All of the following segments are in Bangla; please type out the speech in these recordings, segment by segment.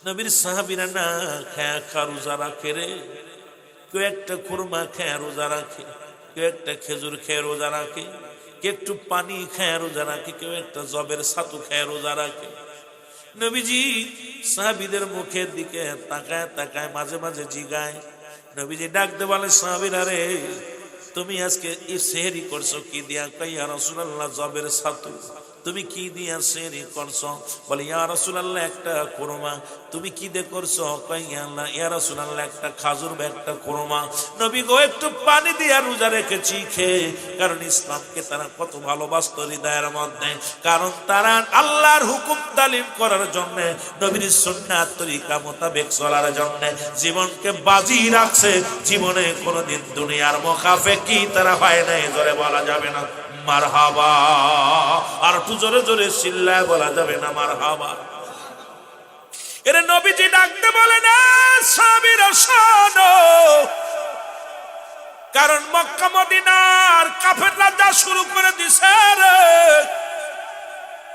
নবীর সাহাবীরা না খেয়া রোজা রাখে রে। কেউ একটা খুরমা খেয়া রোজা রাখে, কেউ একটা খেজুর খেয়ে রোজা রাখে, কেউ একটু পানি খেয়া রোজা রাখে, কেউ একটা জবের ছাতু খেয়ে রোজা রাখে। নবীজি সাহাবীদের মুখের দিকে তাকায় তাকায় মাঝে মাঝে জিগায়। নবীজি ডাকতে বলে, সাহাবীরা রে, তুমি আজকে সেহরি করছো কি দিয়া? কই ইয়া রাসূলুল্লাহ, জবের ছাতু। তুমি কি দিয়া সেহরি করছো? বলে, ইয়া রাসূলুল্লাহ, একটা খুরমা। তুমি কি দিয়ে করছো? কই ইয়া রাসূলুল্লাহ, একটা খাজুর বা একটা খুরমা। নবী গো, একটু পানি দিয়া রোজা রেখেছি খেয়ে। কারণ ইসলামকে তারা কত ভালোবাসতো হৃদয়ের মধ্যে। কারণ তারা আল্লাহর হুকুম তালিম করার জন্য, নবীর সুন্নাত তরিকা মোতাবেক চলার জন্য জীবনকে বাজি রাখছে। জীবনে কোনোদিন দুনিয়ার মুখাফেকি তারা হয় নাই। জোরে বলা যাবে না মারহাবা? আর একটু জোরে জোরে চিল্লায় বলা যাবে না মারহাবা? এরে নবীজি ডাকতে বলে, না সাহাবীরা শোনো, কারণ মক্কা মদিনার কাফেররা যা শুরু করে দিছে রে,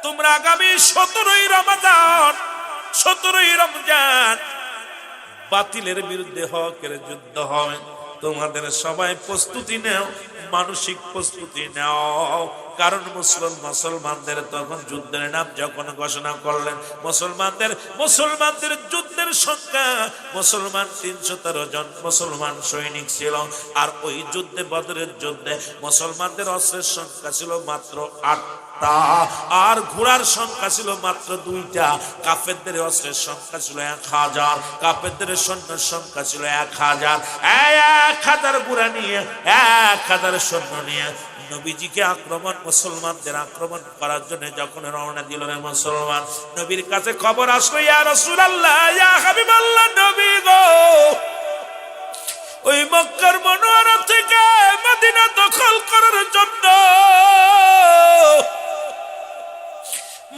তোমরা আগামী 17ই রমজান বাতিলের বিরুদ্ধে হকের যুদ্ধ হয়। তোমাদের সবাই প্রস্তুতি নাও, মানসিক প্রস্তুতি নাও। কারণ মুসলমানদের তখন যুদ্ধের নাম যখন ঘোষণা করলেন, মুসলমানদের যুদ্ধের সংখ্যা, মুসলমান 313 জন মুসলমান সৈনিক ছিল। আর ওই যুদ্ধে, বদরের যুদ্ধে মুসলমানদের অস্ত্রের সংখ্যা ছিল মাত্র 8টা, আর ঘোড়ার সংখ্যা ছিল মাত্র 2টা। কাফেরদের অস্ত্রের সংখ্যা ছিল 1000, কাফেরদের সৈন্যের সংখ্যা ছিল 1000। 1000 ঘোড়া নিয়ে, 1000 সৈন্য নিয়ে নবীজিকে মুসলমানদের আক্রমণ করার জন্য যখন রওনা দিল রে মুসলমান, নবীর কাছে খবর আসলো, ইয়া রাসূলুল্লাহ, ইয়া হাবিবাল্লাহ, নবী গো, ওই মক্কার মনোয়ারা থেকে মদিনা দখল করার জন্য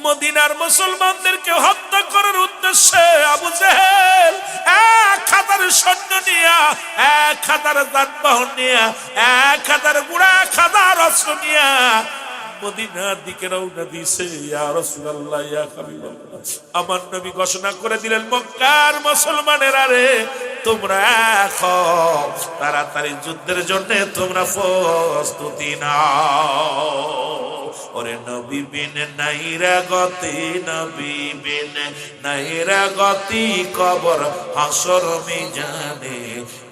মদিনার মুসলমানদেরকে হত্যা করার উদ্দেশ্যে আবু জেহেল 1000 সৈন্য নিয়ে, 1000 যানবাহন নিয়ে, 1000 ঘোড়া, 1000 অস্ত্র নিয়ে মদিনার দিকে রওনা দিয়েছে। ইয়া রাসূলুল্লাহ, ইয়া হাবিবাল্লাহ, আমার নবী ঘোষণা করে দিলেন, মক্কার মুসলমানেরা রে, তোমরা এখন তাড়াতাড়ি যুদ্ধের জন্য তোমরা প্রস্তুতি নাও। ওরে নবী বিন নাইরা গতি, নবী বিন নাইরা গতি, কবর হাসর মিজানে,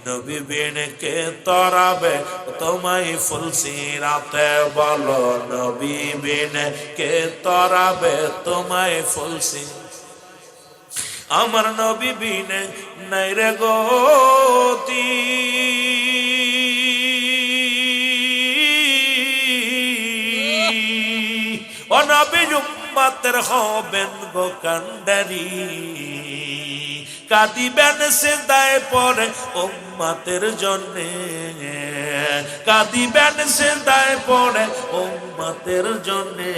নবী বিন কে তরাবে তোমায় ফুলসিরাতে, বলো নবী বিন কে তরাবে তোমায় ফুলসি। আমার নবী বিন নাইরা গতি, ও নবী উম্মতের হবেন গো কান্ডারি, কাঁদিবেন সিজদায় পড়ে উম্মতের জন্যে, কাঁদিবেন সিজদায় পড়ে উম্মতের জন্যে।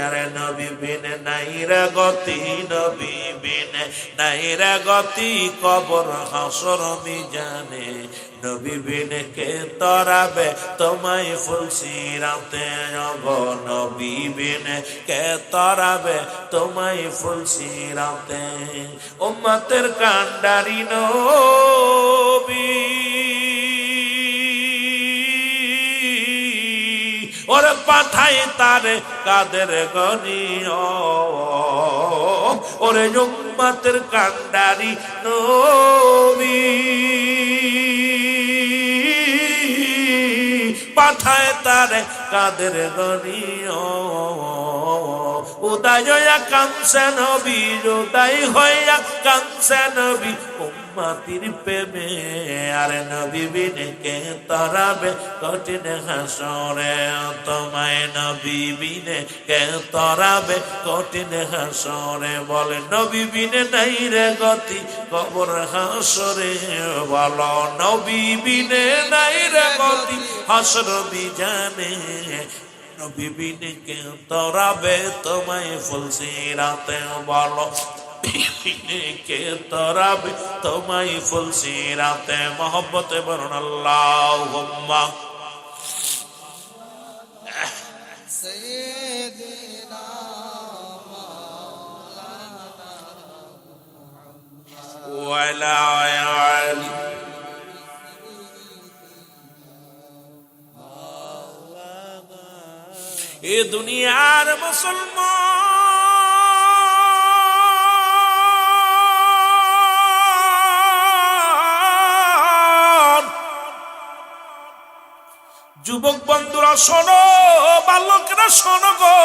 আরে নবী বিন নাইরা গতি, নবী বিন নাইরা গতি, কবর হাসর মিজানে, নবী বিন কে তরাবে তোমায় ফুলসিরাতে, গো নবী বিন কে তরাবে তোমায় ফুলসিরাতে। উম্মতের কান্ডারি নবী, ওরে পাঠাই তারে কাদের গনিও, ওরে উম্মতের কান্ডারি নবী, পাঠায় তারে কাদের গনিও। উদয় হইয়া কাঁদছে নবী, উদয় হইয়া কাঁদছে নবী উম্মতির প্রেমে। আরে নবী বিন কে তরাবে কঠিন হাসরে, তোমায় নবী বিন কে তরাবে কঠিন হাসরে। বলে নবী বিন নাই রে গতি কবর হাসরে, বলো নবী বিন নাই রে গতি হাসর বিজানে, নবী বিন কে তরাবে তোমায় ফুলসিরাতে, বলো কে তরাবে তোমায় ফুলসিরাতে। মহব্বতে বলুন আল্লাহুম্মা সাইয়্যিদিনা মাওলানা ওয়ালা আলি এ দুনিয়ার মুসলমান যুবক বন্ধুরা শোনো, বালকেরা শোনো গো,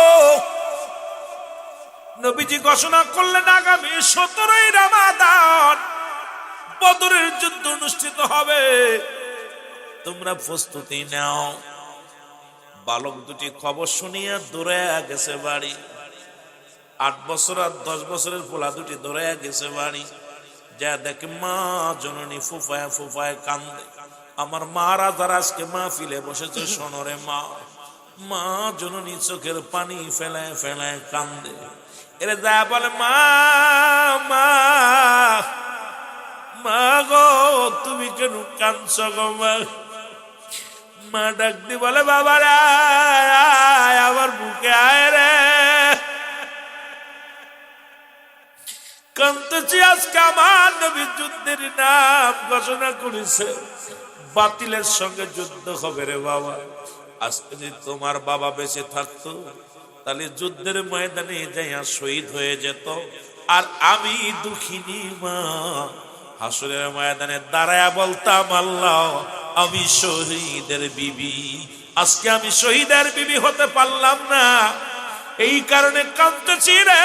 নবীজি ঘোষণা করলেন আগামী 17ই রমাদান বদরের যুদ্ধ অনুষ্ঠিত হবে, তোমরা প্রস্তুতি নাও। বালক দুটি খবর শুনিয়া দৌড়ে গেছে বাড়ি। 8 বছর আর 10 বছরের পোলা দুটি দৌড়ে গেছে বাড়ি। যা দেখে মা জননী ফুফায় ফুফায় কান্দে। আমার মারা যারা আজকে মাহফিলে বসেছে শোনরে মা, মা জননী চোখের পানি ফেলায় ফেলায় কান্দে। এরে যা বলে মা মা মা গো তুমি কেন কাঁদছ গো মা? মা ডাক দি বলে বাবা রে আমার বুকে আয় রে, কাঁদতেছি আজকে আমার নবী যুদ্ধের নাম ঘোষণা করেছে, বাতিলের সঙ্গে যুদ্ধ হবে রে বাবা। আজকে যদি তোমার বাবা বেঁচে থাকতো তাহলে যুদ্ধের ময়দানে যাইয়া শহীদ হয়ে যেত, আর আমি দুঃখিনী মা হাসরের ময়দানে দাঁড়ায়া বলতাম আল্লাহ আমি শহীদের বিবি। আজকে আমি শহীদের বিবি হতে পারলাম না, এই কারণে কাঁদতেছি রে।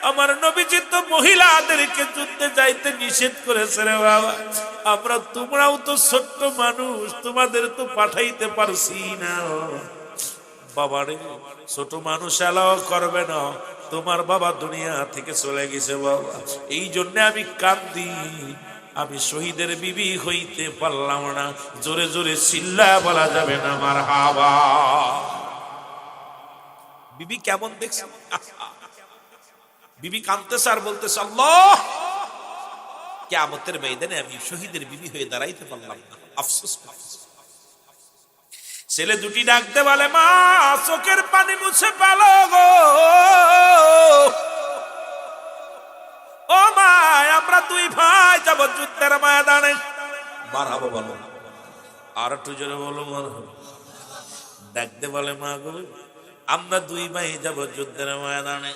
আমার নবীজি তো মহিলাদেরকে যুদ্ধে যাইতে নিষেধ করেছে রে বাবা। আমরা তোমরাও তো ছোট্ট মানুষ, তোমাদের তো পাঠাইতে পারছি না বাবারে। ছোট মানুষ এলাও করবে না, তোমার বাবা দুনিয়া থেকে চলে গেছে বাবা, এই জন্য আমি কাঁদি। আমি শহীদের বিবি হইতে পারলাম না। জোরে জোরে চিল্লা বলা যাবে না মারহাবা। বিবি কেমন দেখছে? বিবি কাঁদতেছে আর বলতেছে আল্লাহ কিয়ামতের ময়দানে আমি শহীদের বিবি হয়ে দাঁড়াইতে পারলাম না, আফসোস করতেছি। ছেলে দুটি ডাকতে বলে মা চোখের পানি মুছে পেলো গো, ও মা আমরা দুই ভাই যাব যুদ্ধের ময়দানে। মারহাবা বলো, আর একটু জোরে বলো মারহাবা। ডাকতে বলে মা গো আমরা দুই ভাই যাব যুদ্ধের ময়দানে।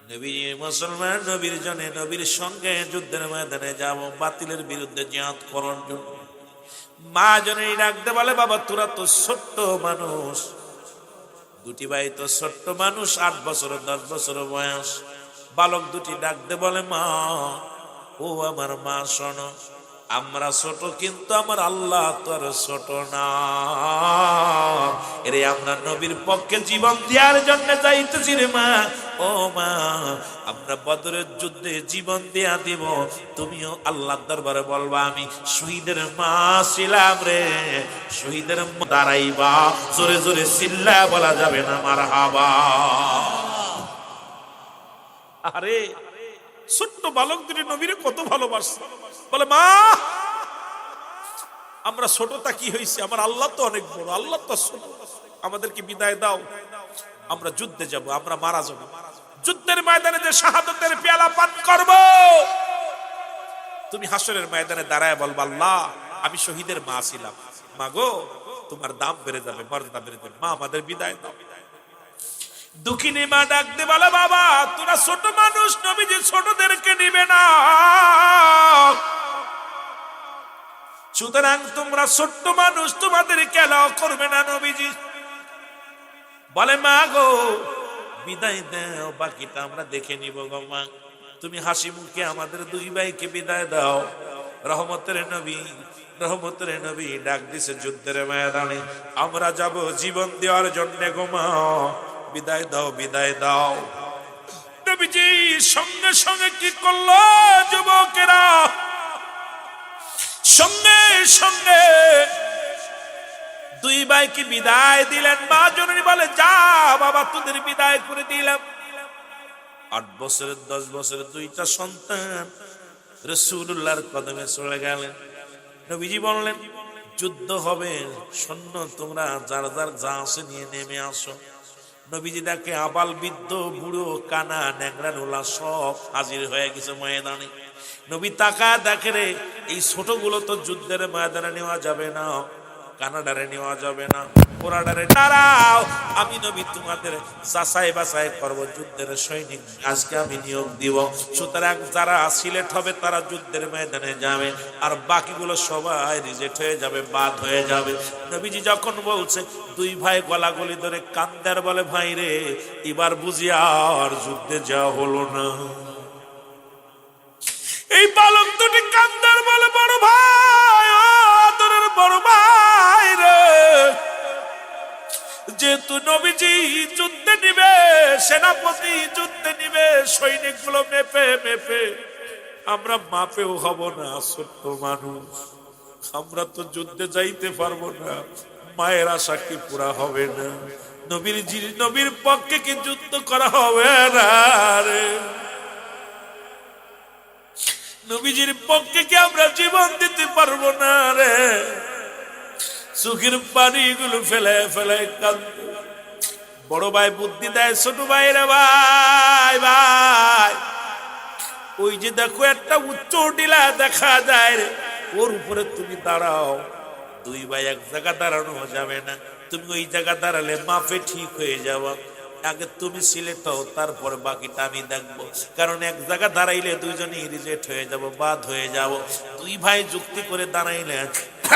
নবী মুসলমান নবীর জনে নবীর সঙ্গে যুদ্ধের ময়দানে যাব, বাতিলের বিরুদ্ধে জিহাদ করার জন্য। মা জনে ডাকতে বলে বাবা তোরা তো ছোট্ট মানুষ, দুটি ভাই তো ছোট্ট মানুষ, 8 বছর 10 বছর বয়স। বালক দুটি ডাকতে বলে মা ও আমার মা শোনো, আমরা ছোট কিন্তু আমার আল্লাহ তো আর ছোট না। এরে আমরা নবীর পক্ষে জীবন দেওয়ার জন্য যাইতেছি রে মা। ও মা আমরা বদরের যুদ্ধে জীবন দেয়া দিব, তুমিও আল্লাহর দরবারে বলবা আমি শহীদের মা ছিলাম রে, শহীদের দাঁড়াইবা। জোরে জোরে চিল্লা বলা যাবে না মারহাবা। আরে ছোট্ট বালক দুটি নবীরে কত ভালোবাসে, বলে মা আমরা ছোটটা কি হয়েছে, আমার আল্লাহ তো অনেক বড়, আল্লাহ তো ছোট, আমাদেরকে বিদায় দাও, আমরা যুদ্ধে যাব, আমরা মারা যাব, যুদ্ধের ময়দানে যে শাহাদাতের পেয়ালা পান করব, তুমি হাসরের ময়দানে দাঁড়ায় বলবা আল্লাহ আমি শহীদের মা ছিলাম, মা গো তোমার দাম বেড়ে যাবে, মর্যাদা বেড়ে যাবে, মা আমাদের বিদায় দাও। দুঃখিনী মা ডাকতে বলে বাবা তোরা ছোট মানুষ, নবীজি ছোটদেরকে নিবে না, সুতরাং তোমরা ছোট্ট মানুষ, তোমাদের কেলাও করবে না নবীজি। বলে মা গো বিদায় দাও, বাকিটা আমরা দেখে নিব গো মা, তুমি হাসি মুখে আমাদের দুই ভাইকে বিদায় দাও। রহমতের নবী ডাক দিছে যুদ্ধের ময়দানে আমরা যাব জীবন দেওয়ার জন্য গো মা, বিদায় দাও বিদায় দাও। নবীজি সঙ্গে সঙ্গে কি করলো যুবকেরা, সঙ্গে সঙ্গে দুই ভাইকে বিদায় দিলেন। মা জননী বলে যা বাবা তোদের বিদায় করে দিলাম। 8 বছরের 10 বছরের দুইটা সন্তান রাসূলুল্লাহর কদমে চলে গেলেন। নবীজি বললেন যুদ্ধ হবে, সৈন্য তোমরা যার যার যা আছে নিয়ে নেমে আসো। নবীজি দেখে আবাল বৃদ্ধ বুড়ো কানা ন্যাংরা নোলা সব হাজির হয়ে গেছে ময়দানে। নবী তাকায় দেখে রে এই ছোটগুলো তো যুদ্ধের ময়দানে নেওয়া যাবে না, কানাডারে নেওয়া যাবে না, ওরাডারে দাঁড়াও, আমি নবী তোমাদের যাচাই বাছাই করবো যুদ্ধের সৈনিক আজকে আমি নিয়োগ দিব। সুতরাং যারা সিলেক্ট হবে তারা যুদ্ধের ময়দানে যাবে, আর বাকিগুলো সবাই রিজেক্ট হয়ে যাবে, বাদ হয়ে যাবে। নবীজি যখন বলছে, দুই ভাই গলাগলি ধরে কান্দার বলে, ভাই রে এবার বুঝি আর যুদ্ধে যাওয়া হলো না। এই বালক দুটি কান্দার বলে, বড় ভাই, আদরের বড় ভাই রে, যেহেতু নবীজি যুদ্ধে নিবে, সেনাপতি যুদ্ধে নিবে, সৈনিকগুলো মেপে মেপে আমরা মাপেও হব না, ছোট্ট মানুষ, আমরা তো যুদ্ধে যাইতে পারবো না, মায়ের আশা কি পুরা হবে না? নবীর পক্ষে কি যুদ্ধ করা হবে না রে? নবীজির পক্ষে কি আমরা জীবন দিতে পারবো না রে? চোখের পানিগুলো ফেলে ফেলে কাঁদে। বড় ভাই বুদ্ধি দেয়, ছোট ভাই রে, ভাই ভাই ওই যে দেখো একটা উচ্চ টিলা দেখা যায় রে, ওর উপরে তুমি দাঁড়াও। দুই ভাই এক জায়গা দাঁড়ানো যাবে না, তুমি ওই জায়গা দাঁড়ালে মাপে ঠিক হয়ে যাওয়া। আগে তুমি সিলেক্ট হও, তারপরে বাকিটা আমি দেখবো, কারণ এক জায়গা দাঁড়াইলে দুইজনই রিজেক্ট হয়ে যাব, বাদ হয়ে যাব। দুই ভাই যুক্তি করে দাঁড়াইলেন।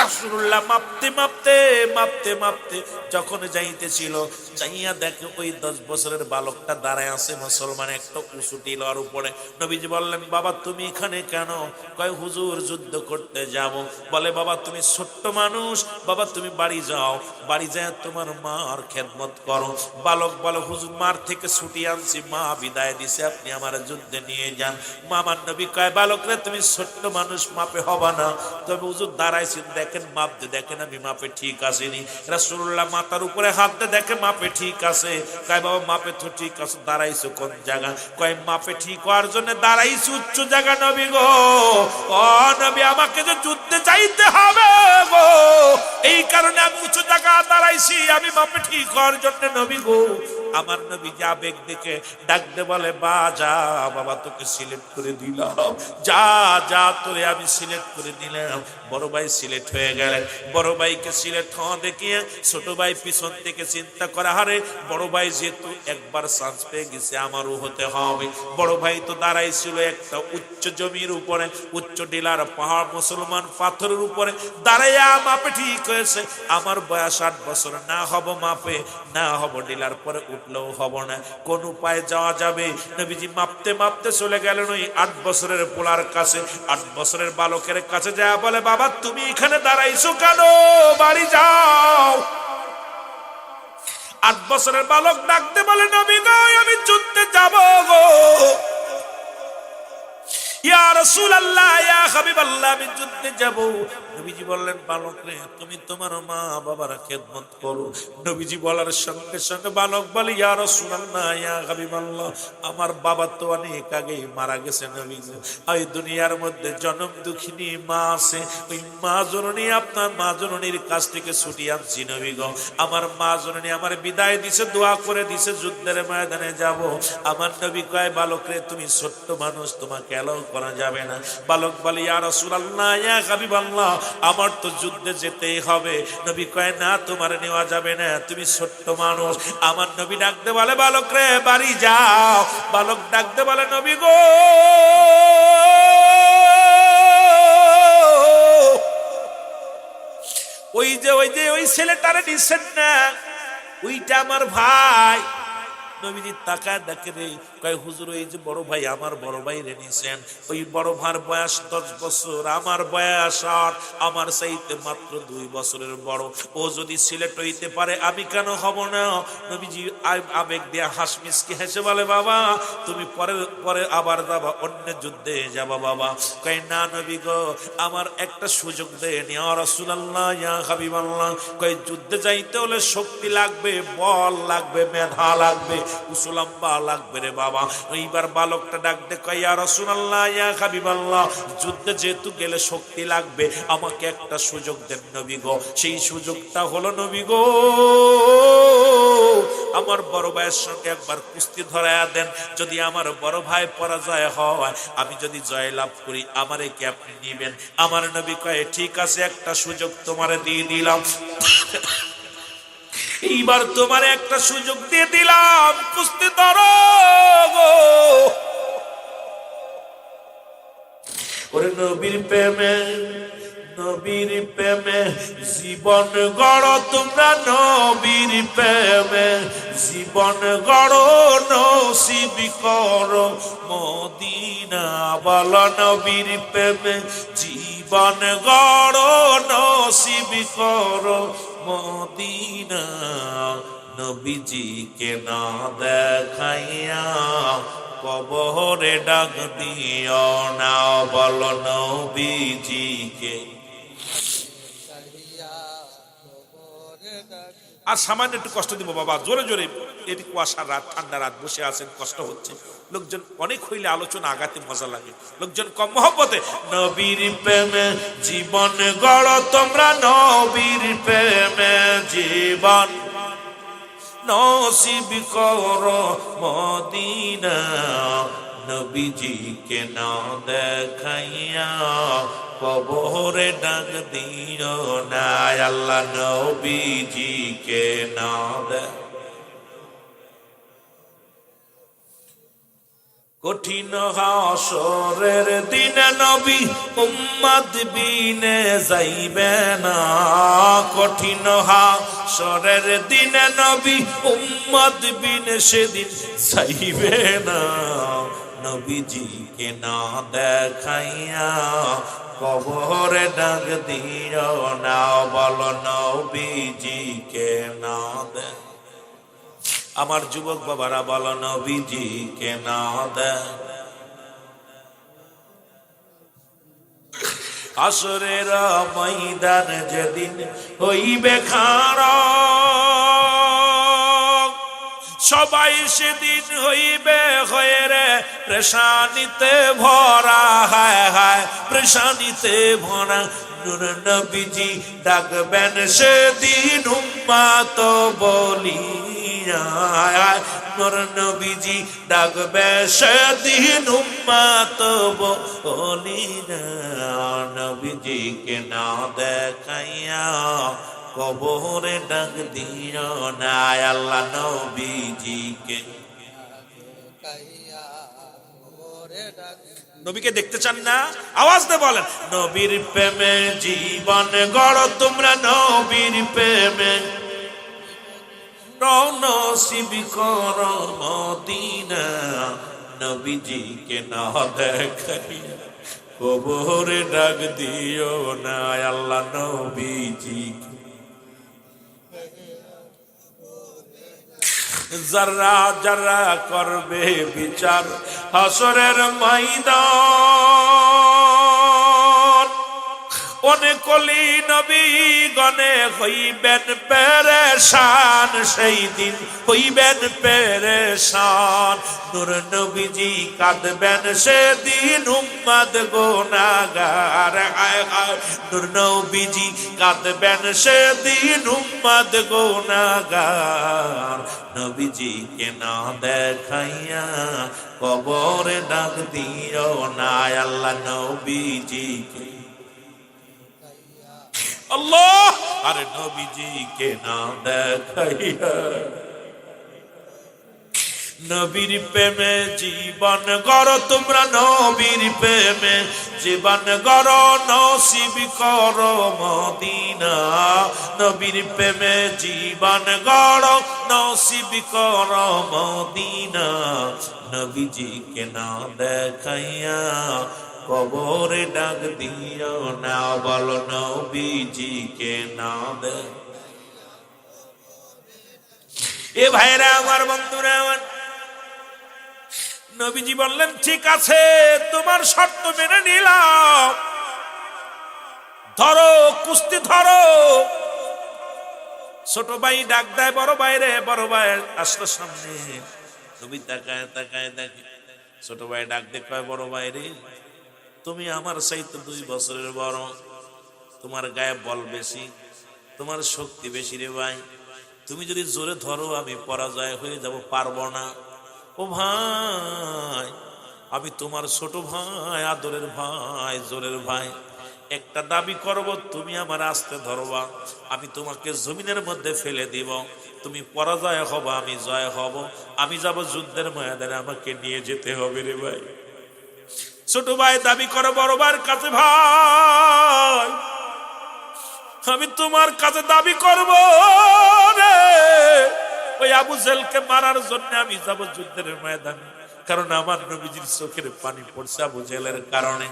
রাসূলুল্লাহ মাপতে মাপতে মাপতে মাপতে যখন যাইতেছিল, যাইয়া দেখে ওই 10 বছরের বালকটা দাঁড়ায় আছে মুসলমান একটা উঁচু টিলার উপরে। নবীজি বললেন, বাবা তুমি এখানে কেন? কয় হুজুর যুদ্ধ করতে যাব। বলে, বাবা তুমি ছোট্ট মানুষ, বাবা তুমি বাড়ি যাও, বাড়ি যায় তোমার মার খেদমত করো। বালক বলে, হুজুর মার থেকে ছুটি আনছি, মা বিদায় দিছে, আপনি আমার যুদ্ধে নিয়ে যান। মামার নবী কয়, বালক রে তুমি ছোট্ট মানুষ, মাপে হবা না, তবে হুজুর দাঁড়াইছেন দেখেন, মাপ দিয়ে দেখেন আমি মাপে ঠিক আসেনি। রাসূলুল্লাহ মাথার উপরে হাত দিয়ে দেখে মাপে ঠিক আছে। কয়, বাবা মাপে তো ঠিক আছে, দাঁড়াইছো কোন জায়গা? কয়, মাপে ঠিক হওয়ার জন্য দাঁড়াইছি উচ্চ জায়গা নবী গো। ও নবী, আমাকে যে যুদ্ধে যাইতে হবে গো, এই কারণে আমি উঁচু জায়গা দাঁড়াইছি, আমি মাপে ঠিক হওয়ার জন্য নবী গো। আমার নবী যা বেগ দেখে ডাকতে বলে, বা যা বাবা তোকে সিলেক্ট করে দিলাম, যা যা তোরে আমি সিলেক্ট করে দিলাম। বড় ভাই সিলেক্ট হয়ে গেলেন। বড় ভাইকে সিলেক্ট হওয়া দেখিয়ে ছোট ভাই পিছন থেকে চিন্তা করে, হারে বড় ভাই যেহেতু একবার চান্স পেয়ে গেছে, আমারও হতে হবে। বড় ভাই তো দাঁড়াইছিল একটা উচ্চ জমির উপরে, উচ্চ টিলার পাহাড়, মুসলমান পাথরের উপরে দাঁড়াইয়া মাপে ঠিক হয়েছে, আমার বয়স 8 বছর, না হব মাপে, না হব টিলার পরে উঠলেও হব না, কোন উপায়ে যাওয়া যাবে? নবীজি মাপতে মাপতে চলে গেলেন ওই 8 বছরের পোলার কাছে। 8 বছরের বালকের কাছে যায়, বলে, বাবা তুমি এখানে দাঁড়াইছো কেন? বাড়ি যাও। 8 বছরের বালক ডাকতে বলে, নবী গো আমি যুদ্ধে যাব গো। ইয়া রাসূলুল্লাহ, ইয়া হাবিবাল্লাহ, আমি যুদ্ধে যাব। নবীজি বললেন, বালক রে তুমি তোমার মা বাবার খেদমত করো। নবীজি বলার সঙ্গে সঙ্গে বালক বলে, ইয়া রাসূলুল্লাহ, ইয়া হাবিবাল্লাহ, আমার বাবা তো অনেক আগেই মারা গেছে নবীজি। এই দুনিয়ার মধ্যে জনম দুঃখিনী মা আছে, ওই মা জননী, আপনার মা জননীর কাছ থেকে ছুটি আনছি নবী গো। আমার মা জননী আমার বিদায় দিছে, দোয়া করে দিছে, যুদ্ধের ময়দানে যাব। আমার নবী কয়, বালক রে তুমি ছোট্ট মানুষ, তোমাকে এলাও করা যাবে না। বালক বলে, ইয়া রাসূলুল্লাহ, ইয়া হাবিবাল্লাহ, আমার তো যুদ্ধে যেতেই হবে। নবী কয়, না তোমার নেওয়া যাবে না, তুমি ছোট্ট মানুষ। আমার নবী ডাকতে বলে, বালক রে বাড়ি যাও। বালক ডাকতে বলে, নবী গো ওই ছেলেটারে নিছেন না, ওইটা আমার ভাই। নবীজি তাকায় দেখে রে, কয় হুজুর ওই যে বড় ভাই, আমার বড় ভাই রে নিছেন। ওই বড় ভাইয়ের বয়স 10 বছর, আমার বয়স 8, আমার চাইতে মাত্র 2 বছরের বড়। ও যদি সিলেক্ট হইতে পারে, আমি কেন হব না? নবীজি আবেগ দিয়া হাসমিসকে হেসে বলে, বাবা তুমি পরে আবার যাবা, অন্য যুদ্ধে যাবা বাবা। কয়, না নবী গো, আমার একটা সুযোগ দেন ইয়া রাসূলুল্লাহ, ইয়া হাবিবাল্লাহ। কয়, যুদ্ধে যাইতে হলে শক্তি লাগবে, বল লাগবে, মেধা লাগবে, উসুলাম্বা লাগবে রে বাবা। এইবার বালকটা ডাকতে কয়, ইয়া রাসূলুল্লাহ, ইয়া হাবিবাল্লাহ, যুদ্ধে যেহেতু গেলে শক্তি লাগবে, আমাকে একটা সুযোগ দেন নবী গো। সেই সুযোগটা হলো নবী গো, আমার বড় ভাইয়ের সঙ্গে একবার কুস্তি ধরায়া দেন, যদি আমার বড় ভাই পরাজয় হয়, আমি যদি জয়লাভ করি, আমারে কি আপনি নিবেন? আমার নবী কয়ে ঠিক আছে, একটা সুযোগ তোমারে দিয়ে দিলাম, এইবার তোমার একটা সুযোগ দিয়ে দিলাম, কুস্তি ধরো গো। ওরে নবীর প্রেমে, নবীর প্রেমে জীবন গড় তোমরা, নবীর প্রেমে জীবন গড়, নসিব করো মদিনা। বল নবীর প্রেমে জীবন গড়, নসিব করো মদিনা। নবীজিকে না দেখাইয়া কবরে ডাক দিও না, বল নবীজিকে। আর সামান্য একটু কষ্ট দিব বাবা, জোরে জোরে, এটি কুয়াশার রাত, ঠান্ডা রাত, বসে আছেন, কষ্ট হচ্ছে। লোকজন অনেক হইলে আলোচনা আগাতে মজা লাগে, লোকজন কম মহব্বতে। নবীর প্রেমে জীবন গড় তোমরা, নবীর প্রেমে জীবন নসিব করো মদিনা। নবীজিকে না দেখাইয়া কবরে ডাক দিও না, আল্লাহ নবীজিকে না দেখ। কঠিন হাসরের দিনে নবী উম্মত বিনে যাইবে না, কঠিন হাসরের দিনে নবী উম্মত বিনে সেদিন যাইবে না। নবীজিকে না দেখাইয়া কবরে ডাক দিও না, বল নবীজিকে না দেখ। আমার যুবক বাবারা বল নবীজিকে না দেখ। হাসরের ময়দান যেদিন হইবে খাড়া, সবাই সেদিন হইবে হয়ে রে পেরেশানিতে ভরা, হায় হায় পেরেশানিতে ভরা। নূর নবীজি ডাকবেন সেদিন উম্মত বলিয়া, নূর নবীজি ডাকবে সেদিন উম্মত বলিয়া। নবীজিকে না দেখাইয়া কবরে ডাক দিও না, আল্লাহ নবীজিকে। নবীকে দেখতে চান না? আওয়াজ দিয়ে বলেন, নবীর প্রেমে জীবন গড় তোমরা, নবীর প্রেমে নসিব করো মদিনা। নবীজিকে না দেখাইয়া কবরে ডাক দিও না, আল্লাহ নবীজিকে। যারা যারা করবে বিচার হাসরের ময়দান, অনেক কলি নবী গনে হইবেন পেরেশান, সেই দিন হইবেন পেরেশান। নূর নবীজি কাঁদবেন সেদিন উম্মত গুনাহগার, হায় হায়। নূর নবীজি কাঁদবেন সেদিন উম্মত গুনাহগার। নবীজিকে না দেখাইয়া কবরে ডাক দিও না, আল্লাহ নবীজিকে। আল্লাহ, আরে নবীজিকে না দেখাইয়া নবীর প্রেমে জীবন গড় তোমরা, নবীর প্রেমে জীবন গড়, নসিব করো মদিনা। নবীর প্রেমে জীবন গড়, নসিব করো মদিনা। নবীজিকে না দেখাইয়া কবরে ডাক দিও না, বল নবীজিকে না দেখ। এ ভাইরা আমার, বন্ধুরা আমার, নবীজি বললেন ঠিক আছে, তোমার শর্ত মেনে নিলাম, ধরো কুস্তি ধরো। ছোট ভাই ডাক দেয় বড় ভাই রে, বড় ভাই আসলো সামনে। নবী তাকায় তাকায় দেখে, ছোট ভাই ডাক দেয় বড় ভাই রে, তুমি আমার চাইতে 2 বছরের বড়, তোমার গায়ে বল বেশি, তোমার শক্তি বেশি রে ভাই, তুমি যদি জোরে ধরো আমি পরাজয় হয়ে যাব, পারবো না। ও ভাই, আমি তোমার ছোট ভাই, আদরের ভাই, জোরের ভাই, একটা দাবি করব, তুমি আমার আস্তে ধরবা, আমি তোমাকে জমিনের মধ্যে ফেলে দিব, তুমি পরাজয় হব, আমি জয় হব, আমি যাব যুদ্ধের ময়দানে, আমাকে নিয়ে যেতে হবে রে ভাই। ছোট ভাই দাবি করে বড় ভাইয়ের কাছে, ভাই আমি তোমার কাছে দাবি করব রে, ওই আবু জেলকে মারার জন্য আমি যাব যুদ্ধের ময়দানে, কারণ আমার নবীজির চোখের পানি পড়ছে আবু জেলের কারণে,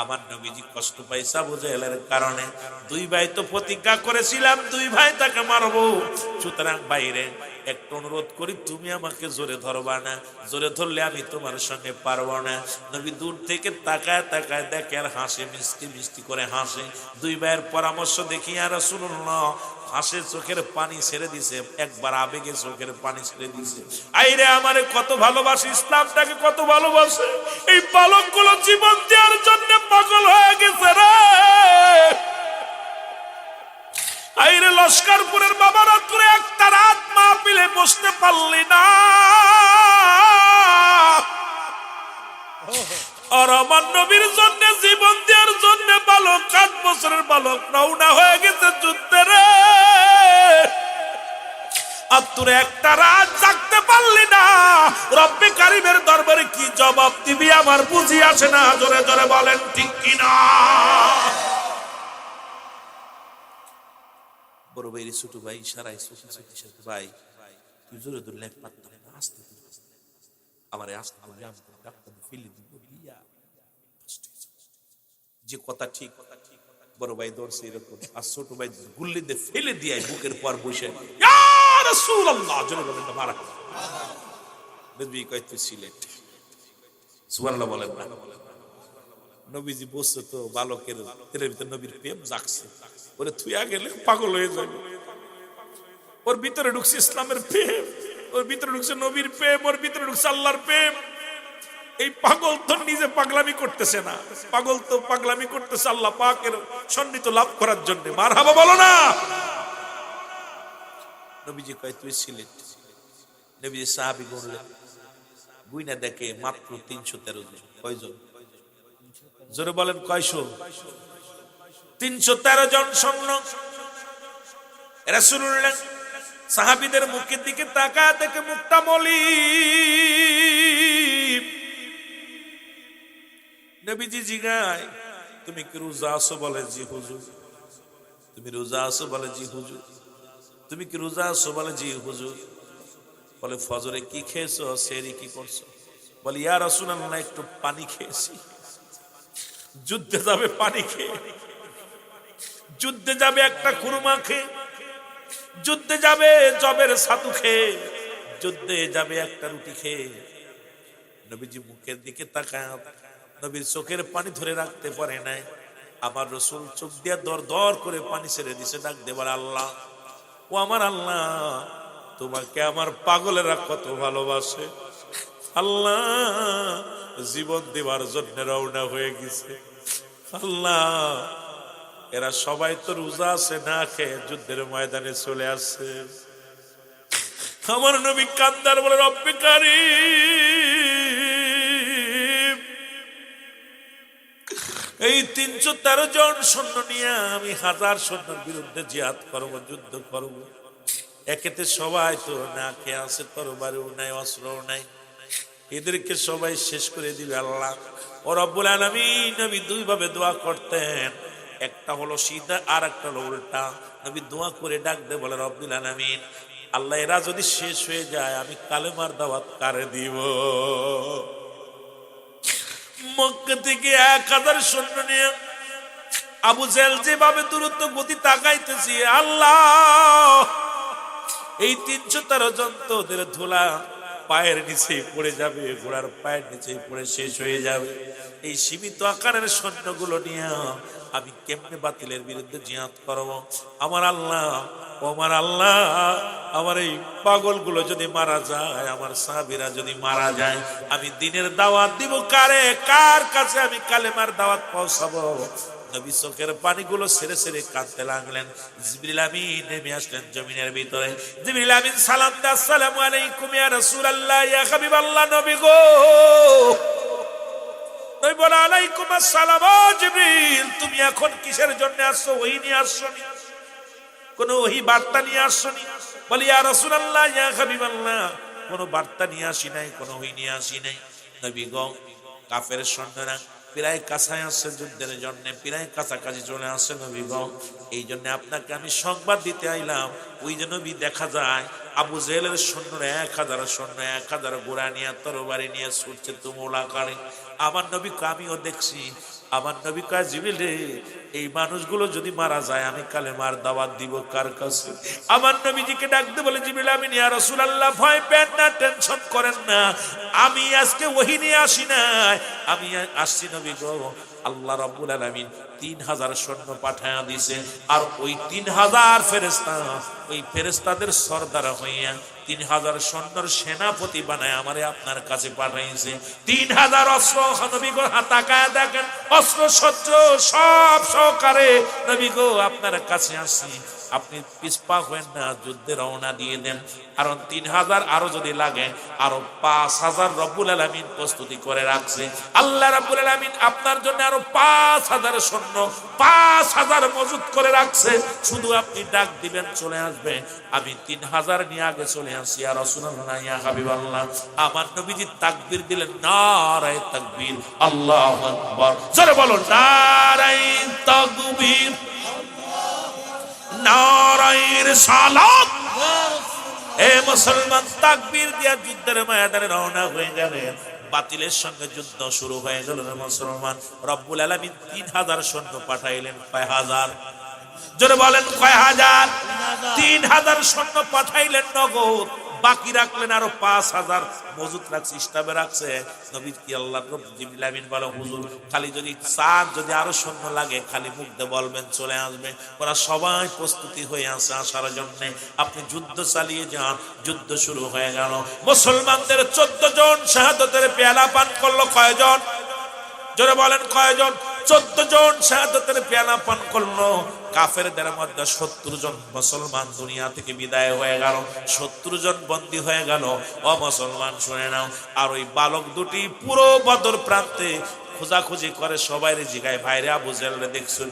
আমার নবীজি কষ্ট পাইছে আবু জেলের কারণে। দুই ভাই তো প্রতিজ্ঞা করেছিলাম দুই ভাই তাকে মারবো, সুতরাং বাইরে একটা অনুরোধ করি, তুমি আমাকে জোরে ধরবা না, জোরে ধরলে আমি তোমার সঙ্গে পারবো না। নবী দূর থেকে তাকায় তাকায় দেখে আর হাসে, মিষ্টি মিষ্টি করে হাসে। দুই ভাইয়ের পরামর্শ দেখি আর রাসূলুল্লাহ হাসে, চোখের পানি ছেড়ে দিছে, একবার আবেগে চোখের পানি ছেড়ে দিছে। আইরে আমারে কত ভালোবাসে, ইসলামটাকে কত ভালোবাসে, এই বালকগুলো জীবন দেওয়ার জন্য পাগল হয়ে গেছে রে। আইরে লস্করপুরের বাবারা করে একটা রাত মাহফিলে বসতে পারলি না, আর আমার নবীর জন্য জীবন দেওয়ার জন্য বালক, 8 বছরের বালক রওনা হয়ে গেছে যুদ্ধে রে। আর তোর একটা রাত জাগতে পারলি না, রব্বে কারিমের দরবারে কি জবাব দিবি আমার বুঝি আসে না। জোরে জোরে বলেন ঠিক কিনা। বড় ভাই ছোট ভাই ইশারায় ভাই তুই জোরে ধরলে পারতাম না, আস্তে আমার আস্তে ফেলে দিব, যে কথা ঠিক বড় ভাই ধরছে এরকম, আর ছোট ভাই গুল্লি দিয়ে ফেলে দিয়ে বুকের পর বসে ইয়া রাসূলুল্লাহ জোরে বলেন না মারা নবী কয় তুই সিলেট, সুবহানাল্লাহ বলেন না। নবীজি বসছে তো বালকের তেরের ভিতরে নবীর প্রেম জাগছে, ওরে থুইয়া গেলে পাগল হয়ে যাবে। ওর ভিতরে ঢুকছে ইসলামের প্রেম, ওর ভিতরে ঢুকছে নবীর প্রেম, ওর ভিতরে ঢুকছে আল্লাহর প্রেম। এই পাগল তো নিজে পাগলামি করতেছে না, পাগল তো পাগলামি করতেছে আল্লাহ পাকের সন্নিহিত লাভ করার জন্য। মারহাবা বলো না। নবীজি কয় তুই সিলেট। নবীজি সাহাবী বললেন, গুইনা দেখে মাত্র 313 জন। কয়জন? জোরে বলেন কয়শো? 313 জন সৈন্য। রাসূলুল্লাহ সাহাবীদের মুখের দিকে তাকায় দেখে মুখটা মলিন। নবীজি জিগায়, তুমি কি রোজা আছো? বলে জি হুজুর। তুমি রোজা আছো? বলে জি হুজুর। তুমি কি রোজা আছো? বলে জি হুজুর। বলে ফজরে কি খেয়েছো? সেহরি কি করছো? বলে ইয়া রাসূলুল্লাহ একটু পানি খেয়েছি। যুদ্ধে যাবে পানি খেয়ে, যুদ্ধে যাবে একটা খুরমা খেয়ে, যুদ্ধে যাবে জবের ছাতু খেয়ে, যুদ্ধে যাবে একটা রুটি খেয়ে। নবীজি মুখের দিকে তাকায়, নবীর চোখের পানি ধরে রাখতে পারে নাই। আমার রাসূল চোখ দিয়ে দর দর করে পানি ছেড়ে দিছে, ডাক দেবার আল্লাহ, ও আমার আল্লাহ, তোমাকে আমার পাগলেরা কত ভালোবাসে। আল্লাহ জীবন দেবার জন্য রওনা হয়ে গেছে। আল্লাহ এরা সবাই তো রোজা আছে, না খেয়ে যুদ্ধের ময়দানে চলে আসছে। আমার নবী কান্দার বলে, রব্বে কারীম, এই 313 জন সৈন্য নিয়ে আমি 1000 সৈন্যের বিরুদ্ধে জিহাদ করবো, যুদ্ধ করবো। একেতে সবাই তো না খেয়ে আছে, তরবারিও নাই, অস্ত্রও নাই, এদেরকে সবাই শেষ করে দিবে আল্লাহ। ও রব্বুল আলামিন, নবী 2 ভাবে দোয়া করতেন, একটা হলো সিধা আর একটা হলো উল্টা। নবী দোয়া করে ডাক দে বলে, রব্বুল আলামিন, আল্লাহ এরা যদি শেষ হয়ে যায় আমি কালেমার দাওয়াত কারে দিব? মক্কা থেকে 1000 সৈন্য নিয়ে আবু জেহেল যেভাবে দ্রুত গতি তাকাইতেছি, আল্লাহ এই 313 জন তো ওদের ধুলা পায়ের নিচে পড়ে যাবে, ঘোড়ার পায়ের নিচে পড়ে শেষ হয়ে যাবে। এই সীমিত আকারের সৈন্যগুলো নিয়ে আমি কেমনে বাতিলের বিরুদ্ধে জিহাদ করব? আমার আল্লাহ, ও আমার আল্লাহ, আমার এই পাগলগুলো যদি মারা যায়, আমার সাহাবীরা যদি মারা যায়, আমি দ্বীনের দাওয়াত দিব কারে? কার কাছে আমি কালেমার দাওয়াত পৌঁছাবো? নবী চোখের পানিগুলো ছেড়ে ছেড়ে কাঁদতে লাগলেন। জিবরিল আমিন নেমে আসলেন জমিনের ভিতরে। জিবরিল আমিন সালাম দেয়, আসসালামু আলাইকুম ইয়া রাসূলুল্লাহ, ইয়া হাবিবাল্লাহ, নবী গো। নবী বলে, আলাইকুম আসসালাম। ও জিবরিল, তুমি এখন কিসের জন্য আসছো? ওহী নিয়ে আসছো নি? কোন ওহী বার্তা নিয়ে আসছো নি? বলি, ইয়া রাসূলুল্লাহ, ইয়া হাবিবাল্লাহ, কোন বার্তা নিয়ে আসি নাই, কোন ওহী নিয়ে আসি নাই। নবী গো, কাফের সৈন্যরা প্রায় কাছায় আসছে যুদ্ধের জন্য, প্রায় কাছাকাছি চলে আসছে নবী গো। এই জন্য আপনাকে আমি সংবাদ দিতে আইলাম। ওই যে নবী দেখা যায় আবু জেহেলের সৈন্যরা 1000 সৈন্য, 1000 ঘোড়া নিয়ে তরবারি নিয়ে ছুটছে তুমুল আকারে। আমার নবীকে আমিও দেখছি। আমার নবী কয়, জিবরিল রে, এই মানুষগুলো যদি মারা যায় আমি কালেমার দাওয়াত দিব কার কাছে? আমার নবীজিকে ডাকতে বলে, জিবরিল আমিন, ইয়া রাসূলুল্লাহ, ভয় পেন না, টেনশন করেন না, আমি আজকে ওহী নিয়ে আসি নাই, আমি আসছি নবী গো, আল্লাহ রাব্বুল আলামিন 3000 সৈন্য পাঠায়া দিয়েছে। আর ওই 3000 ফেরেশতা, ওই ফেরেশতাদের সরদার হইয়া 3000 সৈন্যর সেনাপতি বানায় আমারে আপনার কাছে পাঠাইছে। 3000 অস্ত্র, নবী গো তাকায়া দেখেন, অস্ত্র সজ্জ সব সহকারে নবী গো আপনার কাছে আসি। আপনি পিছপা হবেন না, যুদ্ধে রওনা দিয়ে দেন। কারণ 3000 আরো যদি লাগে আরো 5000 রব্বুল আলামিন প্রস্তুতি করে রাখছে। আল্লাহ রাব্বুল আলামিন আপনার জন্য আরো 5000 সৈন্য, 5000 মজুদ করে রাখছে। শুধু আপনি ডাক দিবেন, চলে আসবে। আমি 3000 নিয়ে আগে চলে আসি। ইয়া রাসূলুল্লাহ, ইয়া হাবিবাল্লাহ, আমার নবীজি তাকবীর দিলেন, নারায়ে তাকবীর, আল্লাহু আকবার। জোরে বলো, নারায়ে তাকবীর, নারায়ে রিসালাত। এ মুসলমান, তাকবীর দিয়া যুদ্ধের ময়দানে রওনা হয়ে গেলেন। বাতিলের সঙ্গে যুদ্ধ শুরু হয়ে গেল রে মুসলমান। রব্বুল আলামিন 3000 সৈন্য পাঠাইলেন। কয় হাজার? জোরে বলেন, কয় হাজার? 3000 সৈন্য পাঠাইলেন নগদ। বাকি রাখলেন আরো 5000 মজুদ রাখছে, স্টাবে রাখছে। নবী কি আল্লাহ জিবরিল আমিন বলে, হুজুর খালি যদি চান, যদি আরো সৈন্য লাগে খালি মুখ দিয়ে বলবেন, চলে আসবে। ওরা সবাই প্রস্তুতি হয়ে আছে আসার জন্য। আপনি যুদ্ধ চালিয়ে যান। যুদ্ধ শুরু হয়ে গেল। মুসলমানদের 14 জন শাহাদাতের পেয়ালা পান করলো। কয়জন? জোরে বলেন, কয়জন? 14 জন শাহাদাতের পেয়ালা পান করলো। কাফেরদের মধ্যে 70 জন মুসলমান দুনিয়া থেকে বিদায় হয়ে গেল। 70 জন বন্দী হয়ে গেল। ও মুসলমান, শুনে নাও। আর ওই বালক দুটি পুরো বদর প্রান্তে খোঁজাখুঁজি করে, সবাই জিগায়, ভাইরে আবু জেহেলরে দেখছো?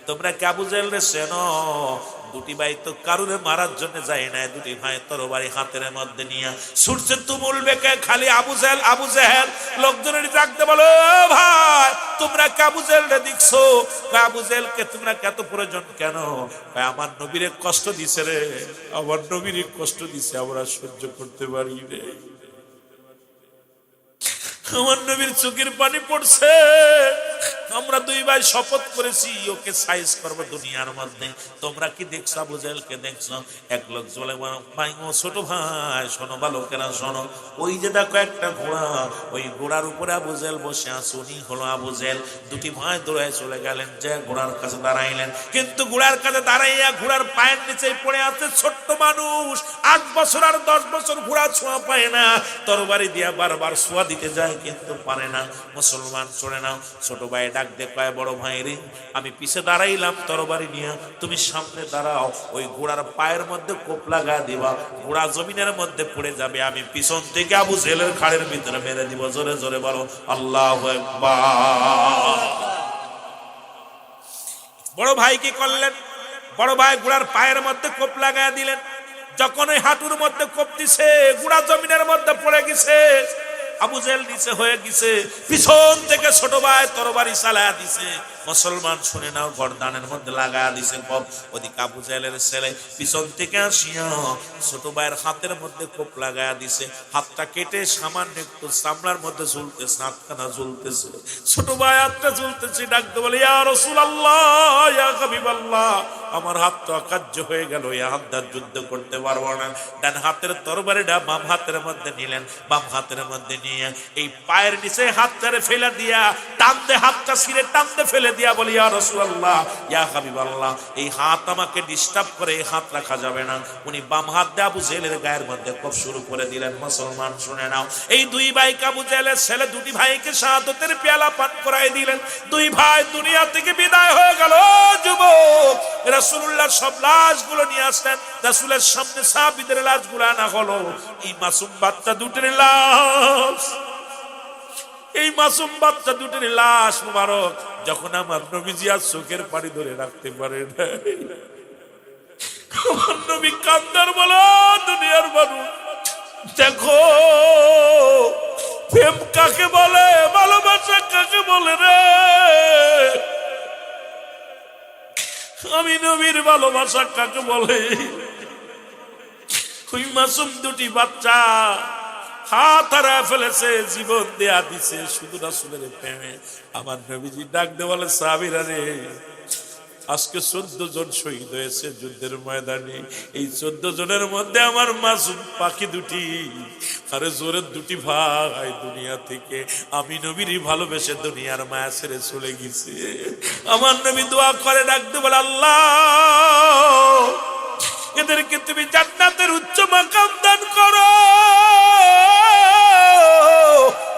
তোমরা কি আবু জেহেলরে চেনো? দুটি ভাই তো কারুরে মারার জন্য যায় না, দুটি ভাই তরবারি হাতের মধ্যে নিয়ে ছুটছে তুমুল বেগে। খালি আবু জেহেল, আবু জেহেল। লোকজনের ডাকতে বলো, ভাই তোমরা কি আবু জেহেলরে দেখছো? আবু জেহেলকে তোমরা এত প্রয়োজন কেন? আমার নবীরে কষ্ট দিছে রে, আমার নবীরে কষ্ট দিছে, আমরা সহ্য করতে পারি রে। আমার নবীর চোখের পানি পড়ছে। আমরা দুই ভাই শপথ করেছি ওকে সাইজ করবো দুনিয়ার মধ্যে। তোমরা কি দেখছো আবু জেহেলকে? দেখছো? এক লোক বলে, ভাই ও ছোট ভাই, শোনো বালকেরা শোনো, ওই যে দেখো একটা ঘোড়া, ওই ঘোড়ার উপরে আবু জেহেল বসে আছে, উনি হলো আবু জেহেল। দুটি ভাই দৌড়ায় চলে গেলেন, যে ঘোড়ার কাছে দাঁড়াইলেন। কিন্তু ঘোড়ার কাছে দাঁড়াইয়া ঘোড়ার পায়ের নিচে পড়ে আছে ছোট্ট মানুষ। 8 বছর আর 10 বছর ঘোড়া ছোঁয়া পায় না। তরবারি দিয়া বারবার ছোঁয়া দিতে যায় কিন্তু পারে না। মুসলমান, শুনে নাও। ছোট ভাই ডাক দে, কয়, বড় ভাই রে, আমি পিছে দাঁড়াইলাম তরবারি নিয়ে, তুমি সামনে দাঁড়াও। ওই ঘোড়ার পায়ের মধ্যে কোপ লাগা দিবা, ঘোড়া জমিনের মধ্যে পড়ে যাবে, আমি পিছন থেকে আবু জেহেলের ঘাড়ের ভিতরে মেরে দিব। জোরে জোরে বলো, আল্লাহু আকবার। বড় ভাই কি করলেন? বড় ভাই ঘোড়ার পায়ের মধ্যে কোপ লাগায় দিলেন। যখন ওই হাঁটুর মধ্যে কোপ দিছে, ঘোড়া জমিনের মধ্যে পড়ে গেছে। আবু জেহেল নিচে হয়ে গেছে। পিছন থেকে ছোট ভাই তরবারি চালায়া দিছে। মুসলমান, শুনে নাও, গর্দানের মধ্যে লাগায়া দিছে কোপ। ওদিকে আবু জেহেলের ছেলে পিছন থেকে আসিয়া ছোট ভাইয়ের হাতের মধ্যে কোপ লাগায়া দিছে। হাতটা কেটে সামান্য একটু চামড়ার মধ্যে ঝুলতেছে, হাতখানা ঝুলতেছে। ছোট ভাই হাতটা ঝুলতেছে, ডাকতে বলে, ইয়া রাসূলুল্লাহ, ইয়া হাবিবাল্লাহ, আমার হাত তো অকার্য হয়ে গেল, এই হাত দ্বার যুদ্ধ করতে পারবো না। ডান হাতের তরবারিটা বাম হাতের মধ্যে নিলেন, বাম হাতের মধ্যে নিয়ে এই পায়ের নিচে হাতটারে ফেলে দিয়া টানতে, হাতটা ছিঁড়ে টানতে ফেলে দিয়া বলি, ইয়া রাসূলুল্লাহ, ইয়া হাবিবাল্লাহ, এই হাত আমাকে ডিস্টার্ব করে, এই হাত রাখা যাবে না। উনি বাম হাত দিয়ে আবু জেহেলের গায়ের মধ্যে কোপ শুরু করে দিলেন। মুসলমান শুনে নাও, এই দুই ভাই আবু জেহেলের ছেলে দুটি ভাইকে শাহাদাতের পেয়ালা পান করাই দিলেন। দুই ভাই দুনিয়া থেকে বিদায় হয়ে গেল। যুবক, রাসূলুল্লাহ সব লাশগুলো নিয়ে আসলেন, রাসূলের সামনে সাহাবীদের লাশগুলো আনা হলো। এই মাসুম বাচ্চা দুটির লাশ, এই মাসুম বাচ্চা দুটির লাশ মুবারক যখন আমার নবীজি আর চোখের পানি ধরে রাখতে পারেন, আমার নবী কান্দার বলো, দুনিয়ার মানুষ দেখো প্রেম কাকে বলে, ভালোবাসা কাকে বলে রে। আমি নবীর ভালোবাসা কাকে বলে। ওই মাসুম দুটি বাচ্চা হাত হারা ফেলেছে, জীবন দেয়া দিছে শুধু রাসূলের প্রেমে। আমার নবীজি ডাক দিয়ে বলে, সাহাবীরা রে, আজকে 14 জন শহীদ হয়েছে যুদ্ধের ময়দানে। এই 14 জনের মধ্যে আমার মাসুম পাখি দুটি, আরে জোরের দুটি ভাই দুনিয়া থেকে আমি নবীরই ভালোবেসে দুনিয়ার মায়া ছেড়ে চলে গেছে। আমার নবী দোয়া করে ডাকতে বলে, আল্লাহ এদেরকে তুমি জান্নাতের উচ্চ মাকাম দান করো।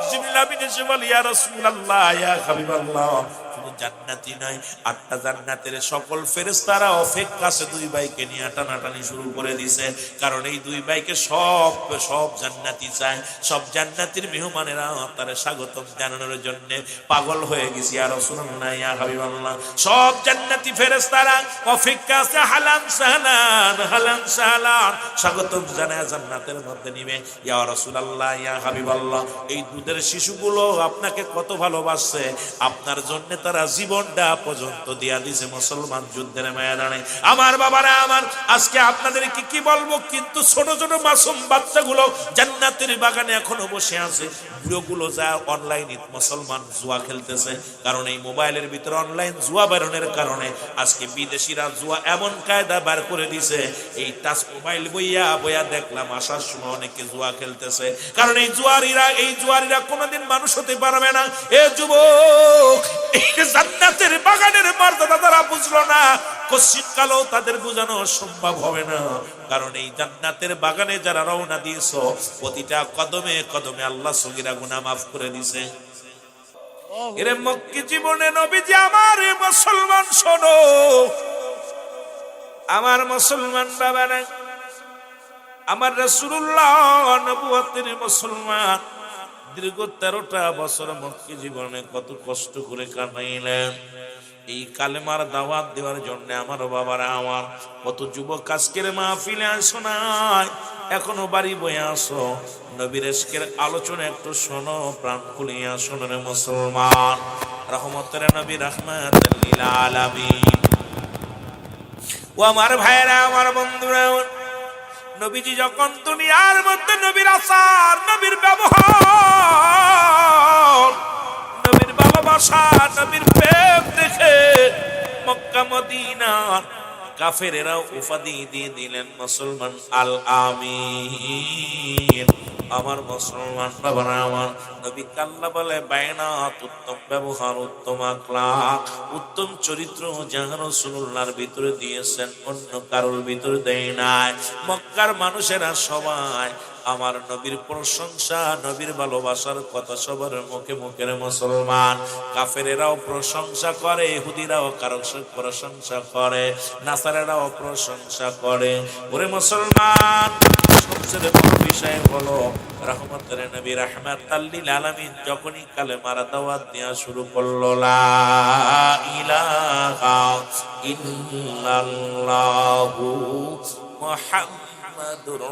জিবরিল আমিন এসে বলে, ইয়া রাসূলুল্লাহ, ইয়া হাবিবাল্লাহ, জান্নাতি নাই, 8টা জান্নাতের সকল ফেরেশতারা অপেক্ষাছে দুই ভাইকে নিয়ে টানাটানি শুরু করে দিছে। কারণ এই দুই ভাইকে সব জান্নাতি চায়, সব জান্নাতির মেহমানেরা তারে স্বাগতম জানানোর জন্য পাগল হয়ে গেছে। ইয়া রাসূলুল্লাহ, ইয়া হাবিবাল্লাহ, সব জান্নাতি ফেরেশতারা অপেক্ষা আছে, হালান সাহলান, হালান সাহলান, স্বাগতম জানায় জান্নাতের মধ্যে নিবে। ইয়া রাসূলুল্লাহ, ইয়া হাবিবাল্লাহ, এই দুধের শিশুগুলো আপনাকে কত ভালোবাসছে, আপনার জন্য তারা জীবনটা পর্যন্ত দিয়া দিছে মুসলমান যুদ্ধের ময়দানে। আমার বাবারা আমার, আজকে আপনাদেরকে কি বলবো, কিন্তু ছোট ছোট মাসুম বাচ্চাগুলো জান্নাতের বাগানে এখনো বসে আছে। বুড়োগুলো যা অনলাইনে মুসলমান জুয়া খেলতেছে, কারণ এই মোবাইলের ভিতরে অনলাইন জুয়া বেরোনোর কারণে আজকে বিদেশিরা জুয়া এমন কায়দা বার করে দিছে, এই টাচ মোবাইল বইয়া বইয়া দেখলাম আসার সময় অনেকে জুয়া খেলতেছে। কারণ এই জুয়ারিরা কোনোদিন মানুষ হতে পারবে না। এ যুবক, জান্নাতের বাগানের মর্যাদা তারা বুঝলো না, কশিনকালেও তাদের বোঝানো সম্ভব হবে না। কারণ এই জান্নাতের বাগানে যারা রওনা দিয়েছো, প্রতিটা কদমে কদমে আল্লাহ সগীরা গুনাহ মাফ করে দিয়েছে। এরে মক্কি জীবনে নবীজি, আমার মুসলমান শোনো, আমার মুসলমান বাবারা, আমার রাসূলুল্লাহ নবুয়তের মুসলমান দীর্ঘ 13টা বছর মক্কি জীবনে কত কষ্ট করে কাটাইলেন এই কালেমার দাওয়াত দেওয়ার জন্য। আমার বাবারা আমার, কত যুবক আজকের মাহফিলে আসো নাই, এখনো বাড়ি বয়ে আসো, নবীর ইশকের আলোচনা একটু শোনো, প্রাণ খুলিয়া শোনো রে মুসলমান। রহমতের নবী, রাহমাতুল লিল আলামিন। ও আমার ভাইরা, আমার বন্ধুরা, নবীজি যখন দুনিয়ার মধ্যে নবীর আচার, নবীর ব্যবহার, নবীর ভালোবাসা, নবীর প্রেম দেখে মক্কা মদিনার কাফেরেরাও উপাধি দিয়ে দিলেন মুসলমান আল আমিন। আমার মুসলমান বাবারা আমার, নবী কাল্লা বলে বায়নাত, উত্তম ব্যবহার, উত্তম আখলাক, উত্তম চরিত্র যাহা রাসূলুল্লাহর ভিতরে দিয়েছেন, অন্য কারোর ভিতরে দেয় নাই। মক্কার মানুষেরা সবাই আমার নবীর প্রশংসা, নবীর ভালোবাসার কথা সবার মুখে মুখে মুসলমান। কাফেরেরাও প্রশংসা করে, ইহুদিরাও কারো প্রশংসা করে, নাসারারাও প্রশংসা করে। ওরে মুসলমান, সবচেয়ে বড় বিষয় হলো রহমতের নবী রাহমাতাল লিল আলামিন যখনই কালেমার দাওয়াত দেয়া শুরু করলো, লা ইলাহা ইল্লাল্লাহু মুহাম্মাদুর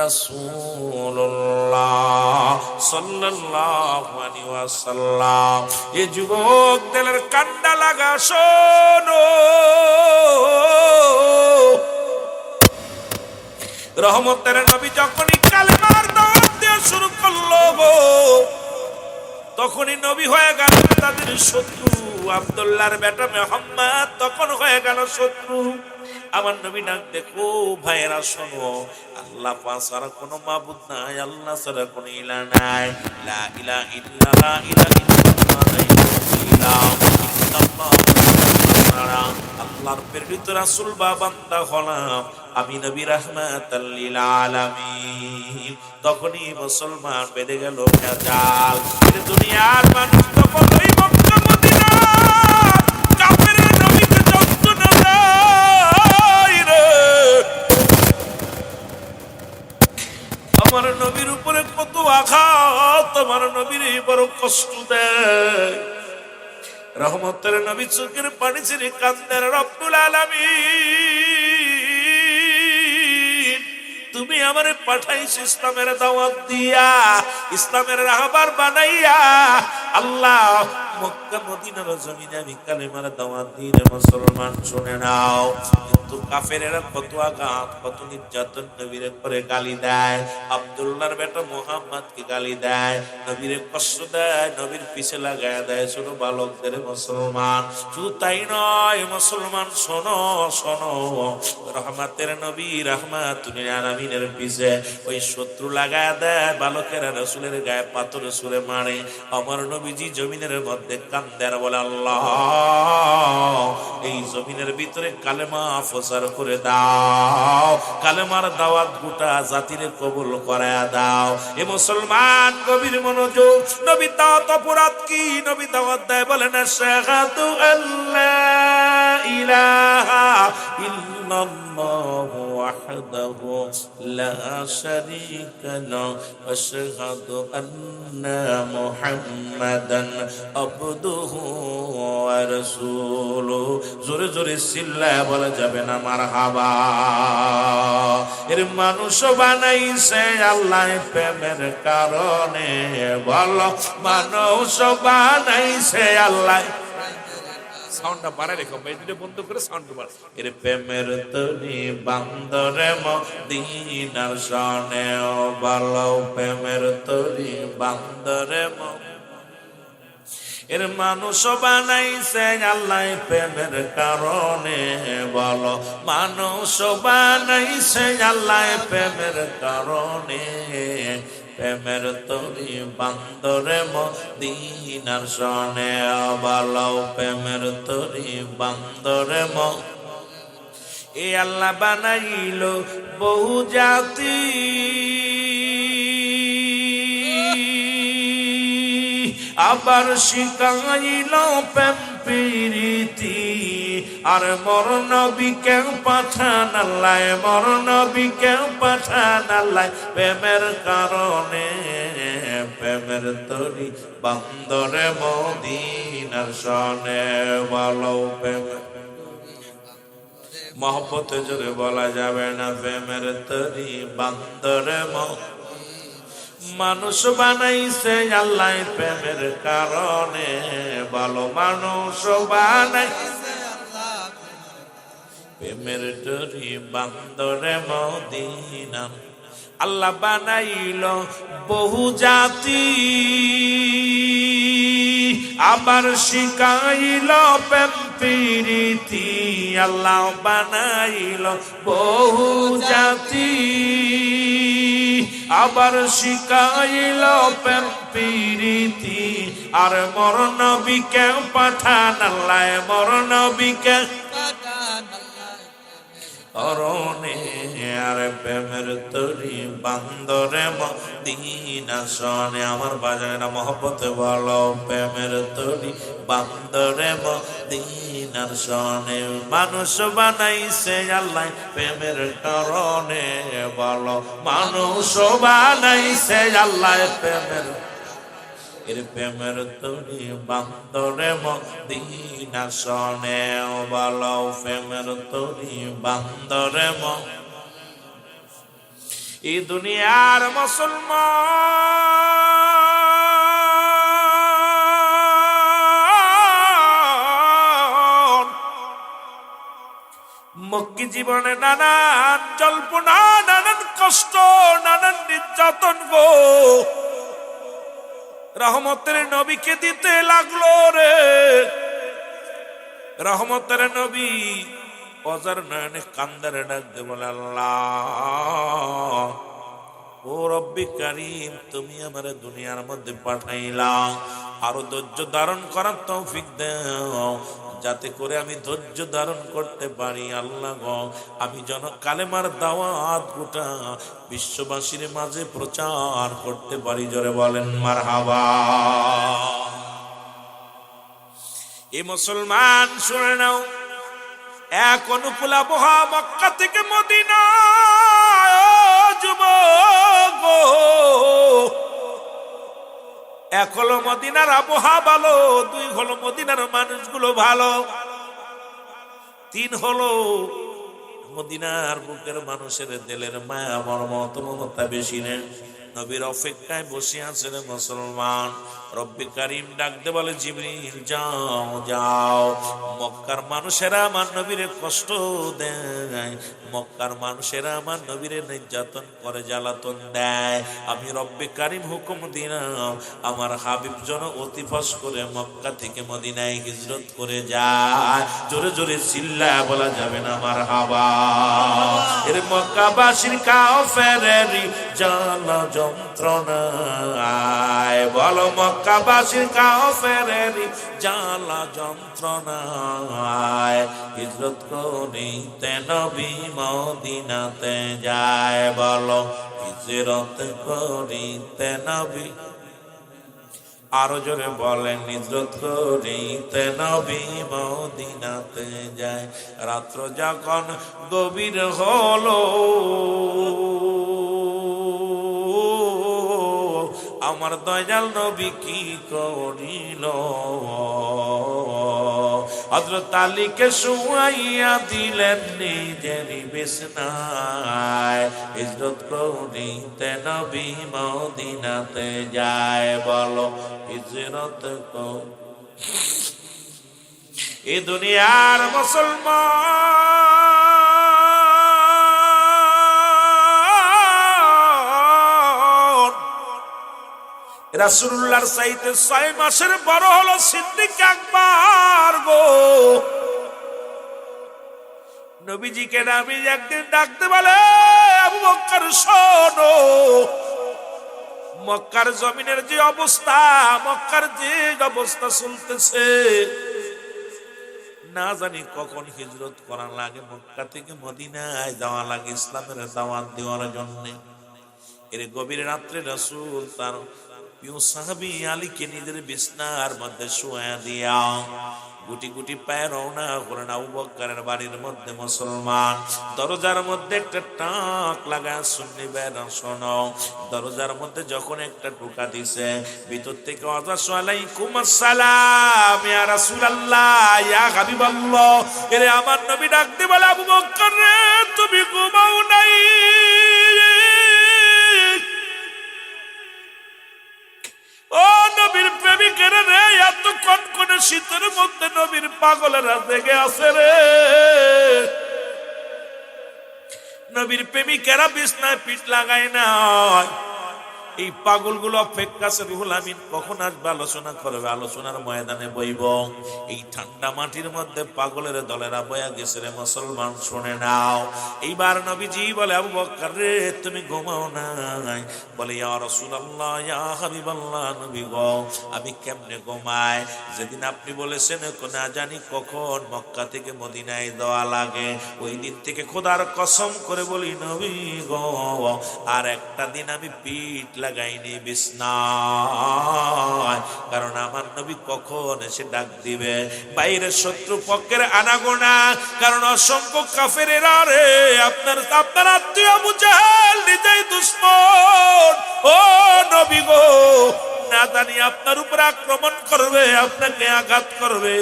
রাসূলুল্লাহ সাল্লাল্লাহু আলাইহি ওয়াসাল্লাম। এই যুবক দিলের কান্ডা লাগা শোনো, রহমতের নবী যখনই কালেমার দাওয়াত দেয়া শুরু করলো, তখনই নবী হয়ে গেল তাদের শত্রু। আব্দুল্লাহর বেটা মুহাম্মদ তখন হয়ে গেল শত্রু। আমার নবী ডাক দেখো ভাইয়েরা শোনো, আল্লাহ পাক ছাড়া কোনো মাবুদ নাই, আল্লাহ ছাড়া কোনো ইলাহ নাই, লা ইলাহা ইল্লাল্লাহ, লা ইলাহা ইল্লাল্লাহ, আল্লাহর প্রেরিত রাসূল বা বান্দা হলাম আমি নবী রাহমাতাল লিল আলামিন। তখনই মুসলমান বেঁধে গেল ভেজাল। দুনিয়ার মানুষ তখন ওই মক্কা মদিনা কাফেরের নবীকে যন্ত্রণা দেয় রে। আমার নবীর উপরে কত আঘাত, আমার নবীর বড় কষ্ট দেয়। রহমতের নবী চোখের পানি ছেড়ে কান্দেন, রব্বুল আলামিন তুমি আমারে পাঠাইছ ইসলামের দাওয়াত দিয়া, ইসলামের রাহবার বানাইয়া। আল্লাহ মক্কা মদিনার জমিনে আমি কালেমার দাওয়াত দিলে মুসলমান শুনে নাও। কিন্তু কাফেরেরা কত আঘাত, কত নির্যাতন নবীরে করে গালি দেয়। আব্দুল্লাহর বেটা মুহাম্মদকে গালি দেয়, নবীরে কষ্ট দেয়, নবীর পিছে লাগায় দেয় ছোট বালকদের। মুসলমান শুধু তাই নয়, মুসলমান শোনো শোনো, রহমতের নবী রাহমাতুল আলামিনের পিছে ওই শত্রু লাগায় দেয়, বালকেরা রাসূলের গায়ে পাথর ছুঁড়ে মারে। আমার নবীজি জমিনের মধ্যে কান্দে আর বলে, আল্লাহ এই জমিনের ভিতরে কালেমা প্রচার করে দাও, কালেমার দাওয়াত গোটা জাতিরে কবুল করায়া দাও। এ মুসলমান গভীর মনোযোগ, নবী দাওয়াত অপরাধ কি? নবী দাওয়াত দেয় বলেন আশহাদু আল্লা ইলাহা ইল্লাল্লাহু ওয়াহদাহু লা শারীকা লাহু ওয়া আশহাদু আন্না মুহাম্মাদান আবদুহু ওয়া রাসূলুহু। জোরে জোরে চিল্লায় বলা যাবে না মারহাবা। এর মানুষ বানাইছে আল্লাহ প্রেমের কারণে, বলো মানুষ বানাইছে আল্লাহ। সাউন্ডটা বাড়ায় রেখো, মেডিটে বন্ধ করে সাউন্ড বাড়া। এর প্রেমের তরি বান্দরে মদিনার শানে, বলো প্রেমের তরি বান্দরে এর মানুষ বানাইছে আল্লাহ প্রেমের কারণে, বলো মানুষ বানাইছে আল্লাহ প্রেমের কারণে। প্রেমের তরি বান্দরে মদিনার শনে, বলো প্রেমের তরি বান্দরে এ আল্লাহ বানাইল বহু জাতি, আবার শিখাইল প্রেম প্রীতি। আর মর নবীকে পাঠান আল্লাহ, মর নবীকে পাঠান আল্লাহ প্রেমের কারণে। প্রেমের তরি বান্দরে মদিনার শনে, বলো প্রেমের মহব্বতে জোরে বলা যাবে না। প্রেমের তরি বান্দরে মানুষ বানাইছে আল্লাহ প্রেমের কারণে, বলো মানুষ বানাইছে আল্লাহ প্রেমের তরি বান্দরে মদিনা। আল্লাহ বানাইল বহু জাতি, আবার শিখাইল প্রেম প্রীতি। আল্লাহ বানাইল বহু জাতি, আবার শিখাইল প্রেম প্রীতি। আর মর নবীকে পাঠান আল্লাহ, মর নবীকে অরণে। আর প্রেমের তরি বান্দরে মদিনা শনে, আমার বাজারেরা মহব্বতে বলো প্রেমের তরি বান্দরে মদিনার শনে। মানুষ বানাইছে আল্লাহ প্রেমের কারণে, বলো মানুষ বানাইছে আল্লাহ প্রেমের। এর প্রেমের তরি বান্দরে মদিনা শনে, বলো প্রেমের তরি বান্দরে এই দুনিয়ার মুসলমান মক্কি জীবনে নানান জল্পনা, নানান কষ্ট, নানান নির্যাতন গো রহমতের নবীকে দিতে লাগলো রে। রহমতের নবী অজার নয়নে কান্দারে ডাক দে বলে, আল্লাহ ও রব্বি কারীম, তুমি আমারে দুনিয়ার মধ্যে পাঠাইলা, আরো ধৈর্য ধারণ করার তৌফিক দাও, যাতে করে আমি ধৈর্য ধারণ করতে পারি। আল্লাহ গো, আমি যেন কালেমার দাওয়াত গোটা বিশ্ববাসীর মাঝে প্রচার করতে পারি। জোরে বলেন মারহাবা। এই মুসলমান শুনে নাও, এক অনুকূল আবহাওয়া মক্কা থেকে মদিনা। যুবক, এক হলো মদিনার আবহাওয়া ভালো, দুই হলো মদিনার মানুষগুলো ভালো, তিন হলো মদিনার বুকের মানুষের দিলের মায়া মমতা বেশি নেই। নবীর অপেক্ষায় বসে আছেন মুসলমান। রব্বি কারীম ডাকতে বলে, জিবরিল যাও যাও, মক্কার মানুষেরা আমার নবীরে কষ্ট দেয়, মক্কার মানুষেরা আমার নবীরে নির্যাতন করে, জ্বালাতন দেয়। আমি রব্বি কারীম হুকুম দিলাম, আমার হাবিব যেন অতি ফস করে মক্কা থেকে মদিনায় হিজরত করে যায়। জোরে জোরে চিল্লায় বলা যাবে না মারহাবা। এর মক্কাবাসীর কাফেরেরই জ্বালা যন্ত্রণায়, বলো মক্কাবাসীর কাফেরেরই জ্বালা যন্ত্রণায়, হিজরত করিতে নবী মদিনাতে যায়, বলো হিজরত করিতে নবী। আরো জোরে বলেন, হিজরত করিতে নবী মদিনাতে যায়। রাত্র যখন গভীর হলো, আমার দয়াল নবী কি করিল, হযরত আলীকে শুয়াইয়া দিলেন নিজের বিছনায়, হিজরত করিতে নবী মদিনাতে যায়, বলো হিজরত কর। এই দুনিয়ার মুসলমান, রাসূলুল্লাহর চাইতে 6 মাসের বড় হলো সিদ্দিক আকবর গো। নবীজিকে নামি একদিন ডাকতে বলে, আবু বকর শোনো, মক্কার জমিনের যে অবস্থা, মক্কার যে অবস্থা চলতেছে, না জানি কখন হিজরত করা লাগে, মক্কা থেকে মদিনায় যাওয়া লাগে ইসলামের দাওয়াত দেওয়ার জন্য। এর গভীর রাত্রে রাসূল তার প্রিয় সাহাবী আলীকে নিজের বিছনার মধ্যে শুয়া দিয়া গুটি গুটি পায়ে রওনা করেন আবু বকরের বাড়ির মধ্যে। মুসলমান, দরজার মধ্যে একটা টাক লাগা, শুননি বেরা শোনো, দরজার মধ্যে যখন একটা টোকা দিছে, ভিতর থেকে আলাইকুম আসসালাম ইয়া রাসূলুল্লাহ ইয়া হাবিবাল্লাহ। এরে আমার নবী ডাকতে বলে, আবু বকর রে, তুমি ঘুমাও নাই? ও নবীর প্রেমিকের রে, এত কনকনে শীতের মধ্যে নবীর পাগলেরা জেগে আছে রে। নবীর প্রেমিকেরা বিছনায় পিঠ লাগায় না, এই পাগলগুলো অপেক্ষা আছে রুহুল আমিন কখন আসবে, আলোচনা করবে, আলোচনার ময়দানে বইব। এই ঠান্ডা মাটির মধ্যে পাগলের দলেরা বয়া গেছে রে। মুসলমান শুনে নাও, এইবার নবীজি বলে, আবু বকর রে, তুমি ঘুমাও নাই? বলে, ইয়া রাসূলুল্লাহ ইয়া হাবিবাল্লাহ, নবী গো, আমি কেমনে ঘুমাই? যেদিন আপনি বলেছেন না জানি কখন মক্কা থেকে মদিনায় যাওয়া লাগে, ওই দিন থেকে খোদার কসম করে বলি নবী গো, আর একটা দিন আমি পিঠ লাগাইনি বিছনায়, কারণ আমার নবী কখন এসে ডাক দিবে। বাইরের শত্রু পক্ষের আনাগোনা, কারণ অসংখ্য কাফেরেরা রে, আপনার আত্মীয় আবু জাহেল নিজেই দুশমন। ও নবী গো, না জানি আপনার উপর আক্রমণ করবে, আপনাকে আঘাত করবে,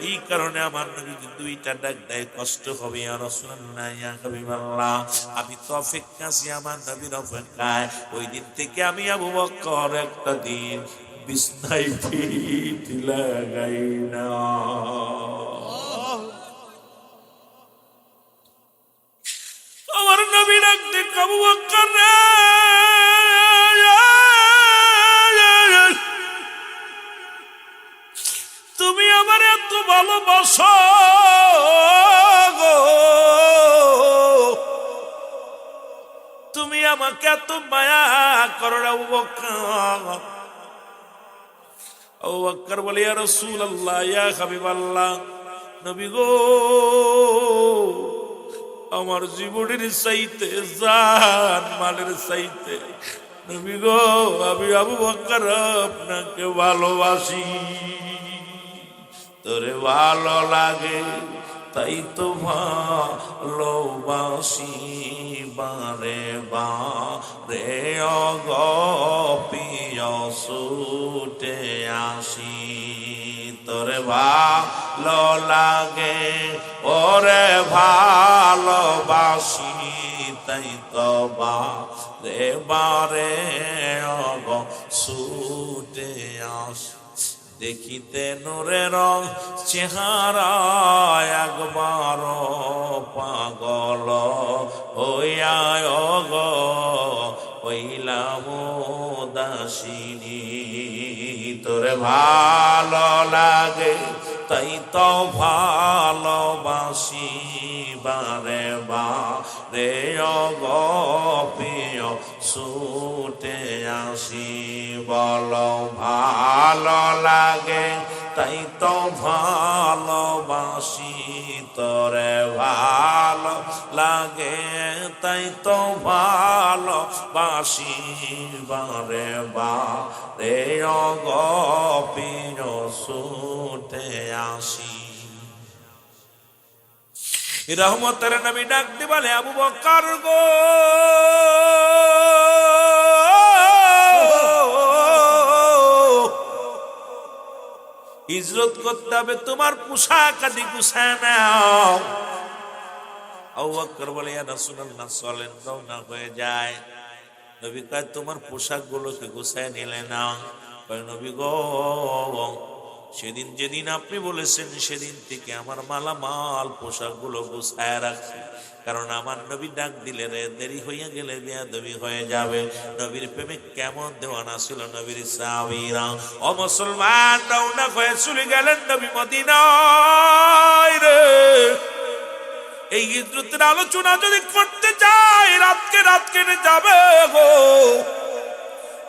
এই কারণে আমার নবী দুইটা ডাক দেয়, কষ্ট হবে। ইয়া রাসূলুল্লাহ ইয়া হাবিবাল্লাহ, আমি তো অপেক্ষা আছি আমার নবীর অপেক্ষায়। ওই দিন থেকে আমি আবু বকর একটা দিন বিছনায় পিঠ লাগাই না। আমার নবী ডাক দেয়, আবু বকর রে, তুমি আমার এত ভালোবাসো গো, আমাকে এত মায়া করো না আবু বকর। আবু বকর বলে ইয়া রাসূলুল্লাহ ইয়া হাবিবাল্লাহ, নবী গো আমার জীবনের চাইতে জান মালের চাইতে নবী গো আমি আবু বকর আপনাকে ভালোবাসি। তোরে ভালো লাগে তাই তো ভালোবাসি বারে বারে অগপিয় ছুটে আসি। তোরে ভালো লাগে ওরে ভালোবাসি তাই তো বারে বারে অগ ছুটে আসি। দেখিতে নূরের রং চেহারা একবার পাগল হইয়া গো হইলাম দাসিনী। তোরে ভালো লাগে তাই তো ভালোবাসি বারে বারে অগপিয় ছুটে আসি। বলো ভালো লাগে তাই তো ভালোবাসি। তোরে ভালো লাগে তাই তো ভালোবাসি বারে বারে অগপিয় ছুটে আসি। রহমতের নবী ডাক দি বলে আবু বকর গো হিজরত করতে হবে, তোমার পোশাক আদি গুছায় নাও। আবু বকর বলে ইয়া রাসূলুল্লাহ চলেন রওনা হয়ে যায়। নবী কয় তোমার পোশাক গুলোকে গুছায় নিলে না। কয় নবী গো সেদিন যেদিন আপনি বলেছেন সেদিন থেকে আমার মালামাল পোশাক গুলো গুছায় রাখছি, কারণ আমার নবী ডাক দিলে রে দেরি হইয়া গেলে বেয়াদবি হয়ে যাবে। নবীর প্রেমে কেমন দেওয়ানা ছিল নবীর সাহাবীরা। ও মুসলমান রওনা হয়ে চলে গেলেন নবী মদিনায় রে। এই হিজরতের আলোচনা যদি করতে চাই রাতকে রাত কেটে যাবে গো।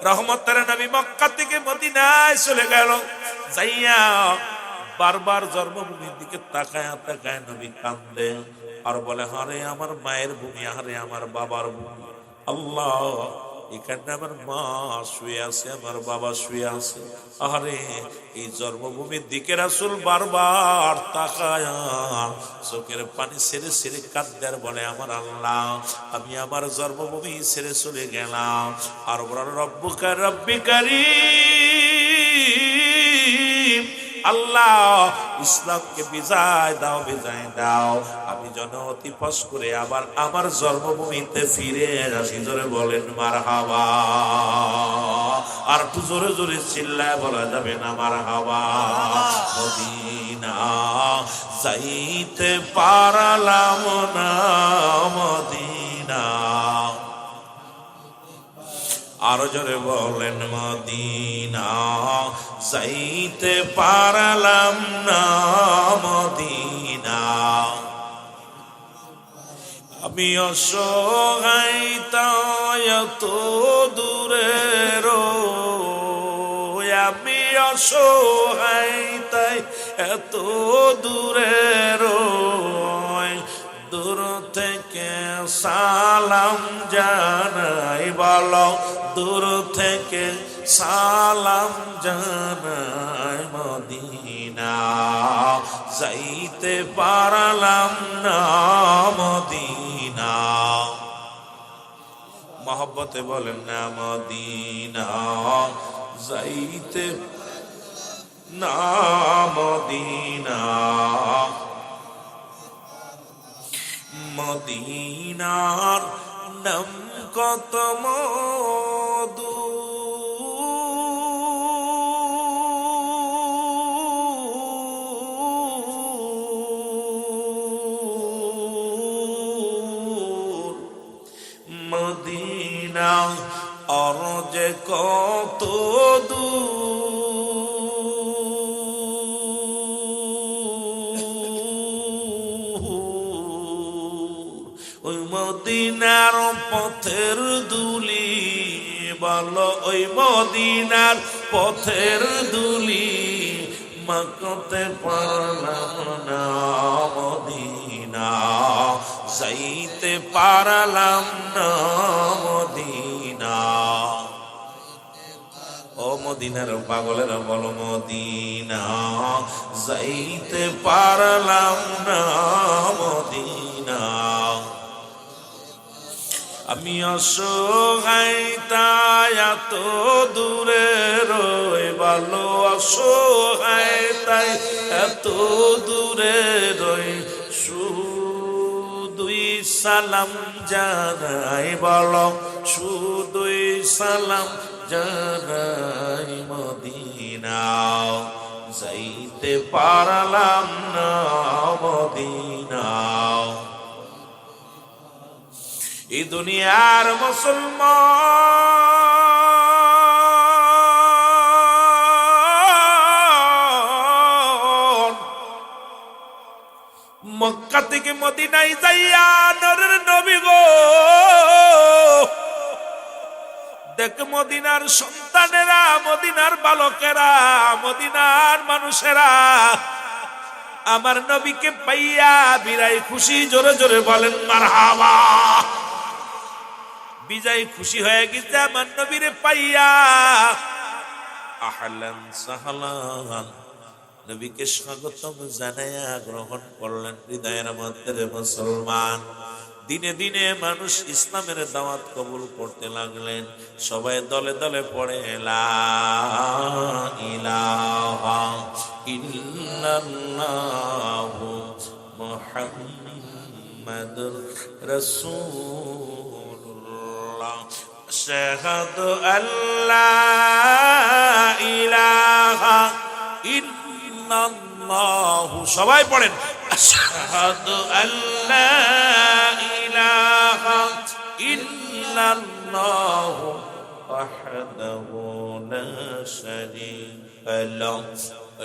রহমতের নবী মক্কা থেকে মদিনায় চলে গেল। যাইয়া বারবার জন্মভূমির দিকে তাকায় তাকায় নবী কান্দে আর বলে হারে আমার মায়ের ভূমি, হারে আমার বাবার ভূমি। আল্লাহ এখানে আমার মা শুয়ে আছে, আমার বাবা শুয়ে আছে। আরে এই জন্মভূমির দিকে রাসূল বারবার তাকায় চোখের পানি ছেড়ে ছেড়ে কাঁদে আর বলে আমার আল্লাহ আমি আমার জন্মভূমি ছেড়ে চলে গেলাম। আর বলে রব্বুকা রব্বি কারীম, আল্লাহ ইসলামকে বিজয় দাও বিজয় দাও, আমি যেন অতি ফস করে আবার আমার জন্মভূমিতে ফিরে আসি। জোরে বলেন মারহাবা। আর একটু জোরে জোরে চিল্লায় বলা যাবে না মারহাবা। মদিনা যাইতে পারলাম না, মদিনা আরো জোরে বলেন মদিনা যাইতে পারলাম না, মদিনা আমি অসহায় তাই এত দূরে রই, আমি অসহায় তাই এত দূরে রই। দূর থেকে সালাম জানাই, বলো দূর থেকে সালাম জানাই। মদিনা যাইতে পারলাম না, মদিনা মহব্বতে বলেন না মদিনা যাইতে না, মদিনা মদিনার নাম কত মধু, মদিনা আর যে কত দূর। ওই মদিনার পথের দুলি, বলো ওই মদিনার পথের দুলি, মাখতে পারলাম না মদিনা, যাইতে পারলাম না মদিনা। ও মদিনার পাগলের বলো মদিনা, যাইতে পারলাম না মদিনা। আমি অসহায় তাই এত দূরে রই, ভালো অসহায় তাই এত দূরে রই, শুধুই সালাম জানাই, বলো শুধুই সালাম জানাই মদিনা, যাইতে পারলাম না মদিনা। এই দুনিয়ার মুসলমান মক্কা থেকে মদিনায় যাইয়া নরের নবী গো, দেখ মদিনার সন্তানেরা, মদিনার বালকেরা, মদিনার মানুষেরা আমার নবীকে পাইয়া বিরাই খুশি, জোরে জোরে বলেন মারহাবা। বিজয় খুশি হয়ে গেছে আমার নবীরে পাইয়া, আহলান সাহলান, নবীকে স্বাগতম জানাইয়া গ্রহণ করলেন হৃদয়ের মধ্যে মুসলমান। দিনে দিনে মানুষ ইসলামের দাওয়াত কবুল করতে লাগলেন, সবাই দলে দলে পড়ে লা ইলাহা ইল্লাল্লাহু মুহাম্মাদুর রাসূলুল্লাহ, আশহাদু আল্লা ইলাহা ইল্লাল্লাহু, সবাই পড়েন আশহাদু আল্লা ইলাহা ইল্লাল্লাহু ওয়াহদাহু লা শারীকা লাহু,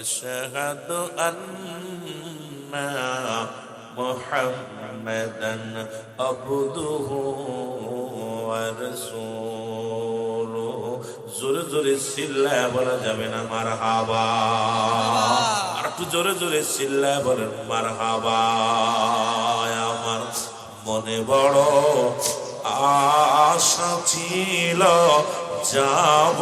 আশহাদু আন্না মুহাম্মাদান আবদুহু ওয়া রাসূলুহু। জোরে জোরে চিল্লায়া বলা যাবে না মারহাবা? আর একটু জোরে জোরে চিল্লায়া বলেন মারহাবা। আমার মনে বড় আশা ছিল যাব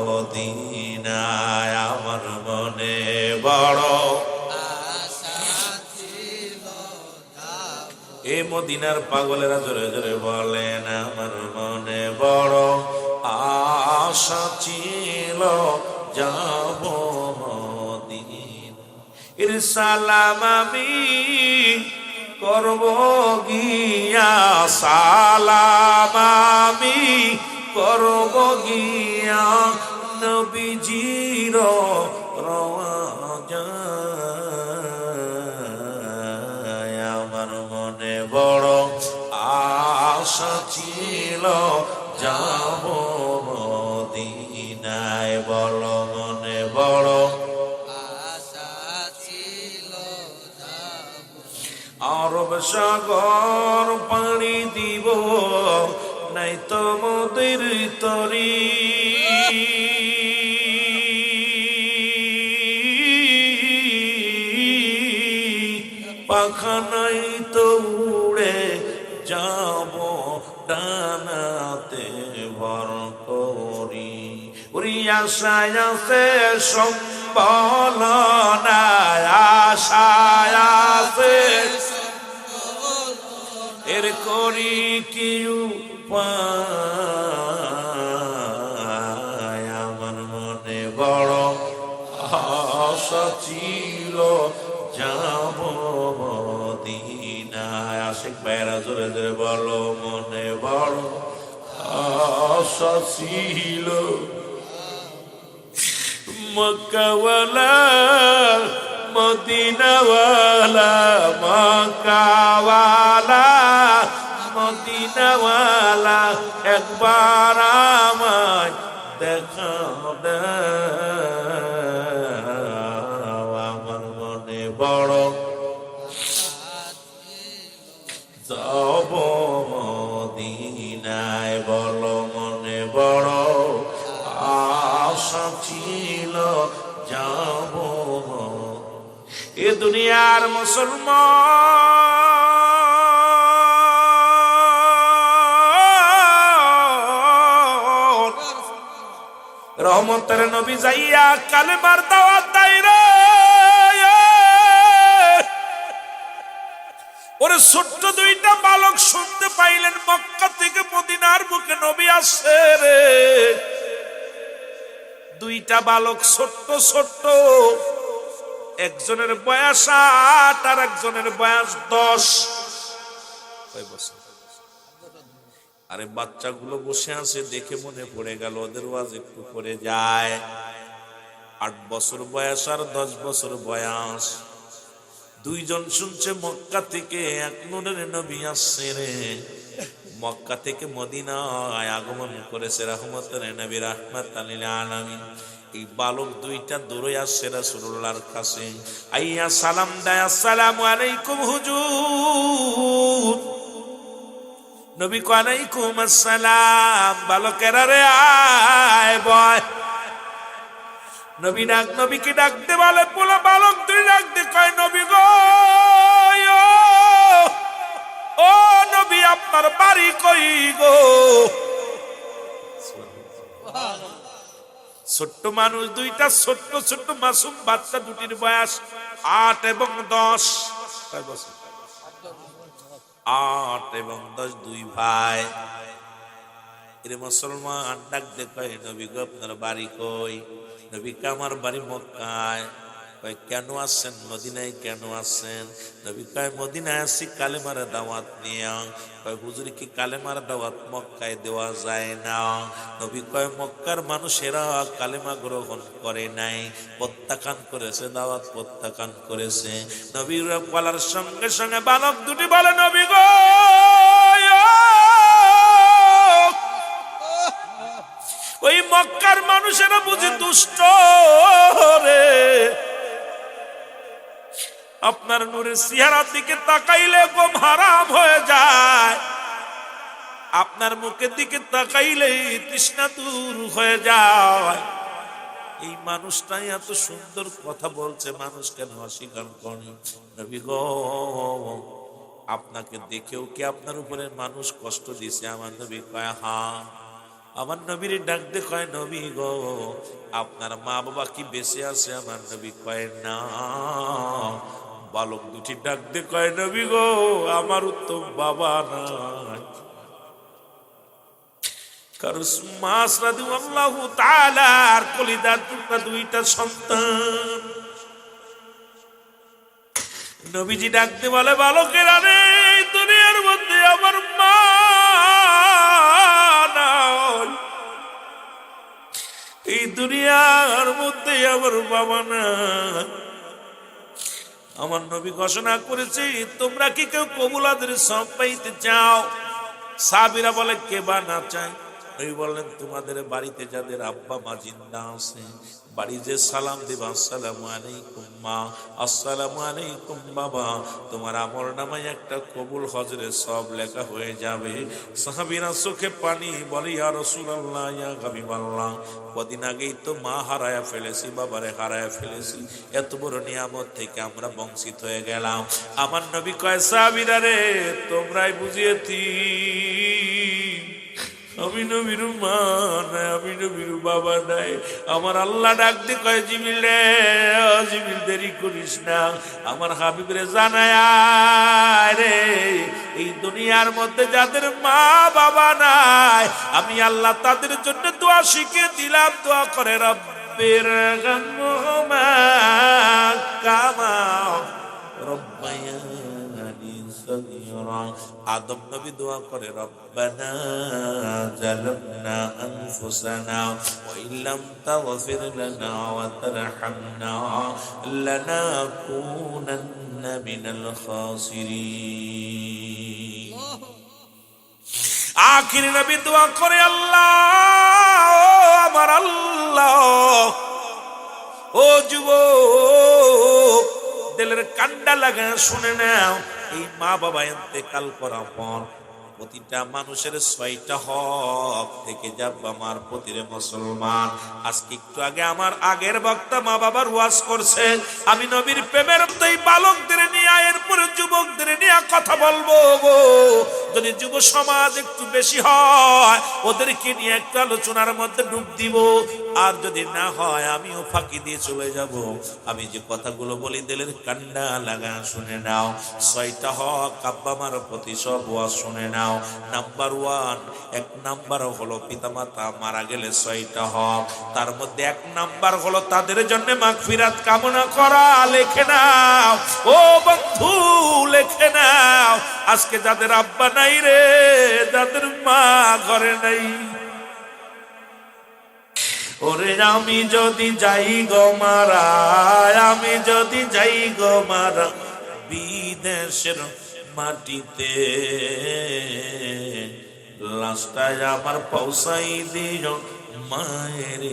মদিনায়, আমার মনে বড় এ মদিনার পাগলেরা জোরে জোরে বলেন, আমার মনে বড় আশা ছিল যাব মদিনা। এর সালাম আমি করব গিয়া, সালাম আমি করব গিয়া নবীজির রওজায়। আমার মনে বড় আশা ছিল যাব মদিনায়, বল মনে বড় আরব সাগর পাড়ি দিব, নাই তো মোদের তরি, পাখা নাই তো উড়ে যাব ডানাতে ভর করি, উড়িয়া সায়াসে সম্বল নাই, আশায়াসে এর করি কি উপায়। আমার মনে বড় আশা ছিল যাব মদিনায়। আশিক ভাইরা জোরে জোরে বলো, মনে বড় আশা ছিল। মক্কাওয়ালা মদিনাওয়ালা, মক্কাওয়ালা মদিনাওয়ালা, একবার আমায় দেখা দাও। আমার মনে বড় যাব ছিল যাব এ দুনিয়ার মুসলমান রহমতের নবী যাইয়া কালেমার দাওয়াত দেয় রে ওরে ছোট্ট দুইটা বালক শুনতে পাইলেন মক্কা থেকে মদিনার বুকে নবী আসছে রে দুইটা বালক ছোট্ট ছোট্ট একজনের বয়স 8 আর একজনের বয়স 10 আরে বাচ্চাগুলো বসে আছে দেখে মনে পড়ে গেল ওদের ওয়াজ একটু করে যায় 8 বছর বয়স আর 10 বছর বয়স দুইজন শুনছে মক্কা থেকে এক নূরের নবী আসছে রে মক্কা থেকে মদিনায় আগমন করেছে রহমতের নবী রাহমাতাল লিল আলামিন এই বালক দুইটা দৌড়ে আসছে রাসূলুল্লাহর কাছে আইয়া সালাম দেয় আসসালামু আলাইকুম হুজুর নবী কয় আলাইকুম আসসালাম বালকেরা রে আয় বয় নবীকে ডাকতে বলে পোলা বালক দুই ডাকতে কয় নবী গো ও নবী আপনার বাড়ি কই গো ছোট্ট মানুষ দুইটা ছোট্ট ছোট্ট মাসুম বাচ্চা দুটির বয়স 8 এবং 10 8 এবং 10 দুই ভাই এর মুসলমান ডাকতে কয় নবী গো আপনার বাড়ি কই নবী কে আমার বাড়ি মক্কায় কয় কেন আসছেন মদিনায় কেন আসছেন নবী কয় মদিনায় আসছি কালেমার দাওয়াত নিয়ে কয় হুজুর কি কালেমার দাওয়াত মক্কায় দেওয়া যায় না নবী কয় মক্কার মানুষেরা কালেমা গ্রহণ করে নাই প্রত্যাখ্যান করেছে দাওয়াত প্রত্যাখ্যান করেছে নবীর বলার সঙ্গে সঙ্গে বালক দুটি বলে নবী গো ওই মক্কার মানুষেরা বুঝি দুষ্ট রে আপনার নূরের চেহারার দিকে তাকাইলে গম হারাম হয়ে যায় আপনার মুখের দিকে তাকাইলে তৃষ্ণা দূর হয়ে যায় এই মানুষটাই এত সুন্দর কথা বলছে মানুষ কেন অস্বীকার করে নবী গো আপনাকে দেখেও কি আপনার উপরে মানুষ কষ্ট দিয়েছে আমার নবী কয় হ্যাঁ আমার নবীর ডাকতে কয় নবী গো আপনার মা বাবা কি বেঁচে আছে আমার নবী কয় না বালক দুটি ডাকতে কয় নবী গো আমার তো বাবা নাই কারণ মাস রাদিয়াল্লাহু তাআলা আর কলিদার টুকরা দুইটা সন্তান নবীজি ডাকতে বলে বালকেরা রে দুনিয়ার মধ্যে আমার মা এই দুনিয়ার মধ্যে আমার বাবা না আমার নবী ঘোষণা করেছে তোমরা কি কেউ কবুলাদের সব পাইতে চাও সাহাবীরা বলে কে বা না চায় নবী বললেন তোমাদের বাড়িতে যাদের আব্বা মা জিন্দা আছে বাড়ি যে সালাম দিবা আসসালামু আলাইকুম মা আসসালামু আলাইকুম বাবা তোমার আমল নামায় একটা কবুল হজরের সব লেখা হয়ে যাবে সাহাবীরা চোখে পানি বলে ইয়া রাসূলুল্লাহ ইয়া হাবিবাল্লাহ কদিন আগেই তো মা হারায়া ফেলেছি বাবারে হারায়া ফেলেছি এত বড় নিয়ামত থেকে আমরা বঞ্চিত হয়ে গেলাম আমার নবী কয় সাহাবীরা রে তোমরাই বুঝিয়েছি আমি নবীর মা নাই আমি নবীর বাবা নাই আমার আল্লাহ ডাকতে কয় জিবরিল রে জিবরিল দেরি করিস না আমার হাবিব রে জানায় রে এই দুনিয়ার মধ্যে যাদের মা বাবা নাই আমি আল্লাহ তাদের জন্য দোয়া শিখিয়ে দিলাম দোয়া করে রব্বির গামহুমা কামা রব্বায়ানি সগীরা আদম নবী দোয়া করে রব্বানা জালামনা আনফুসানা ওয়া ইল্লাম তাগফির লানা ওয়া তারহামনা লানাকুনান্না মিনাল খাসিরিন আখিরি নবী দোয়া করে আল্লাহ আমার আল্লাহ ও যুবক দিলের কান্ডা লাগা শুনে নাও এই মা বাবা ইন্তেকাল করার পর প্রতিটা মানুষের 6টা হক থেকে যাবে আমার প্রতিরে মুসলমান। আজকে একটু আগে আমার আগের বক্তা মা বাবার ওয়াজ করছে, আমি নবীর প্রেমের এই বালকদের নিয়ে এরপরে যুবকদের নিয়ে কথা বলবো। যদি যুব সমাজ একটু বেশি হয় ওদেরকে নিয়ে একটু আলোচনার মধ্যে ডুব দিব, আর যদি না হয় আমিও ফাঁকি দিয়ে চলে যাব। আমি যে কথাগুলো বলি দিলের কান্না লাগা শুনে নাও। 6টা হক আব্বা মার প্রতি সব ওয়াজ শুনে নাও। নাম্বার 1, 1 নাম্বার হলো পিতামাতা মারা গেলে 6টা হক, তার মধ্যে 1 নাম্বার হলো তাদের জন্য মাগফিরাত কামনা করা। লেখে নাও ও বন্ধু, লেখে নাও। আজকে যাদের আব্বা নাই রে, যাদের মা ঘরে নাই, ওরে আমি যদি যাই গো মারা, আমি যদি যাই গো মারা বিদেশের মাটিতে, লাশটায় আমার পৌঁছাই দিও মায়ের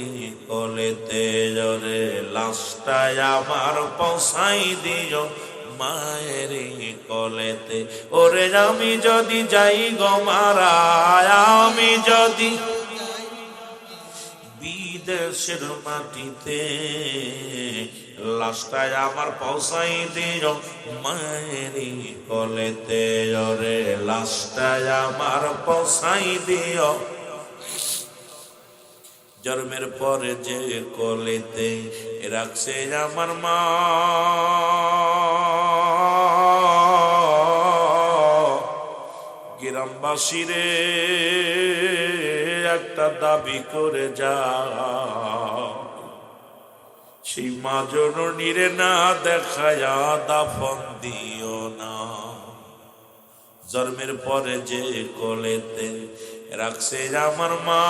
কোলেতে। জরে লাশটায় আমার পৌঁছাই দিও মায়ের কোলেতে। ওরে আমি যদি যাই গো মারা, আমি যদি বিদেশের মাটিতে, লাশটায় আমার পৌঁছাই দিও মায়ের কোলেতে। ওরে লাশটায় আমার পৌঁছাই দিও, জন্মের পরে যে কোলেতে রাখছে আমার মা, গ্রামবাসী রে একটা দাবি করে যা, সেই মা জননীরে না দেখায়া দাফন দিও না। জন্মের পরে যে কোলেতে রাখছে আমার মা,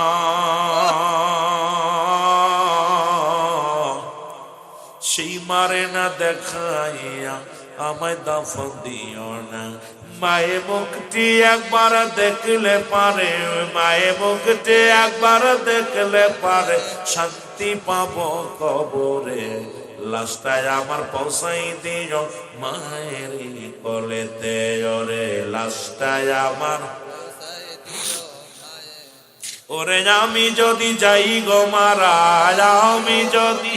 সেই মারে না দেখাইয়া আমায় দাফন দিও না। মায়ে মুখটি একবার দেখলে পারে, মায়ে মুখটি একবার দেখলে পারে শান্তি পাবো কবরে। লাশটায় আমার পৌঁছাই দিও মায়ের কোলেতে। ওরে লাশটায় আমার, ওরে আমি যদি যাই গো মারা, আমি যদি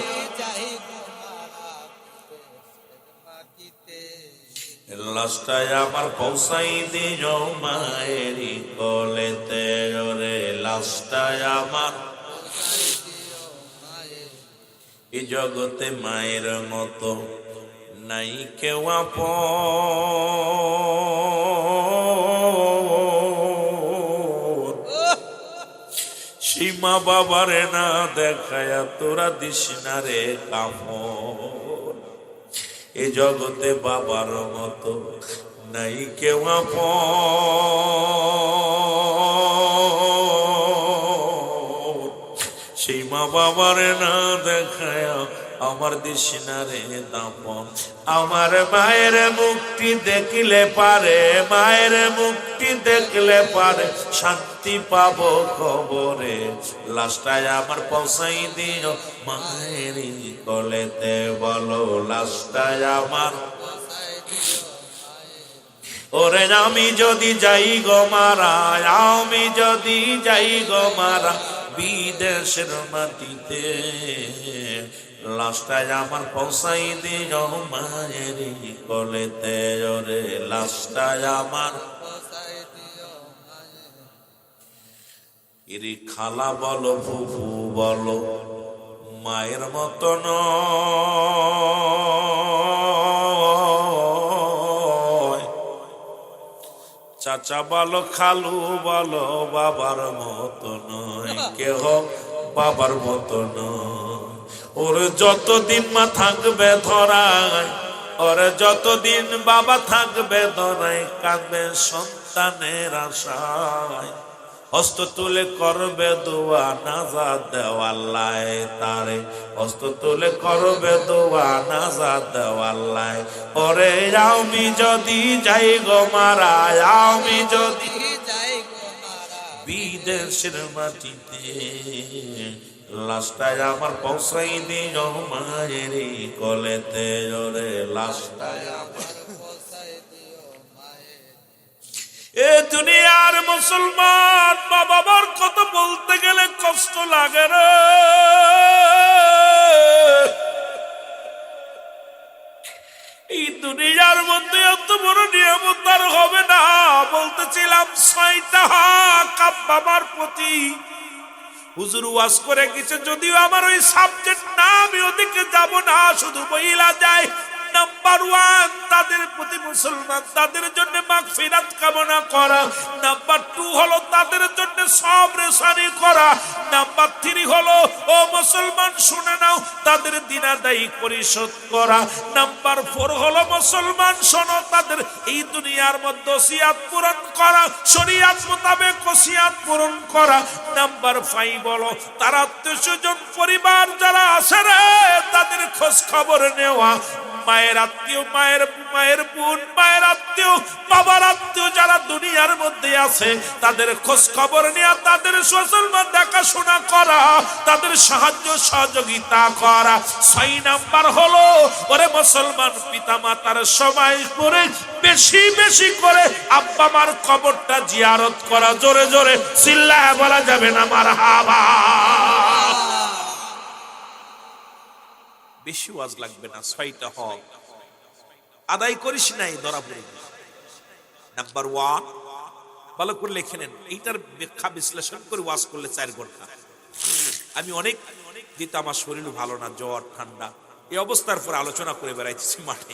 লাশটায় আমার পৌঁছাই দিও মায়ের কোলেতে। ওরে লাশটায় আমার, এই জগতে মায়ের মতো নাই কেউ আপন। সেই মা বাবারে না দেখায়া তোরা দিস না রে কাফন। এ জগতে বাবার মতো নাই কেউ আপন। সেই মা বাবারে না দেখায় আমার দিশনারে দাপন। আমার মায়ের মুক্তি দেখলে পারে, মায়ের মুক্তি দেখলে পারে শান্তি পাবো খবরে। লাশটায় আমার পৌঁছাই দিও মায়ের কোলেতে। বলো লাশটায় আমার, ওরে আমি যদি যাই গো মারা, আমি যদি যাই গো মারা বিদেশের মাটিতে, লাশটায় আমার পৌঁছাই দিও মায়ের কোলেতে। ওরে লাশটায় আমার, এরি খালা বলো ফুফু বলো মায়ের মতো নয়। চাচা বলো খালু বলো বাবার মতো নয়, কেহ বাবার মতো নয়। ওর যতদিন মা থাকবে ধরায়, ওর যতদিন বাবা থাকবে ধরায়, কাঁদবে সন্তানের আশায়। হস্ত তুলে করবে দোয়া নাজাত দেওয়াল্লাহ তারে, হস্ত তুলে করবে দোয়া নাজাত দেওয়াল্লাহ। ওরে আমি যদি যাই গো মারা, আমি যদি বিদেশের মাটিতে, লাশটায় আমার পৌঁছাই দিও মায়ের কোলেতে। ওরে লাশটায় আমার, এ দুনিয়ার মুসলমান মা বাবার কথা বলতে গেলে কষ্ট লাগে রে। এই দুনিয়ার মধ্যে এত বড় নিয়ামত আর হবে না। বলতেছিলাম 6টা হক আব্বা মার প্রতি হুজুর ওয়াজ করে গেছে, যদিও আমার ওই সাবজেক্ট না, আমি ওদিকে যাব না, শুধু বইলা যায়। নাম্বার 1 তাদের প্রতি মুসলমান তাদের জন্য মাগফিরাত কামনা করা। নাম্বার 2 হলো তাদের জন্য সবর সানি করা। নাম্বার 3 হলো ও মুসলমান শুনে নাও, তাদের দিন আদায় পরিশোধ করা। নাম্বার 4 হলো মুসলমান শোনো, তাদের এই দুনিয়ার মধ্যে ওসিয়াত পূরণ করা, শরীয়ত মোতাবেক ওসিয়াত পূরণ করা। নাম্বার 5 হলো তার আত্মীয়স্বজন পরিবার যারা আছে রে তাদের খোঁজ খবর নেওয়া। মায়ের আত্মীয়, মায়ের বোন, মায়ের আত্মীয়, বাবার আত্মীয় যারা দুনিয়ার মধ্যে আছে তাদের খোঁজ খবর নেওয়া, তাদের মুসলমান দেখাশোনা করা, তাদের সাহায্য সহযোগিতা করা। 6 নাম্বার হলো ওরে মুসলমান পিতা মাতার সময় করে বেশি বেশি করে আব্বা মার কবরটা জিয়ারত করা। জোরে জোরে চিল্লায় বলা যাবে না মারহাবা। বেশি ওয়াজ লাগবে না, 6টা হক আদায় করিস নাই ধরা পড়ে। নাম্বার 1 ভালো করে লিখে নেন, এইটার ব্যাখ্যা বিশ্লেষণ করে ওয়াজ করলে 4 ঘন্টা। আমি অনেক যেটা আমার শরীর ভালো না, জ্বর ঠান্ডা, এই অবস্থার পর আলোচনা করে বেড়াইছি মাঠে।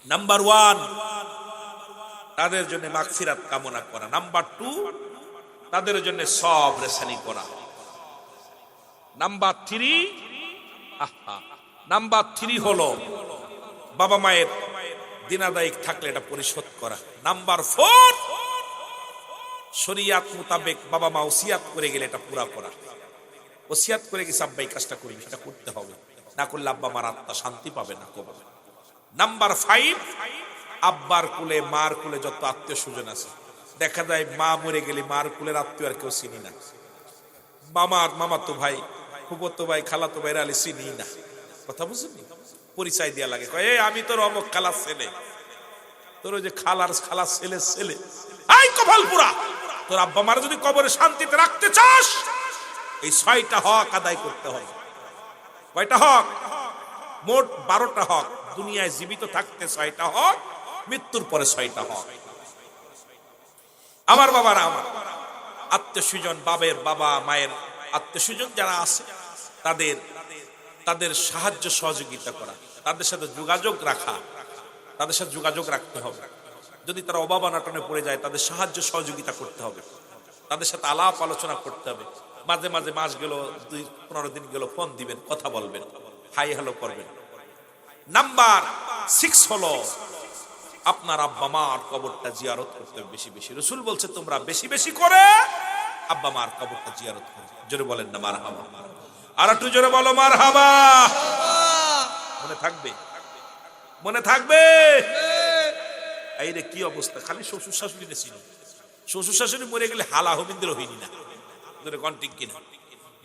নাম্বার 1 তাদের জন্য মাগফিরাত কামনা করা। নাম্বার 2 তাদের জন্য সবর সানি করা। নাম্বার 3 হলো বাবা মায়ের দিন আদায় থাকলে এটা পরিশোধ করা। নাম্বার 4 শরীয়ত মোতাবেক বাবা মা ওসিয়াত করে গেলে এটা পুরা করা। ওসিয়াত করে গেছে আব্বা এই কাজটা করবি, সেটা করতে হবে, না করলে আব্বা মার আত্মা শান্তি পাবে না কবে। নাম্বার 5 আব্বার কুলে মার কুলে যত আত্মীয় স্বজন আছে, দেখা যায় মা মরে গেলে মার কুলের আত্মীয় আর কেউ চিনি না। মামাতো ভাই, ফুফতো ভাই, খালাতো ভাইরা আলে চিনি না। কথা বুঝলি? পরিচয় দেয়া লাগে, কয় আমি তোর অমুক খালার ছেলে, তোর ওই যে খালার ছেলে। এই কপাল পুরা, তোর আব্বা মারা যদি কবরে শান্তিতে রাখতে চাস এই 6টা হক আদায় করতে হবে। কয়টা হক? মোট 12টা হক। দুনিয়ায় জীবিত থাকতে 6টা হক, মৃত্যুর পরে 6টা হক। আমার বাবারা, আমার আত্মীয় স্বজন, বাবা মায়ের আত্মীয় স্বজন যারা আছে তাদের সাহায্য সহযোগিতা করা, তাদের সাথে যোগাযোগ রাখা, তাদের সাথে যোগাযোগ রাখতে হবে। যদি তারা অভাব অনাটনে পড়ে যায় তাদের সাহায্য সহযোগিতা করতে হবে, তাদের সাথে আলাপ আলোচনা করতে হবে। মাঝে মাঝে মাস গেল, 15 দিন গেল, ফোন দিবেন, কথা বলবেন, হাই হ্যালো করবেন। নাম্বার 6 হলো আপনার আব্বা মার কবরটা জিয়ারত করতে হবে বেশি বেশি। রাসূল বলছে তোমরা বেশি বেশি করে আব্বা মার কবরটা জিয়ারত করো। জোরে বলেন না মারহাবা। আর একটু জোরে বলো মারহাবা। মনে থাকবে, মনে থাকবে। এই রে কি অবস্থা, খালি শ্বশুর শাশুড়ি ছিল। শ্বশুর শাশুড়ি মরে গেলে হালা হবিন্দ্র হইনি না, ঠিক কিনা?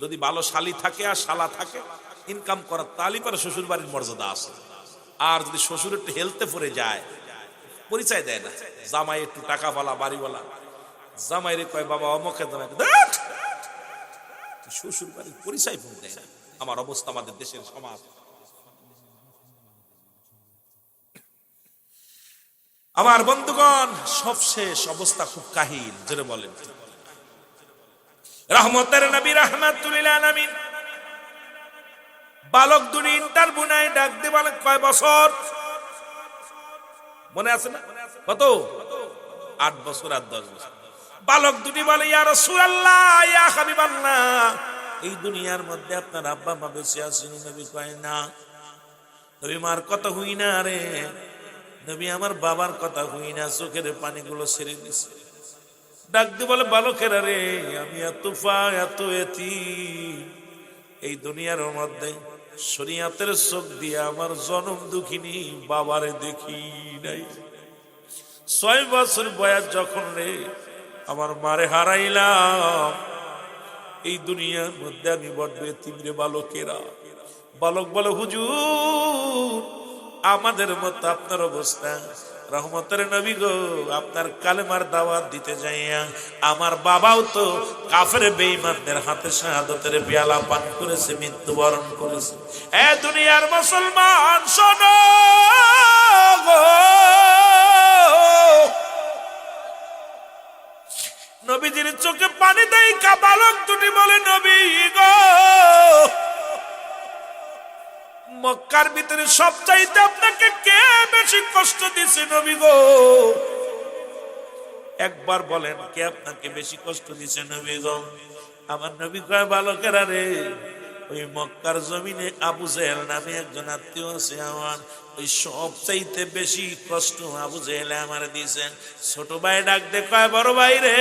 যদি ভালো শালি থাকে আর শালা থাকে ইনকাম করার, তাহলে পরে শ্বশুর বাড়ির মর্যাদা আছে। আর যদি শ্বশুর একটু হেলতে পড়ে যায়, পরিচয় দেয় না, জামাই একটু টাকাওয়ালা বাড়িওয়ালা, জামাই রে কয় বাবা অমুকে, শ্বশুর বাড়ির পরিচয় ফোন দেয় না। আমার অবস্থা, আমাদের দেশের সমাজ। আমার বন্ধুগণ, সবশেষ অবস্থা খুব কাহিল। জোরে বলেন। রহমতের নবী রাহমাতুল লিল আলামিন বালক দুনি ইন্টারভিউ নাই, ডাক দিয়ে বলে কয় বছর? মনে আছে না? কত? 8 বছর আর 10 বছর। বালক দুটি বলে ইয়া রাসূলুল্লাহ, ইয়া হাবিবাল্লাহ, এই দুনিয়ার মধ্যে আপনার আব্বা মা বেঁচে আছেন? নবী কয় না। নবী মার কথা হই না রে নবী, আমার বাবার কথা হই না। চোখের পানিগুলো ছেড়ে দিছে। ডাক দিয়ে বলে বালকেরা রে, আমি এত এতিম, এই দুনিয়ার মধ্যে শরীয়তের চোখ দিয়ে আমার জনম দুঃখিনী বাবারে দেখি নাই। 6 বছর বয়স যখন রে আমার মারে হারাইলাম, এই দুনিয়ার মধ্যে আমি বড্ড এতিম রে। বালকেরা, বালক বলে হুজুর আমাদের মতো আপনার অবস্থা। রহমতের নবী গো, আপনার কালেমার দাওয়াত দিতে যাইয়া আমার বাবাও তো কাফের বেঈমানদের হাতে শাহাদাতের পেয়ালা পান করেছে, মৃত্যুবরণ করেছে। এ দুনিয়ার মুসলমান শোনো গো, নবীজির চোখে পানি দেয় বালক দুটি বলে, নবী গো, মক্কার ভিতরে সবচাইতে আপনাকে কে বেশি কষ্ট দিছে নবী গো? একবার বলেন, কে আপনাকে বেশি কষ্ট দিছে নবী গো? আমার নবী কয়, বালকেরা রে, ওই মক্কার জমিনে আবু জেহেল নামে একজন আত্মীয় আছে আমার, ওই সবচাইতে বেশি কষ্ট আবু জেহেলে আমার দিয়েছেন। ছোট ভাই ডাক দে কয়, বড় ভাই রে,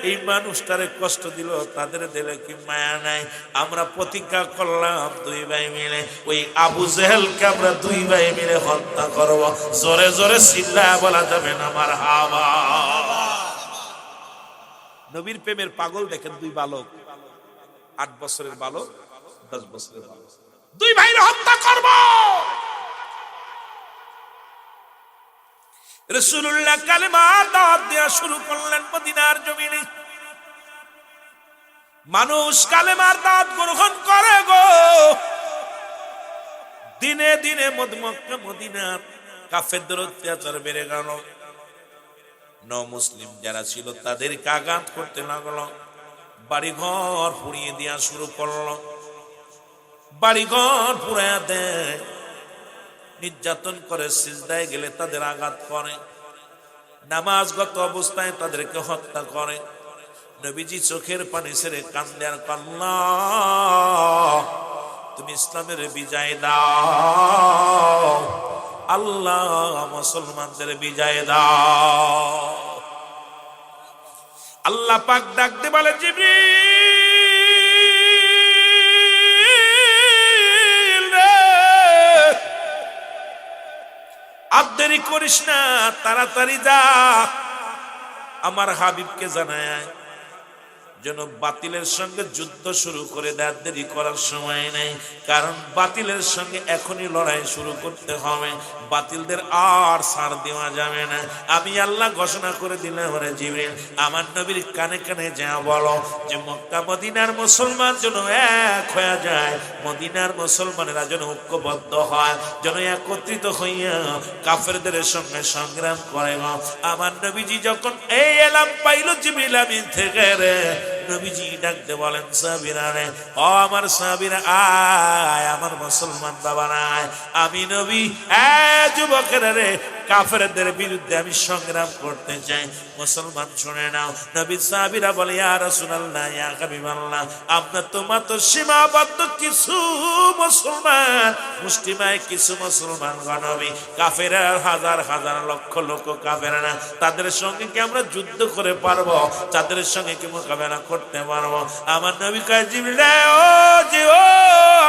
এই মানুষটারে কষ্ট দিল, তাদের দিলে কি মায়া নাই? আমরা প্রতিজ্ঞা করলাম দুই ভাই মিলে ওই আবু জেহেলকে আমরা দুই ভাই মিলে হত্যা করব। জোরে জোরে চিল্লায়া বলা যাবে না আমার হাওয়া। নবীর প্রেমের পাগল দেখেন, দুই বালক, 8 বছরের বালক, 10 বছরের বালক, দুই ভাইরে হত্যা করব। রাসূলুল্লাহ কালেমার দাওয়াত দেয়া শুরু করলেন মদিনার জমিনে। মানুষ কালেমার দাওয়াত গ্রহণ করে গো। দিনে দিনে মক্কা মদিনার কাফেরদের অত্যাচার বেড়ে গেল। মুসলিম যারা ছিল তাদেরকে আঘাত করতে লাগলো, বাড়িঘর পুড়িয়ে দেওয়া শুরু করলো, বাড়িঘর পুড়াইয়া দেয়, নির্যাতন করে, সিজদায় গেলে তাদের আঘাত করে, নামাজগত অবস্থায় তাদেরকে হত্যা করে। নবীজি চোখের পানি ছেড়ে কান্দে আর আল্লাহ, তুমি ইসলামের বিজয় দাও, আল্লাহ মুসলমানদের বিজয় দাও। আল্লাহ পাক ডাক দিয়ে বলে, জিবরিল রে, আর দেরি করিস না, তাড়াতাড়ি যা, আমার হাবিবকে জানায় যেন বাতিলের সঙ্গে যুদ্ধ শুরু করে দেয়। দেরি করার সময় নেই, কারণ বাতিলের সঙ্গে এখনই লড়াই শুরু করতে হবে, বাতিলদের আর ছাড় দেওয়া যাবে না। আমি আল্লাহ ঘোষণা করে দিলাম, ওরে জিবরিল, আমার নবীর কানে কানে যা বলো যে মক্কা মদিনার মুসলমান যেন এক হয়ে যায়, মদিনার মুসলমানেরা যেন ঐক্যবদ্ধ হয়, যেন একত্রিত হইয়া কাফেরদের সঙ্গে সংগ্রাম করে। আমার নবীজি যখন এই এলাম পাইল জিবরিল আমিন থেকে রে, নবীজি ডাকতে বলেন, সাহাবীরা রে, ও আমার সাহাবীরা, আয় আমার মুসলমান বাবারা আয়, আমি নবী যুবকেরা রে, কাফেরদের বিরুদ্ধে আমি সংগ্রাম করতে চাই। মুসলমান শুনে নাও। নবী সাহাবীরা বলে, ইয়া রাসূলুল্লাহ, ইয়া হাবিবাল্লাহ, আপনার তো মাত্র সীমাবদ্ধ কিছু মুসলমান, মুসলিমায় কিছু মুসলমান গণবী, কাফেরা হাজার হাজার লক্ষ লক্ষ কাফেরা, তাদের সঙ্গে কি আমরা যুদ্ধ করে পারবো? তাদের সঙ্গে কি মোকাবেলা করতে পারবো? আমার নবী কয়, জিবরিল ও জি, ও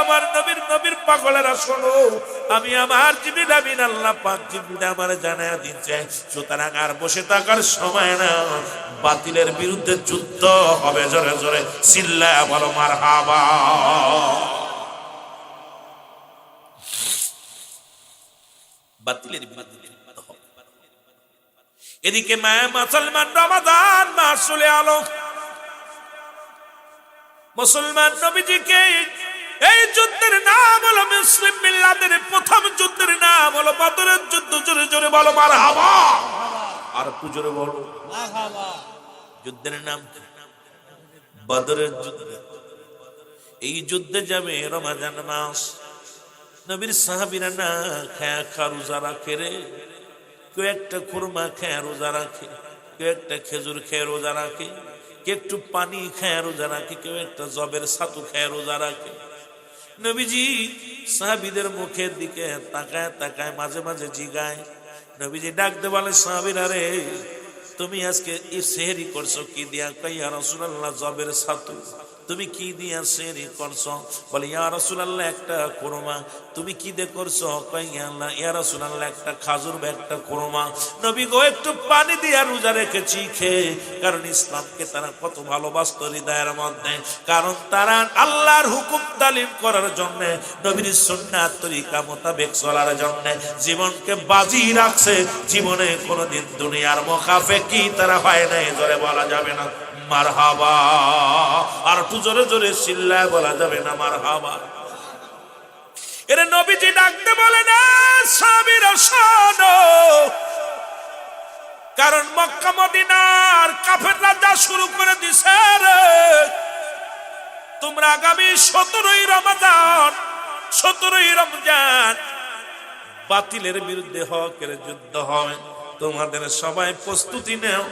আমার নবীর পাগলেরা শোনো, আমি আমার জিবরিল আমিন আল্লাহ পাক জিবরিল আমার জানায়া দিচ্ছে, সুতরাং আর বসে থাকার সময় না, বাতিলের বিরুদ্ধে যুদ্ধ হবে। জোরে জোরে চিল্লায়া বলো মারহাবা। বাতিলের বিরুদ্ধে যুদ্ধ হবে। এদিকে মায়া মুসলমান রমাদান মাস চলে আলো, মুসলমান নবীজিকে এই যুদ্ধের নাম হলো মুসলিম মিল্লাতের প্রথম যুদ্ধের নাম হলো বদরের যুদ্ধ। জোরে জোরে বলো মারহাবা, আর একটু জোরে বলো মারহাবা। যুদ্ধের নাম বদরের যুদ্ধ। এই যুদ্ধে যাবে রমজান মাস। নবীর সাহাবীরা না খায়া রোজা রাখে রে, কেউ একটা খুরমা খায়া রোজা রাখে, কেউ একটা খেজুর খেয়ে রোজা রাখে, কেউ একটু পানি খায়া রোজা রাখে, কেউ একটা জবের ছাতু খায়া রোজা রাখে। নবীজি সাহাবীদের মুখের দিকে তাকায় তাকায় মাঝে মাঝে জিগায়। নবীজি ডাকতে বলে, সাহাবীরা রে, তুমি আজকে সেহরি করছো কি দিয়া? কই, ইয়া রাসূলুল্লাহ, জবের ছাতু। তুমি কি দিয়া সেহরি করছো? বলে ইয়া রাসূলুল্লাহ একটা কুরমা। তুমি কি দিয়ে করছো? কই ইয়া রাসূলুল্লাহ একটা খাজুর বা একটা কুরমা। নবী গো একটু পানি দিয়া রোজা রেখেছি খেয়ে, কারণ ইসলামকে তারা কত ভালোবাসতো হৃদয়ের মধ্যে, কারণ তারা আল্লাহর হুকুম তালিম করার জন্য, নবীর সুন্নাত তরিকা মোতাবেক চলার জন্য জীবনকে বাজি রাখছে। জীবনে কোনোদিন দুনিয়ার মুখাফেকি তারা হয় নাই, জোরে বলা যাবে না মারহাবা। আর একটু জোরে জোরে চিল্লায় বলা যাবে না মারহাবা। এরে নবীজি ডাকতে বলে না সাহাবীরা শোনো, কারণ মক্কা মদিনার কাফেররা যা শুরু করে দিছে রে, তোমরা আগামী 17ই রমজান বাতিলের বিরুদ্ধে হকের যুদ্ধ হয়। তোমাদের সবাই প্রস্তুতি নাও,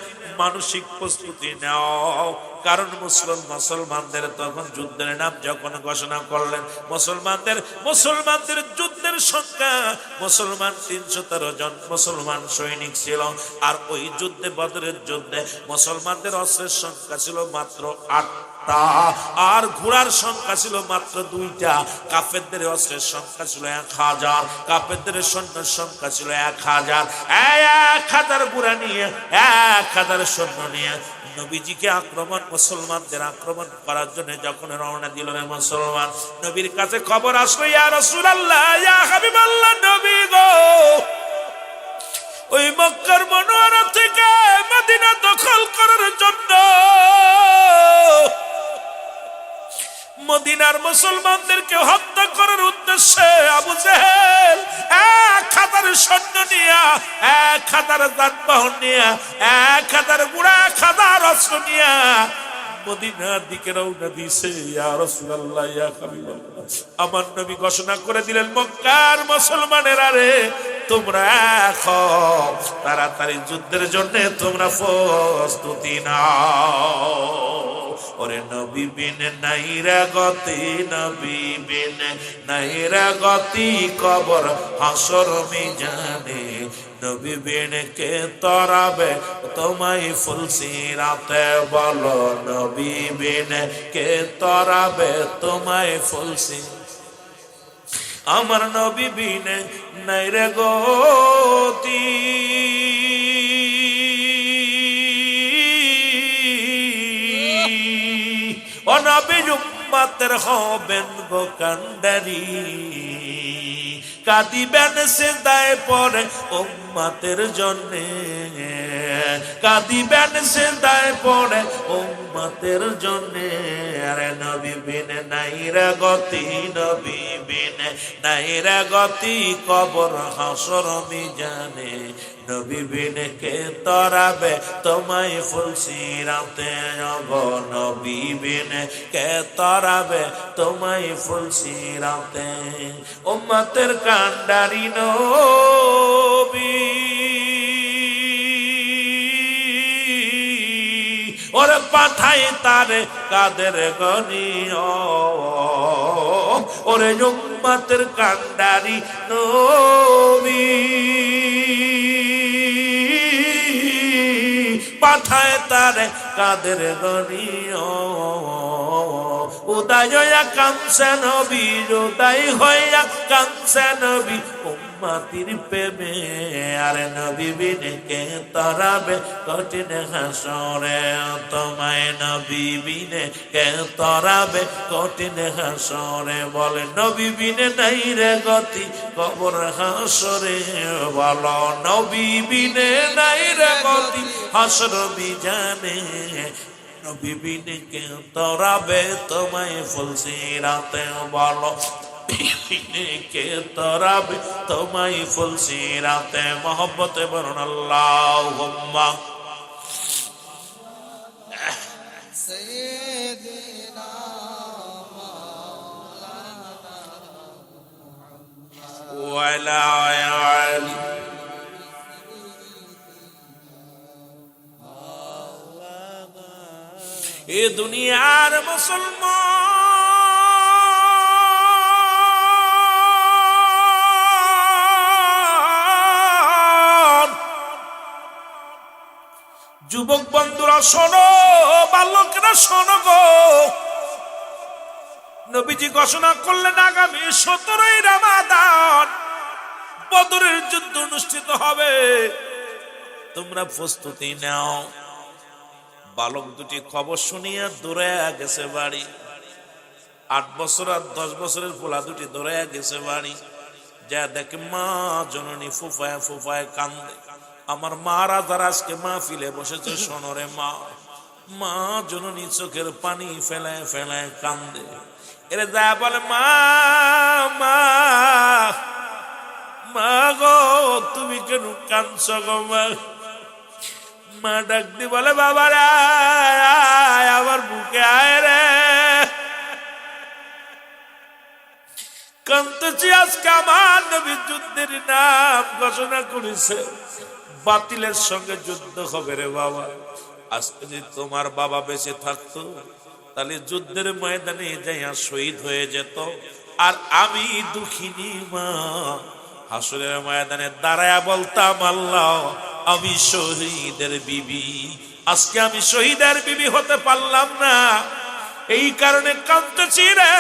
মানসিক প্রস্তুতি নাও, কারণ মুসলমানদের তখন যুদ্ধের নাম যখন ঘোষণা করলেন, মুসলমানদের যুদ্ধের সংখ্যা মুসলমান 313 জন মুসলমান সৈনিক ছিল। আর ওই যুদ্ধে, বদরের যুদ্ধে মুসলমানদের অস্ত্রের সংখ্যা ছিল মাত্র 8টা, আর ঘোড়ার সংখ্যা ছিল মাত্র 2টা। কাফেরদের অস্ত্রের সংখ্যা ছিল 1000, কাফেরদের সৈন্যের সংখ্যা ছিল 1000। 1000 ঘোড়া নিয়ে, 1000 সৈন্য নিয়ে নবীজিকে মুসলমানদের আক্রমণ করার জন্য যখন রওনা দিল মুসলমান, নবীর কাছে খবর আসলো, ইয়া রাসূলুল্লাহ, ইয়া হাবিবাল্লাহ, নবী গো ওই মক্কার মনোয়ারা থেকে মদিনা দখল করার জন্য মদিনার মুসলমানদেরকে হত্যা করার উদ্দেশ্যে আবু জেহেল 1000 সৈন্য নিয়ে, 1000 যানবাহন নিয়ে, 1000 ঘোড়া, 1000 অস্ত্র নিয়ে মদিনার দিকে রওনা দিয়েছে। ইয়া রাসূলুল্লাহ, ইয়া হাবিবাল্লাহ, আমার নবী ঘোষণা করে দিলেন, মক্কার মুসলমানেরা রে, তোমরা এখন তাড়াতাড়ি যুদ্ধের জন্য তোমরা প্রস্তুতি নাও। ওরে নবী বিন নাইরা গতি, নবী বিন নাইরা গতি, কবর হাসর মিজানে, নবী বিন কে তরাবে তোমায় ফুলসিরাতে, বলো নবী বিন কে তরাবে তোমায় ফুলসি। আমার নবী বিন নাইরা গতি, ও নবীর উম্মতের হবেন গো কান্ডারি, কাঁদিবেন সিজদায় পড়ে উম্মতের জন্যে, কাঁদিবেন সিজদায় পড়ে উম্মতের জন্যে। আরে নবী বিন নাইরা গতি, নবী বিন নাইরা গতি, কবর হাসর মিজানে, নবী বিন কে তরাবে তোমায় ফুলসিরাতে, গো নবী বিন কে তরাবে তোমায় ফুলসিরাতে। উম্মতের কান্ডারি নবী, ওরে পাঠাই তারে কাদের গনিও, ওরে উম্মতের কান্ডারি নবী, পাঠায় তারে কাদের গনিও। উদয় হইয়া কাঁদছে নবী, উদয় হইয়া কাঁদছে নবী উম্মতির প্রেমে। আরে নবী বিন কে তরাবে কঠিন হাসরে, তোমায় নবী বিন কে তরাবে কঠিন হাসরে, বলে নবী বিন নাই রে গতি কবর হাসরে, বলো নবী বিন নাই রে গতি হাসর বিজানে, নবী বিন কে তরাবে তোমায় ফুলসিরাতে, বলো কে তরাবে তোমায় ফুলসিরাতে। মোহব্বতে বলুন আল্লাহুম্মা সাইয়্যিদিনা মাওলানা ওয়া আলা আলি এ দুনিয়ার মুসলমান যুবক বন্ধুরা শোনো, বালকরা শোনো গো, নবীজি ঘোষণা করলেন আগামী 17ই রমাদান বদরের যুদ্ধ অনুষ্ঠিত হবে, তোমরা প্রস্তুতি নাও। বালক দুটি খবর শুনিয়া দৌড়াইয়া গেছে বাড়ি। 8 বছর আর 10 বছরের পোলা দুটি দৌড়াইয়া গেছে বাড়ি। যা দেখে মা জননী ফুফায় ফুফায় কান্দে। আমার মারা যারা আজকে মাহফিলে বসেছে শোনরে মা। মা জননী চোখের পানি ফেলায় ফেলায় কান্দে। এরে যা বলে মা মা মা গো তুমি কেন কাঁদছ গো মা? মা ডাক দি বলে বাবা রে আমার বুকে আয় রে, কাঁদতেছি আজকে আমার নবী যুদ্ধের নাম ঘোষণা করেছে, বাতিলের সঙ্গে যুদ্ধ হবে রে বাবা। আজকে যদি তোমার বাবা বেঁচে থাকতো তাহলে যুদ্ধের ময়দানে যাইয়া শহীদ হয়ে যেত, আর আমি দুঃখিনী মা হাসরের ময়দানে দাঁড়ায়া বলতাম আল্লাহ আমি শহীদের বিবি। আজকে আমি শহীদের বিবি হতে পারলাম না, এই কারণে কাঁদতেছি রে।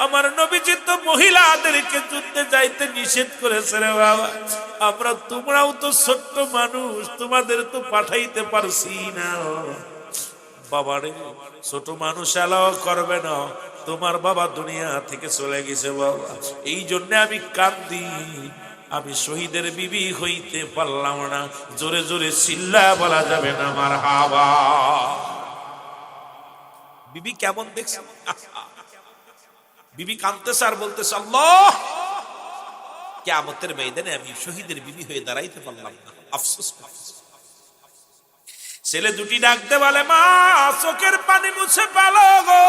আমার নবীজি তো মহিলাদেরকে যুদ্ধে যাইতে নিষেধ করেছে রে বাবা। আমরা তোমরাও তো ছোট্ট মানুষ, তোমাদের তো পাঠাইতে পারছি না। বাবারে ছোট মানুষ এলাও করবে না, তোমার বাবা দুনিয়া থেকে চলে গেছে বাবা, এই জন্য আমি কাঁদি। আমি শহীদের বিবি হইতে পারলাম না। জোরে জোরে চিল্লা বলা যাবে না মারহাবা। বিবি কেমন দেখছে? বিবি কাঁদতেছে আর বলতেছে আল্লাহ কিয়ামতের ময়দানে আমি শহীদের বিবি হয়ে দাঁড়াইতে পারলাম না, আফসোস করতেছি। ছেলে দুটি ডাকতে বলে মা চোখের পানি মুছে পালো গো,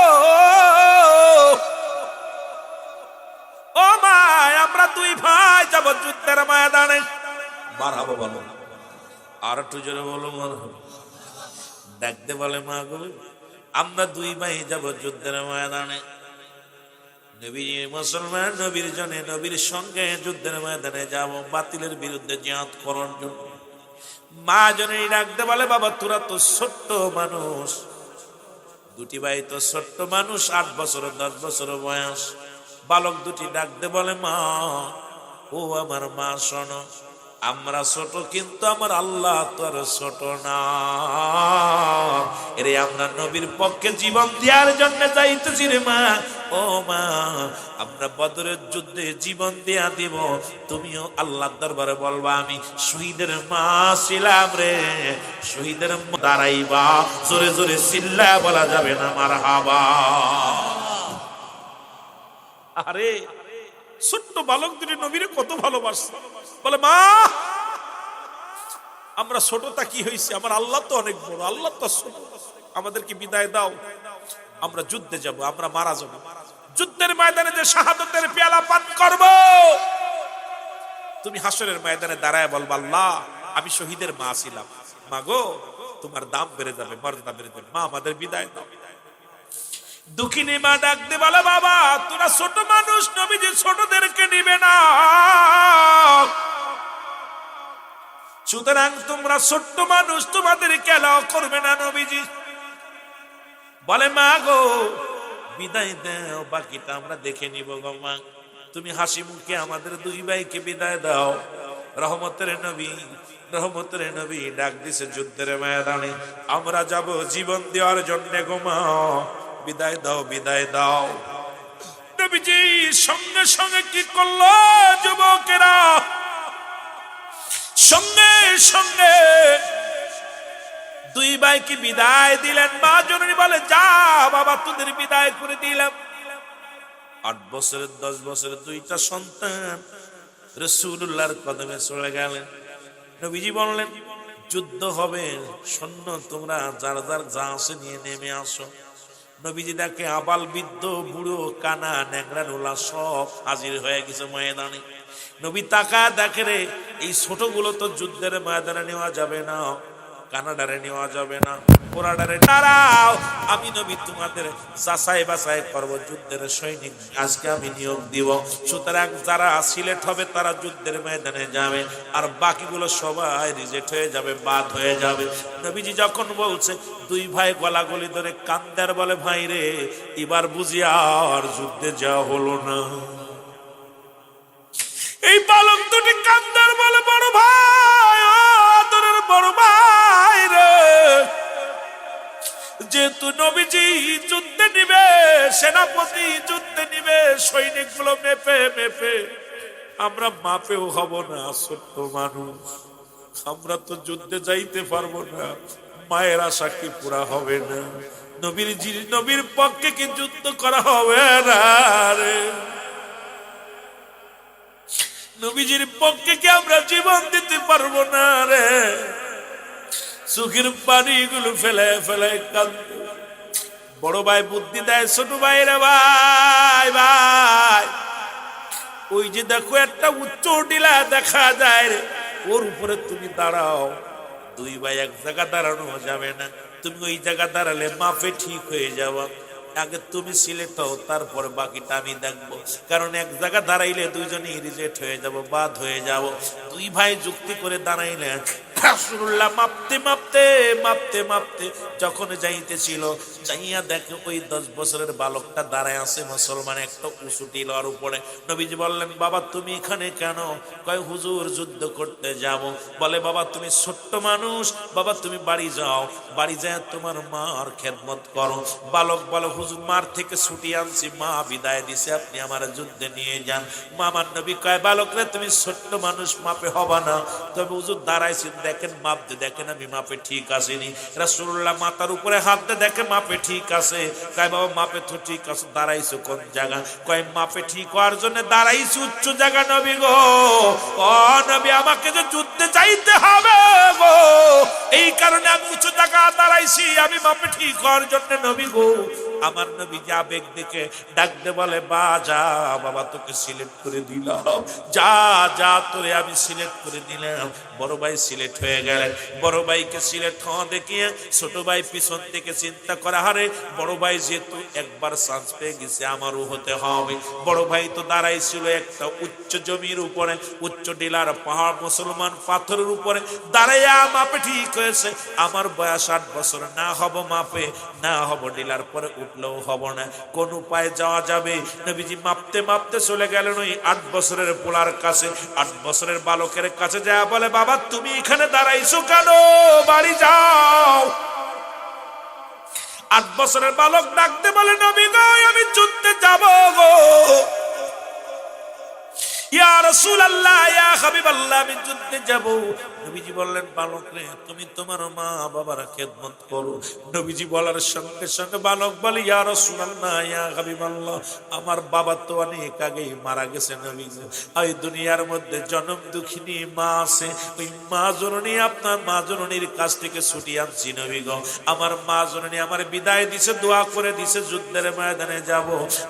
ও মা আমরা দুই ভাই যাব যুদ্ধের ময়দানে। মারহাবা বলো, আর একটু জোরে বলো মারহাবা। ডাকতে বলে মা গো আমরা দুই ভাই যাব যুদ্ধের ময়দানে। নবী মুসলমান নবীর জনে নবীর সঙ্গে যুদ্ধের ময়দানে যাব, বাতিলের বিরুদ্ধে জিহাদ করার জন্য। মা জনে ডাকতে বলে বাবা তোরা তো ছোট্ট মানুষ, দুটি ভাই তো ছোট্ট মানুষ, 8 বছর 10 বছর বয়স। বালক দুটি ডাকতে বলে মা ও আমার মা শোনো, আমরা ছোট কিন্তু আমার আল্লাহ তো আর ছোট না। এরে আমরা নবীর পক্ষে জীবন দেওয়ার জন্য যাইতেছি রে মা। ও মা আমরা বদরের যুদ্ধে জীবন দেয়া দিব, তুমিও আল্লাহর দরবারে বলবা আমি শহীদের মা ছিলাম রে, শহীদের দাঁড়াইবা। জোরে জোরে চিল্লা বলা যাবে না মারহাবা। আরে ছোট্ট বালক দুটি নবীরে কত ভালোবাসে। বলে মা আমরা ছোটটা কি হয়েছে, আমার আল্লাহ তো অনেক বড়, আল্লাহ তো ছোট, আমাদেরকে বিদায় দাও, আমরা যুদ্ধে যাব, আমরা মারা যাব। যুদ্ধের ময়দানে যে শাহাদাতের পেয়ালা পান করব, তুমি হাসরের ময়দানে দাঁড়ায় বলবা আল্লাহ আমি শহীদের মা ছিলাম। মা গো তোমার দাম বেড়ে যাবে, মর্যাদা বেড়ে যাবে, মা আমাদের বিদায় দাও। দুঃখিনী মা ডাকতে বলে বাবা তোরা ছোট মানুষ, নবীজি ছোটদেরকে নিবে না, সুতরাং তোমরা ছোট্ট মানুষ, তোমাদের এলাও করবে না নবীজি। বলে মা গো বিদায় দাও, বাকিটা আমরা দেখে নিব গো মা, তুমি হাসি মুখে আমাদের দুই ভাইকে বিদায় দাও। রহমতের নবী ডাক দিছে যুদ্ধের ময়দানে আমরা যাব জীবন দেওয়ার জন্য গো মা, বিদায় দাও বিদায় দাও। নবীজি সঙ্গে সঙ্গে কি করলো যুবকেরা, সঙ্গে সঙ্গে দুই ভাইকে বিদায় দিলেন। মা জননী বলে যা বাবা তোদের বিদায় করে দিলাম। 8 বছরের 10 বছরের দুইটা সন্তান রাসূলুল্লাহর কদমে চলে গেলেন। নবীজি বললেন যুদ্ধ হবে, সৈন্য তোমরা যার যার যা আছে নিয়ে নেমে আসো। নবীজি দেখে আবাল বৃদ্ধ বুড়ো কানা ন্যাংরা নোলা সব হাজির হয়ে গেছে ময়দানে। নবী তাকা দেখে রে এই ছোটগুলো তো যুদ্ধের ময়দানে নেওয়া যাবে না, কানাডারে নেওয়া যাবে না, ঘোড়াটারে দাঁড়াও, আমি নবী তোমাদের যাচাই বাছাই করব, যুদ্ধের সৈনিক আজকে আমি নিয়োগ দিব। সুতরাং যারা সিলেক্ট হবে তারা যুদ্ধের ময়দানে যাবে, আর বাকিগুলো সবাই রিজেক্ট হয়ে যাবে, বাদ হয়ে যাবে। নবীজি যখন বলছে, দুই ভাই গলাগলি ধরে কান্দার বলে, ভাই রে এবার বুঝি আর যুদ্ধে যাওয়া হলো না। এই বালক দুটি কান্দার বলে, বড় ভাই, আদরের বড় ভাই রে, যেহেতু নবীজি যুদ্ধে নিবে, সেনাপতি যুদ্ধে নিবে, সৈনিকগুলো মেপে মেপে, আমরা মাপেও হব না, ছোট্ট মানুষ, আমরা তো যুদ্ধে যাইতে পারবো না, মায়ের আশা কি পুরা হবে না? নবীর পক্ষে কি যুদ্ধ করা হবে না রে? নবীজির পক্ষে কি আমরা জীবন দিতে পারবো না রে? চোখের পানিগুলো ফেলে ফেলে কাঁদে। বড় ভাই বুদ্ধি দেয়, ছোট ভাই রে, ভাই ভাই, ওই যে দেখো একটা উচ্চ টিলা দেখা যায় রে, ওর উপরে তুমি দাঁড়াও। দুই ভাই এক জায়গা দাঁড়ানো যাবে না, তুমি ওই জায়গা দাঁড়ালে মাপে ঠিক হয়ে যাওয়া। আগে তুমি সিলেক্ট হও, তারপরে বাকিটা আমি দেখবো, কারণ এক জায়গা দাঁড়াইলে দুইজনই রিজেক্ট হয়ে যাব, বাদ হয়ে যাব। দুই ভাই যুক্তি করে দাঁড়াইলেন। রাসূলুল্লাহ মাপতে মাপতে মাপতে মাপতে যখন যাইতেছিল, যাইয়া দেখে ওই 10 বছরের বালকটা দাঁড়ায় আছে মুসলমান একটা উঁচু টিলার উপরে। নবীজি বললেন, বাবা তুমি এখানে কেন? কয় হুজুর যুদ্ধ করতে যাব। বলে, বাবা তুমি ছোট্ট মানুষ, বাবা তুমি বাড়ি যাও, বাড়ি যায় তোমার মার খেদমত করো। বালক বলে, হুজুর মার থেকে ছুটি আনছি, মা বিদায় দিছে, আপনি আমার যুদ্ধে নিয়ে যান। মামার নবী কয়, বালক রে তুমি ছোট্ট মানুষ, মাপে হবা না, তবে হুজুর দাঁড়াইছেন দেখেন, মাপ দিয়ে দেখেন আমি মাপে ঠিক আসেনি। রাসূলুল্লাহ মাথার উপরে হাত দিয়ে দেখে মাপে ঠিক আছে। কয়, বাবা মাপে তো ঠিক আছে, দাঁড়াইছো কোন জায়গা? কয়, মাপে ঠিক হওয়ার জন্য দাঁড়াইছি উচ্চ জায়গা নবী গো। ও নবী, আমাকে যে যুদ্ধে যাইতে হবে গো, এই কারণে আমি উচ্চ জায়গা দাঁড়াইছি, আমি মাপে ঠিক হওয়ার জন্য নবী গো। আমার নবী যা বেগ দেখে ডাকতে বলে, বা যা বাবা, তোকে সিলেক্ট করে দিলাম, যা যা তোরে আমি সিলেক্ট করে দিলাম। বড় ভাই সিলেক্ট হয়ে গেলেন। বড় ভাইকে সিলেক্ট হওয়া দেখিয়ে ছোট ভাই পিছন থেকে চিন্তা করা, হারে বড় ভাই যেহেতু একবার চান্স পেয়ে গেছে, আমারও হতে হবে। বড় ভাই তো দাঁড়াইছিল একটা উচ্চ জমির উপরে, উচ্চ টিলার পাহাড়, মুসলমান পাথরের উপরে দাঁড়াইয়া মাপে ঠিক হয়েছে, আমার বয়স 8 বছর, না হব মাপে, না হব টিলার পরে উঠলেও হব না, কোন উপায়ে যাওয়া যাবে? নবীজি মাপতে মাপতে চলে গেলেন ওই 8 বছরের পোলার কাছে। 8 বছরের বালকের কাছে যা বলে, বাবা তুমি এখানে দাঁড়াইছো কেন? বাড়ি যাও। 8 বছরের বালক ডাকতে বলে, নবী গো আমি যুদ্ধে যাব গো। ইয়া রাসূলুল্লাহ, ইয়া হাবিবাল্লাহ, আমি যুদ্ধে যাব। নবীজি বললেন, বালক রে তুমি তোমার মা বাবার খেদমত করো। নবীজি বলার সঙ্গে সঙ্গে বালক বলে, ইয়া রাসূলুল্লাহ, ইয়া হাবিবাল্লাহ, আমার বাবা তো অনেক আগেই মারা গেছে নবীজি। এই দুনিয়ার মধ্যে জনম দুঃখিনী মা আছে, ওই মা জননী, আপনার মা জননীর কাছ থেকে ছুটি আনছি নবী গো। আমার মা জননী আমার বিদায় দিছে, দোয়া করে দিছে, যুদ্ধের ময়দানে যাব।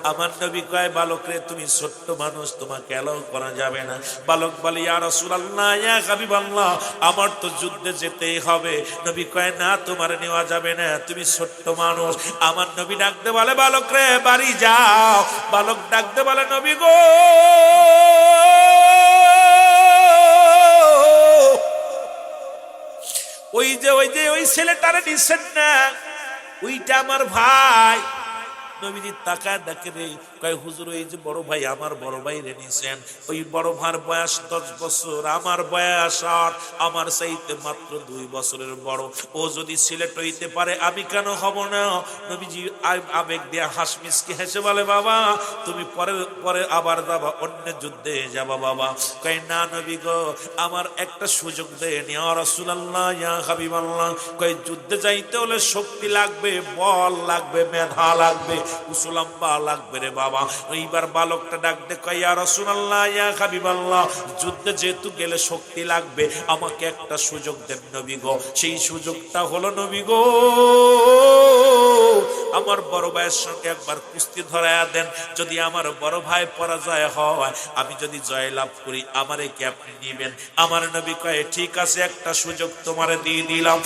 আমার নবী কয়, বালক রে তুমি ছোট্ট মানুষ, তোমাকে এলাও করা যাবে না। বালক বলে, ইয়া রাসূলুল্লাহ, ইয়া হাবিবাল্লাহ, আমার তো যুদ্ধে যেতেই হবে। নবী কয়, না তোমার নেওয়া যাবে না, তুমি ছোট্ট মানুষ। আমার নবী ডাকতে বলে, বালক রে বাড়ি যাও। বালক ডাকতে বলে, নবী গো ওই ছেলেটারে নিছেন না, ওইটা আমার ভাই। নবীজি তাকায় দেখে রে, কয় হুজুর ওই যে বড় ভাই, আমার বড় ভাই রে নিছেন। ওই বড় ভাইয়ের বয়স 10 বছর, আমার বয়স 8, আমার চাইতে মাত্র 2 বছরের বড়। ও যদি সিলেক্ট হইতে পারে, আমি কেন হব না? নবীজি আবেগ দিয়া হাসমিসকে হেসে বলে, বাবা তুমি পরে আবার যাবা, অন্য যুদ্ধে যাবা বাবা। কয়, না নবী গো, আমার একটা সুযোগ দেন ইয়া রাসূলুল্লাহ, ইয়া হাবিবাল্লাহ। কয়, যুদ্ধে যাইতে হলে শক্তি লাগবে, বল লাগবে, মেধা লাগবে, উসুলাম্বা লাগবে রে বাবা। এইবার বালকটা ডাকতে কয়, ইয়া রাসূলুল্লাহ, ইয়া হাবিবাল্লাহ, যুদ্ধে যেহেতু গেলে শক্তি লাগবে, আমাকে একটা সুযোগ দেন নবী গো। সেই সুযোগটা হলো নবী গো, আমার বড় ভাইয়ের সঙ্গে একবার কুস্তি ধরায়া দেন। যদি আমার বড় ভাই পরাজয় হয়, আমি যদি জয় লাভ করি, আমারে কি আপনি নিবেন? আমার নবী কয়, ঠিক আছে, একটা সুযোগ তোমারে দিয়ে দিলাম।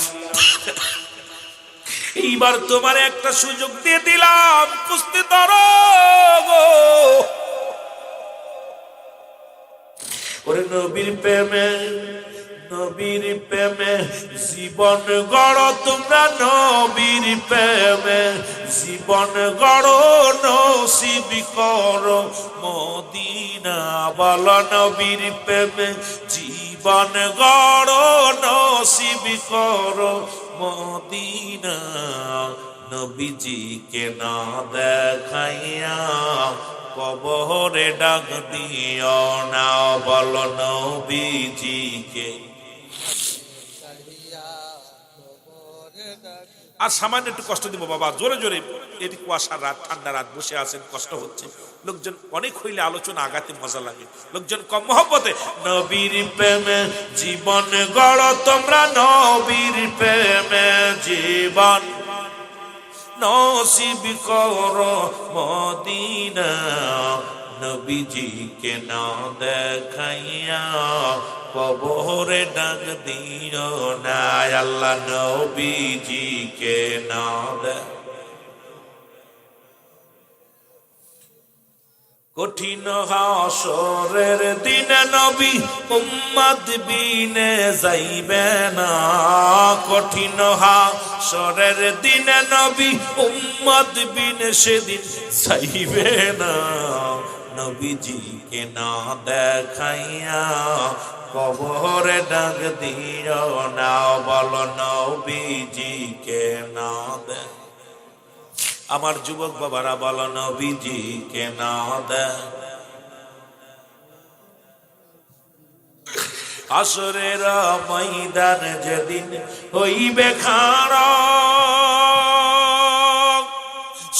এইবার তোমার একটা সুযোগ দিয়ে দিলাম, কুস্তি ধরো গো। ওরে নবীর প্রেমে, নবীর প্রেমে জীবন গড়ো তোমরা, নবীর প্রেমে জীবন গড়ো, নসিব করো মদিনা। বলো নবীর প্রেমে জীবন গড়ো, নসিব করো মদিনা। নবীজিকে না দেখাইয়া কবরে ডাক দিও না। বলো নবীজিকে। আর সামান্য একটু কষ্ট দিব বাবা, জোরে জোরে। এটি কুয়াশার রাত, ঠান্ডা রাত, বসে আছেন, কষ্ট হচ্ছে। লোকজন অনেক হইলে আলোচনা আগাতে মজা লাগে, লোকজন কম মহব্বতে। নবীর প্রেমে জীবন গড়ো তোমরা, নবীর প্রেমে জীবন নসিব করো মদিনা। নবীজিকে না দেখাইয়া কবরে ডাক দিও না। আল্লাহ নবীজিকে না দেখ। কঠিন হাসরের দিনে নবী উম্মত বিনে যাইবে না। কঠিন হাসরের দিনে নবী উম্মত বিনে সেদিন যাইবে না। নবীজিকে না দেখাইয়া কবরে ডাক দিও না। বলো নবীজিকে না দেখ। আমার যুবক বাবারা বলো নবীজিকে না দেখ। হাসরের ময়দান যেদিন হইবে খাড়া,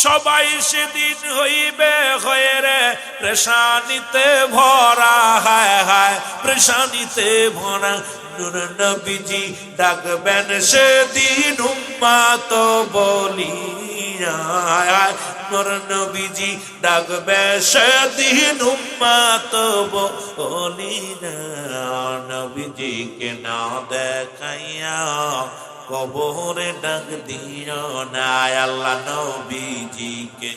সবাই সেদিন হইবে হয়ে রে পেরেশানিতে ভরা। হায় হায় পেরেশানিতে ভরা। নূর নবীজি ডাকবেন সেদিন উম্মত বলিয়া। নূর নবীজি ডাকবে সেদিন উম্মত বলিয়া। নবীজিকে না দেখাইয়া কবরে ডাক দিও না। আল্লাহ নবীজিকে।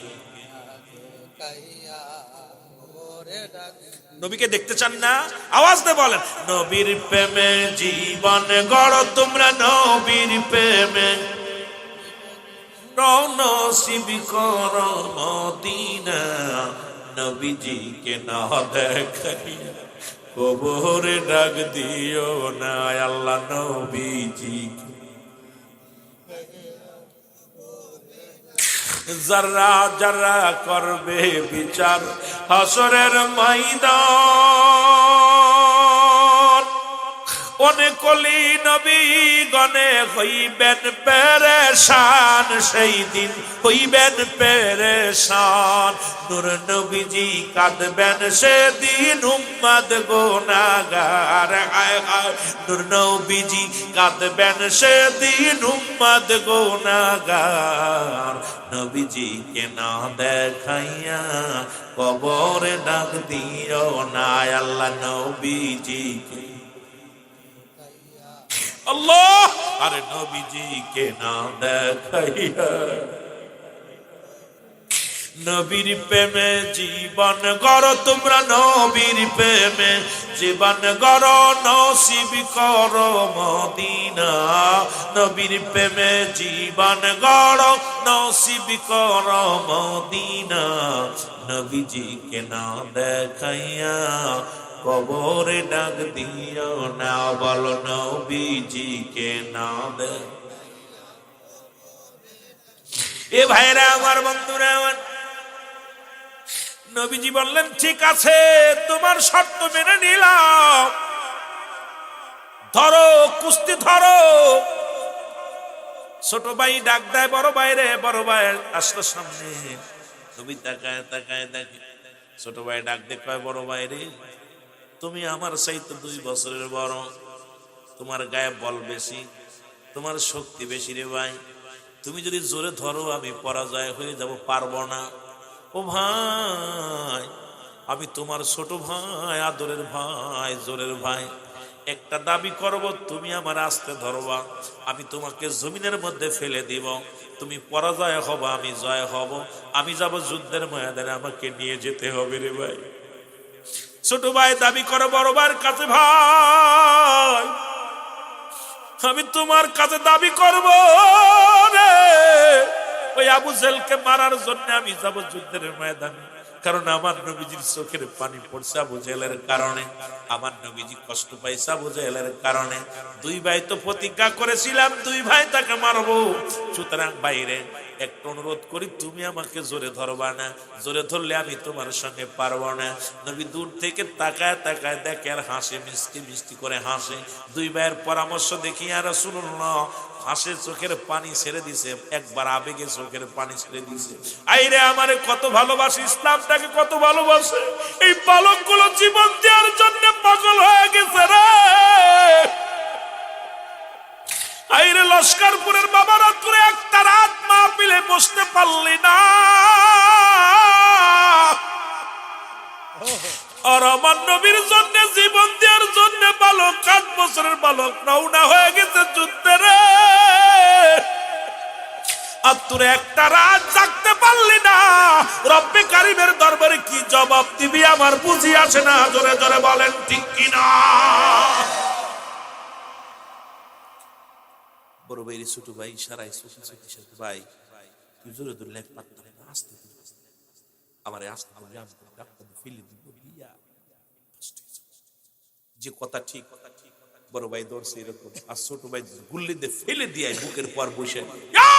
নবীকে দেখতে চান না? আওয়াজ দিয়ে বলেন নবীর প্রেমে জীবন গড়ো তোমরা, নবীর প্রেমে নসিব করো মদিনা। নবীজিকে না দেখাইয়া কবরে ডাক দিও না। আল্লাহ নবীজিকে। যারা যারা করবে বিচার হাসরের ময়দান, অনেক অলি নবী গণে হইবেন পেরেশান। সেই দিন হইবেন পেরেশান। নূর নবীজি কাঁদবেন সেদিন উম্মত গুনাহগার। নূর নবীজি কাঁদবেন সেদিন উম্মত গুনাহগার। নবীজিকে না দেখাইয়া কবরে ডাক দিও না। আল্লাহ নবীজিকে। আল্লাহ আরে নবীজিকে না দেখাইয়া নবীর প্রেমে জীবন গড়ো তোমরা, নবীর প্রেমে জীবন গড়ো, নসিব করো মদিনা। নবীর প্রেমে জীবন গড়ো, নসিব করো মদিনা। নবীজিকে না দেখাইয়া কবরে ডাক দিও না। বলো নবীজিকে না দেখ। এ ভাইরা আমার, বন্ধুরা আমার, নবীজি বললেন ঠিক আছে তোমার শর্ত মেনে নিলাম, ধরো কুস্তি ধরো। ছোট ভাই ডাক দেয় বড় ভাই রে, বড় ভাই আসলো সামনে। নবী তাকায় তাকায় দেখে, ছোট ভাই ডাক দেখায় বড় ভাই রে, তুমি আমার চাইতে 2 বছরের বড়, তোমার গায়ে বল বেশি, তোমার শক্তি বেশি রে ভাই। তুমি যদি জোরে ধরো আমি পরাজয় হয়ে যাব, পারবো না। ও ভাই আমি তোমার ছোট ভাই, আদরের ভাই, জোরের ভাই, একটা দাবি করব, তুমি আমার আস্তে ধরবা, আমি তোমাকে জমিনের মধ্যে ফেলে দিব, তুমি পরাজয় হবা, আমি জয় হব, আমি যাব যুদ্ধের ময়দানে, আমাকে নিয়ে যেতে হবে রে ভাই। ছোট ভাই দাবি করে বড় ভাইয়ের কাছে, ভাই আমি তোমার কাছে দাবি করব রে, ওই আবু জেলকে মারার জন্য আমি যাব যুদ্ধের ময়দানে। কারণ আমার নবীজির চোখের পানি পড়ছে আবু জেলের কারণে, আমার নবীজি কষ্ট পাইছে আবু জেলের কারণে। দুই ভাই তো প্রতিজ্ঞা করেছিলাম দুই ভাই তাকে মারবো। সুতরাং বাইরে একটা অনুরোধ করি, তুমি আমাকে জোরে ধরবা না, জোরে ধরলে আমি তোমার সঙ্গে পারবো না। নবী দূর থেকে তাকায় তাকায় দেখে আর হাসে, মিষ্টি মিষ্টি করে হাসে। দুই ভাইয়ের পরামর্শ দেখি আর রাসূলুল্লাহ হাসে, চোখের পানি ছেড়ে দিছে, একবার আবেগে চোখের পানি ছেড়ে দিছে। আইরে আমারে কত ভালোবাসে, ইসলামটাকে কত ভালোবাসে, এই বালকগুলো জীবন দেওয়ার জন্য পাগল হয়ে গেছে রে। আইরে লস্করপুরের বাবারা, তোরে একটা রাত মাহফিলে বসতে পারলি না, আর আমার নবীর জন্য জীবন দেওয়ার জন্য বালক, 8 বছরের বালক রওনা হয়ে গেছে যুদ্ধে রে। আর তোরে একটা রাত জাগতে পারলি না, রব্বে কারিমের দরবারে কি জবাব দিবি আমার বুঝি আসে না। জোরে জোরে বলেন ঠিক কিনা। বড় ভাই ছোট ভাই ইশারায় ভাই তুই জোরে ধরলে পারতাম না, আস্তে আমার আস্তে ফেলে দিব, যে কথা ঠিক বড় ভাই দৌড়ছে এরকম, আর ছোট ভাই গুল্লি দিয়ে ফেলে দিয়ে বুকের পর বসে ইয়া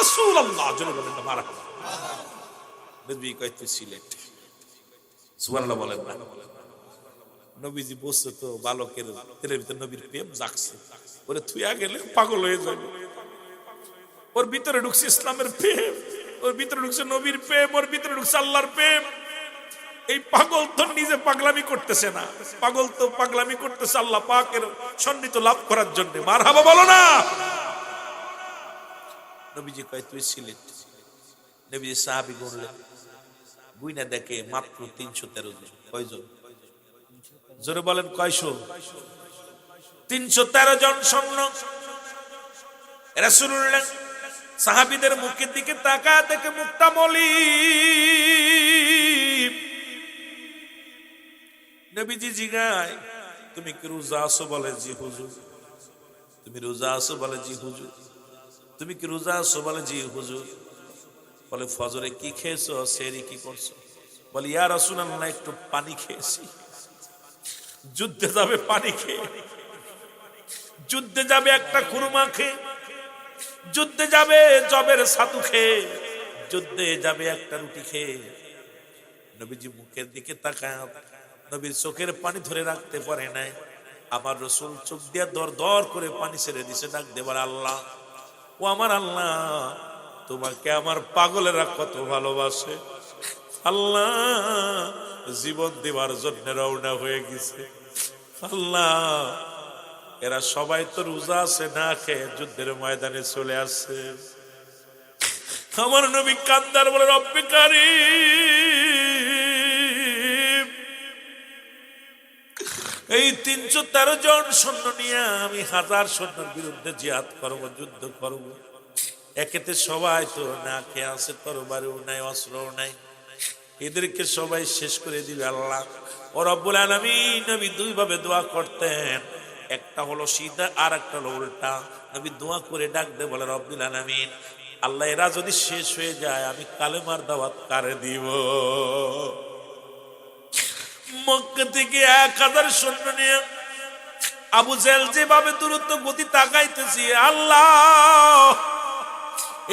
রাসূলুল্লাহ জোরে বলেন না মারা। নবী কয় তুই সিলেট, সুবহানাল্লাহ বলেন না। নবীজি বসছে তো বালকের তেলের ভিতরে নবীর প্রেম জাগছে, ওরে থুইয়া গেলে পাগল হয়ে যাবে। ওর ভিতরে ঢুকছে ইসলামের প্রেম, ওর ভিতরে ঢুকছে নবীর প্রেম, ওর ভিতরে ঢুকছে আল্লাহর প্রেম। এই পাগল তো নিজে পাগলামি করতেছে না, পাগল তো পাগলামি করতেছে আল্লাহ পাকের সন্নিহিত লাভ করার জন্য। মারহাবা বলো না। নবীজি কয় তুই সিলেট। নবীজি সাহাবী বললেন, বুইনা দেখে মাত্র 313 জন। কয়জন? জোরে বলেন কয়শো? 313 জন সৈন্য। রাসূলুল্লাহ সাহাবীদের মুখের দিকে তাকায় দেখে মুখটা মলিন। নবীজি জিগায়, তুমি কি রোজা আছো? বলে জি হুজুর। তুমি রোজা আছো? বলে জি হুজুর। তুমি কি রোজা আছো? বলে জি হুজুর। বলে ফজরে কি খেয়েছো? সেহরি কি করছো? বলে ইয়া রাসূলুল্লাহ একটু পানি খেয়েছি। যুদ্ধে যাবে পানি খেয়ে, যুদ্ধে যাবে একটা খুরমা খেয়ে, যুদ্ধে যাবে জবের ছাতু খেয়ে, যুদ্ধে যাবে একটা রুটি খেয়ে। নবীজি মুখের দিকে তাকায়, নবীর চোখের পানি ধরে রাখতে পারে নাই। আমার রাসূল চোখ দিয়ে দর দর করে পানি ছেড়ে দিছে, ডাক দেবার আল্লাহ, ও আমার আল্লাহ, তোমাকে আমার পাগলেরা কত ভালোবাসে। আল্লাহ জীবন দেওয়ার জন্য রওনা হয়ে গেছে। আল্লাহ এরা সবাই তো রোজা আছে, না খেয়ে যুদ্ধের ময়দানে চলে আসছে। আমার নবী কান্দার বলে, রব্বে কারীম, এই 313 জন সৈন্য নিয়ে আমি 1000 সৈন্যের বিরুদ্ধে জিহাদ করবো, যুদ্ধ করবো। একেতে সবাই তো না খেয়ে আছে, তরবারিও নাই, অস্ত্রও নাই, এদেরকে সবাই শেষ করে দিবে আল্লাহ। ও রব্বুল আলামিন, নবী 2 ভাবে দোয়া করতেন, একটা হলো সিধা আর একটা হলো উল্টা। নবী দোয়া করে ডাক দে বলে, রব্বুল আলামিন, আল্লাহ এরা যদি শেষ হয়ে যায় আমি কালেমার দাওয়াত কারে দিব। মক্কা থেকে 1000 সৈন্য নিয়ে আবু জেল যেভাবে দ্রুত গতি তাকাইতেছি, আল্লাহ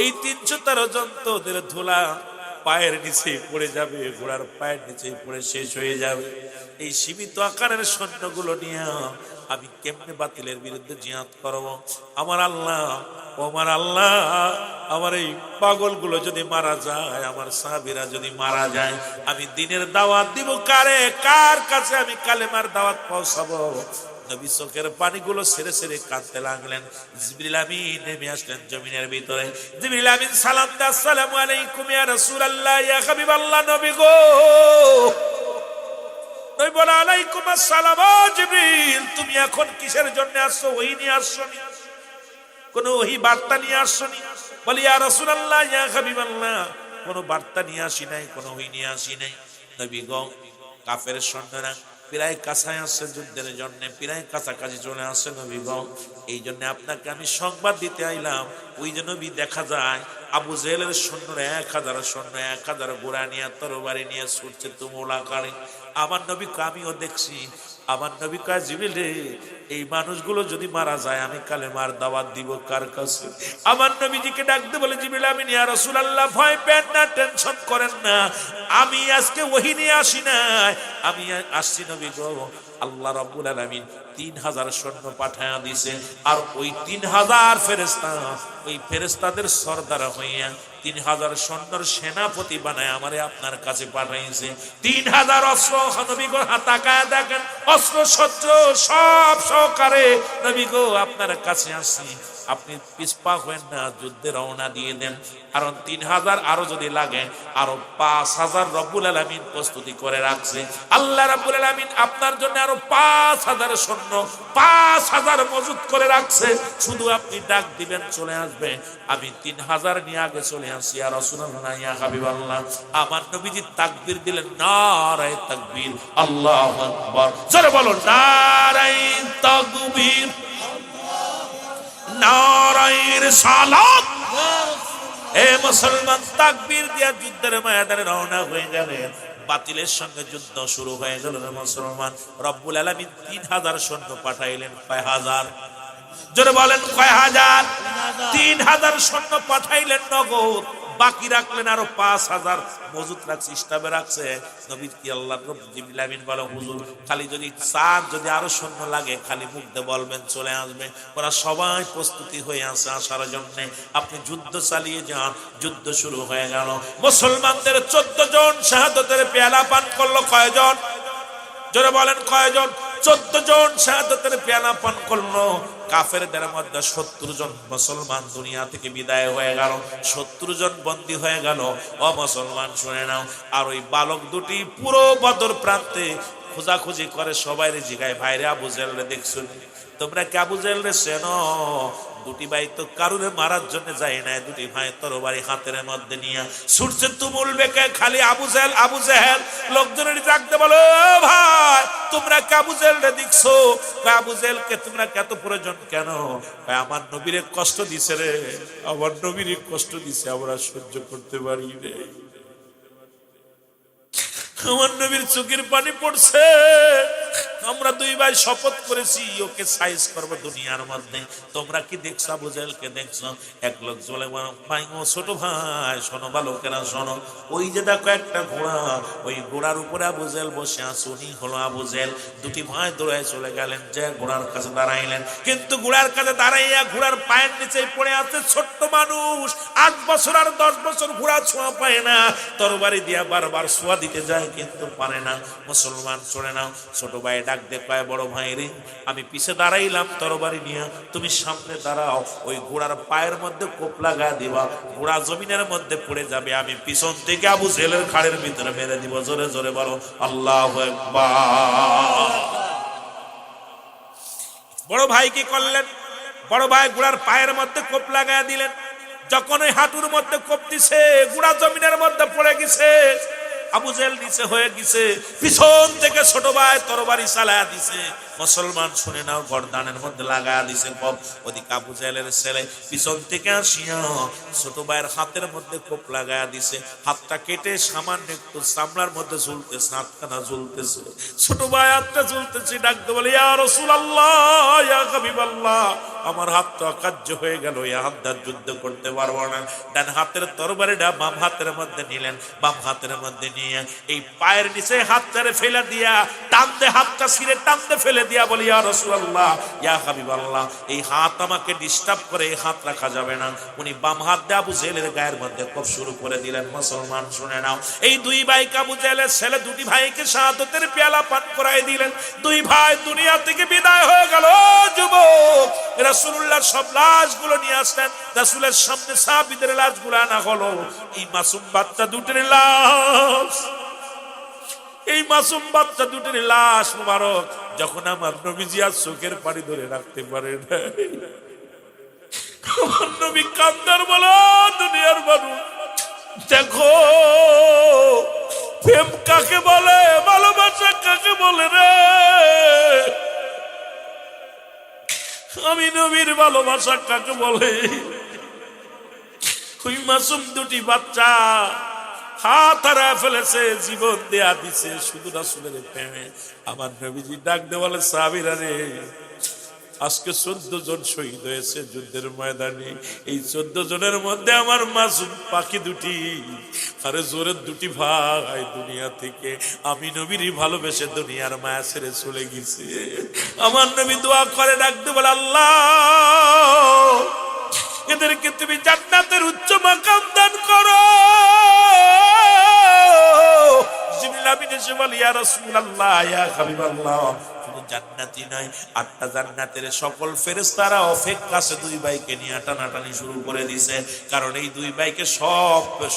এই 313 জন তো ওদের ধুলা পায়ের নিচে পড়ে যাবে, ঘোড়ার পায়ের নিচে পড়ে শেষ হয়ে যাবে। এই সীমিত আকারের সৈন্যগুলো নিয়ে আমি কেমনে বাতিলের বিরুদ্ধে জিহাদ করব? আমার আল্লাহ, ও আমার আল্লাহ, আমার এই পাগলগুলো যদি মারা যায়, আমার সাহাবীরা যদি মারা যায়, আমি দ্বীনের দাওয়াত দিব কারে? কার কাছে আমি কালেমার দাওয়াত পৌঁছাবো? নবী চোখের পানিগুলো ছেড়ে ছেড়ে কাঁদতে লাগলেন। জিবরিল আমিন নেমে আসলেন জমিনের ভিতরে। জিবরিল আমিন সালাম দে, আসসালামু আলাইকুম ইয়া রাসূলুল্লাহ, ইয়া হাবিবাল্লাহ। নবী গো, নবী নবী বলে আলাইকুম আসসালাম, ও জিবরিল তুমি এখন কিসের জন্য আসছো? ওহী নিয়ে আসছো নি? কোন ওহী বার্তা নিয়ে আসছো নি? বলি ইয়া রাসূলুল্লাহ ইয়া হাবিবাল্লাহ, কোন বার্তা নিয়ে আসি নাই, কোন ওহী নিয়ে আসি নাই। নবী গো, কাফের সৈন্যরা প্রায় কাছায় আসছে, যুদ্ধের জন্য প্রায় কাছাকাছি চলে আসছে নবী গো, এই জন্য আপনাকে আমি সংবাদ দিতে আইলাম। ওই যে নবী দেখা যায় আবু জেহেলের সৈন্যরা 1000 সৈন্য 1000 ঘোড়া নিয়ে তরবারি নিয়ে ছুটছে তুমুল আকারে। আমার নবীকে আমিও দেখছি। আমার নবী কয় জিবরিল রে, এই মানুষগুলো যদি মারা যায় আমি কালেমার দাওয়াত দিব কার কাছে? আমার নবীজিকে ডাকতে বলে জিবরিল আমিন, ইয়া রাসূলুল্লাহ ভয় পেন না, টেনশন করেন না, আমি আজকে ওহী নিয়ে আসি নাই, আমি আসছি নবী গো, আল্লাহ রাব্বুল আলামিন 3000 সৈন্য পাঠায়া দিয়েছে, আর ওই 3000 ফেরেশতা, ওই ফেরেশতাদের সরদার হইয়া 3000 সৈন্যর সেনাপতি বানায় আমারে আপনার কাছে পাঠাইছে। 3000 অস্ত্র নবী গো, তাকায় দেখেন অস্ত্র সজ্জ সব সহকারে নবী গো আপনার কাছে আসি, আপনি পিছপা হবেন না, যুদ্ধে রওনা দিয়ে দেন। কারণ 3000 আরো যদি লাগে আরো 5000 রব্বুল আলামিন প্রস্তুতি করে রাখছে। আল্লাহ রাব্বুল আলামিন আপনার জন্য আরো 5000 সৈন্য 5000 মজুদ করে রাখছে, শুধু আপনি ডাক দিবেন চলে আসবে। আমি 3000 নিয়ে আগে চলে আসি। ইয়া রাসূলুল্লাহ ইয়া হাবিবাল্লাহ, আমার নবীজি তাকবীর দিলেন, নারায়ে তাকবীর, আল্লাহু আকবার, জোরে বলো নারায়ে তাকবীর, নারায়ে রিসালাত। এ মুসলমান, তাকবীর দিয়া যুদ্ধের ময়দানে রওনা হয়ে গেলেন। বাতিলের সঙ্গে যুদ্ধ শুরু হয়ে গেল রে মুসলমান। রব্বুল আলামিন 3000 সৈন্য পাঠাইলেন। কয় হাজার? জোরে বলেন কয় হাজার? 3000 সৈন্য পাঠাইলেন নগদ, বাকি রাখলেন আরো 5000 মজুদ রাখছে, স্টাবে রাখছে। নবী কি আল্লাহ জিবরিল আমিন বলে, হুজুর খালি যদি চান, যদি আরো সৈন্য লাগে খালি মুখ দিয়ে বলবেন চলে আসবে। ওরা সবাই প্রস্তুতি হয়ে আছে আসার জন্য, আপনি যুদ্ধ চালিয়ে যান। যুদ্ধ শুরু হয়ে গেল। মুসলমানদের 14 জন শাহাদাতের পেয়ালা পান করলো। কয়জন? জোরে বলেন কয়জন? 14 জন শাহাদাতের পেয়ালা পান করলো। কাফেরদের মধ্যে 70 জন মুসলমান দুনিয়া থেকে বিদায় হয়ে গেল, 70 জন বন্দী হয়ে গেল। ও মুসলমান শুনে নাও, আর ওই বালক দুটি পুরো বদর প্রান্তে খোঁজাখুঁজি করে, সবাই জিগায় ভাইরে আবু জেহেলরে দেখছো? তোমরা কি আবু জেহেলরে চেনো? দুটি ভাই তো কারুরে মারার জন্য যায় না, দুটি ভাই তরবারি হাতের মধ্যে নিয়ে ছুটছে তুমুল বেগে, খালি আবু জেহেল আবু জেহেল। লোকজনের ডাকতে বলো, ভাই তোমরা কি আবু জেহেলরে দেখছো? আবু জেহেলকে তোমরা এত প্রয়োজন কেন? আমার নবীরে কষ্ট দিছে রে, আমার নবীরে কষ্ট দিছে, আমরা সহ্য করতে পারি রে। আমার নবীর চোখের পানি পড়ছে। আমরা দুই ভাই শপথ করেছি ওকে সাইজ করবো দুনিয়ার মধ্যে। তোমরা কি দেখছো আবু জেহেলকে? দেখছো? এক লোক চলে ভাই, ও ছোট ভাই শোনো, বালকেরা শোনো, ওই যে দেখো একটা ঘোড়া, ওই ঘোড়ার উপরে আবু জেহেল বসে আছে, উনি হলো আবু জেহেল। দুটি ভাই দৌড়ায় চলে গেলেন, যে ঘোড়ার কাছে দাঁড়াইলেন, কিন্তু ঘোড়ার কাছে দাঁড়াইয়া ঘোড়ার পায়ের নিচে পড়ে আছে ছোট্ট মানুষ। 8 বছর আর 10 বছর ঘোড়া ছোঁয়া পায় না, তরবারি দিয়া বারবার ছোঁয়া দিতে যায় কিন্তু পারে না। মুসলমান শুনে নাও, ছোট ভাই ডাক দে, পায় বড় ভাই রে, আমি পিছে দাঁড়াইলাম তরবারি নিয়ে, তুমি সামনে দাঁড়াও। ওই ঘোড়ার পায়ের মধ্যে কোপ লাগা দিবা, ঘোড়া জমিনের মধ্যে পড়ে যাবে, আমি পিছন থেকে আবু জেহেলের ঘাড়ের ভিতরে মেরে দিব। জোরে জোরে বলো আল্লাহু আকবার। বড় ভাই কি করলেন? বড় ভাই ঘোড়ার পায়ের মধ্যে কোপ লাগায় দিলেন। যখন ওই হাঁটুর মধ্যে কোপ দিছে, ঘোড়া জমিনের মধ্যে পড়ে গেছে, আবু জেহেল নিচে হয়ে গেছে। পিছন থেকে ছোট ভাই তরবারি চালায়া দিছে। মুসলমান শুনে নাও, গর্দানের মধ্যে লাগায়া দিছে কোপ। ওদিকে আবু জেহেলের ছেলে পিছন থেকে আসিয়া ছোট ভাইয়ের হাতের মধ্যে কোপ লাগায়া দিছে। হাতটা কেটে সামান্য একটু চামড়ার মধ্যে ঝুলতেছে, হাতখানা ঝুলতেছে। ছোট ভাই হাতটা ঝুলতেছে, ডাকতে বলে, ইয়া রাসূলুল্লাহ, ইয়া হাবিবাল্লাহ, আমার হাত তো অকার্য হয়ে গেল, এই হাত দ্বারা যুদ্ধ করতে পারবো না। ডান হাতের তরবারিটা বাম হাতের মধ্যে নিলেন, বাম হাতের মধ্যে নিয়ে এই পায়ের নিচে হাতটারে ফেলে দিয়া টানতে, হাতটা ছিঁড়ে টানতে ফেলে দিয়া বলি, ইয়া রাসূলুল্লাহ, ইয়া হাবিবাল্লাহ, এই হাত আমাকে ডিস্টার্ব করে, এই হাত রাখা যাবে না। উনি বাম হাত দিয়ে আবু জেহেলের গায়ের মধ্যে কোপ শুরু করে দিলেন। মুসলমান শুনে নাও, এই দুই ভাই আবু জেহেলের ছেলে দুটি ভাইকে শাহাদাতের পেয়ালা পান করাই দিলেন। দুই ভাই দুনিয়া থেকে বিদায় হয়ে গেল। যুবক, রাসূলুল্লাহ সব লাশগুলো নিয়ে আসলেন, রাসূলের সামনে সাহাবীদের লাশগুলো আনা হলো। এই মাসুম বাচ্চা দুটির লাশ এই মাসুম বাচ্চা দুটির লাশ মুবারক যখন আমার নবীজি আর চোখের পানি ধরে রাখতে পারে না, আমার নবী কান্দার বলো দুনিয়ার মানুষ দেখো প্রেম কাকে বলে, ভালোবাসা কাকে বলে রে। আমি নবীর ভালোবাসা কাকে বলে। ওই মাসুম দুটি বাচ্চা হাত হারা ফেলেছে, জীবন দেয়া দিছে শুধু রাসূলের প্রেমে। আমার নবীজি ডাক দিয়ে বলে সাহাবীরা রে, আজকে 14 জন শহীদ হয়েছে যুদ্ধের ময়দানে। এই 14 জনের মধ্যে আমার মাসুম পাখি দুটি, আরে জোরের দুটি ভাই দুনিয়া থেকে আমি নবীরই ভালোবেসে দুনিয়ার মায়া ছেড়ে চলে গেছে। আমার নবী দোয়া করে ডাকতে বলে আল্লাহ এদেরকে তুমি জান্নাতের উচ্চ মাকাম দান করো। জিবরিল আমিন এসে বলে ইয়া রাসূলুল্লাহ ইয়া হাবিবাল্লাহ, শুধু জান্নাতি নয় 8টা জান্নাতের সকল ফেরেশতারা অপেক্ষাছে দুই ভাইকে নিয়ে টানাটানি শুরু করে দিছে। কারণ এই দুই ভাইকে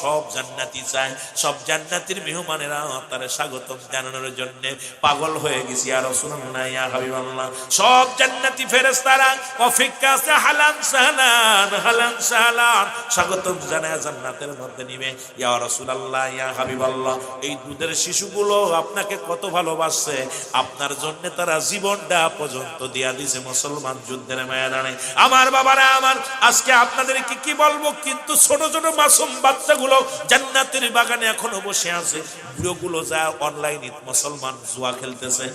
সব জান্নাতি চায়, সব জান্নাতির মেহমানেরা তারে স্বাগতম জানানোর জন্য পাগল হয়ে গেছে। ইয়া রাসূলুল্লাহ ইয়া হাবিবাল্লাহ, সব জান্নাতি ফেরেশতারা অপেক্ষা আছে হালান সাহলান হালান সাহলান স্বাগতম জানায় জান্নাতের মধ্যে নিবে। ইয়া রাসূলুল্লাহ ইয়া হাবিবাল্লাহ, এই দুধের শিশুগুলো আপনাকে কত ভালোবাসছে, আপনার জন্য তারা জীবনটা পর্যন্ত দিয়া দিছে মুসলমান যুদ্ধের ময়দানে। আমার বাবারা আমার, আজকে আপনাদেরকে কি বলবো, কিন্তু ছোট ছোট মাসুম বাচ্চাগুলো জান্নাতের বাগানে এখনো বসে আছে। বুড়োগুলো যা অনলাইনে মুসলমান জুয়া খেলতেছে।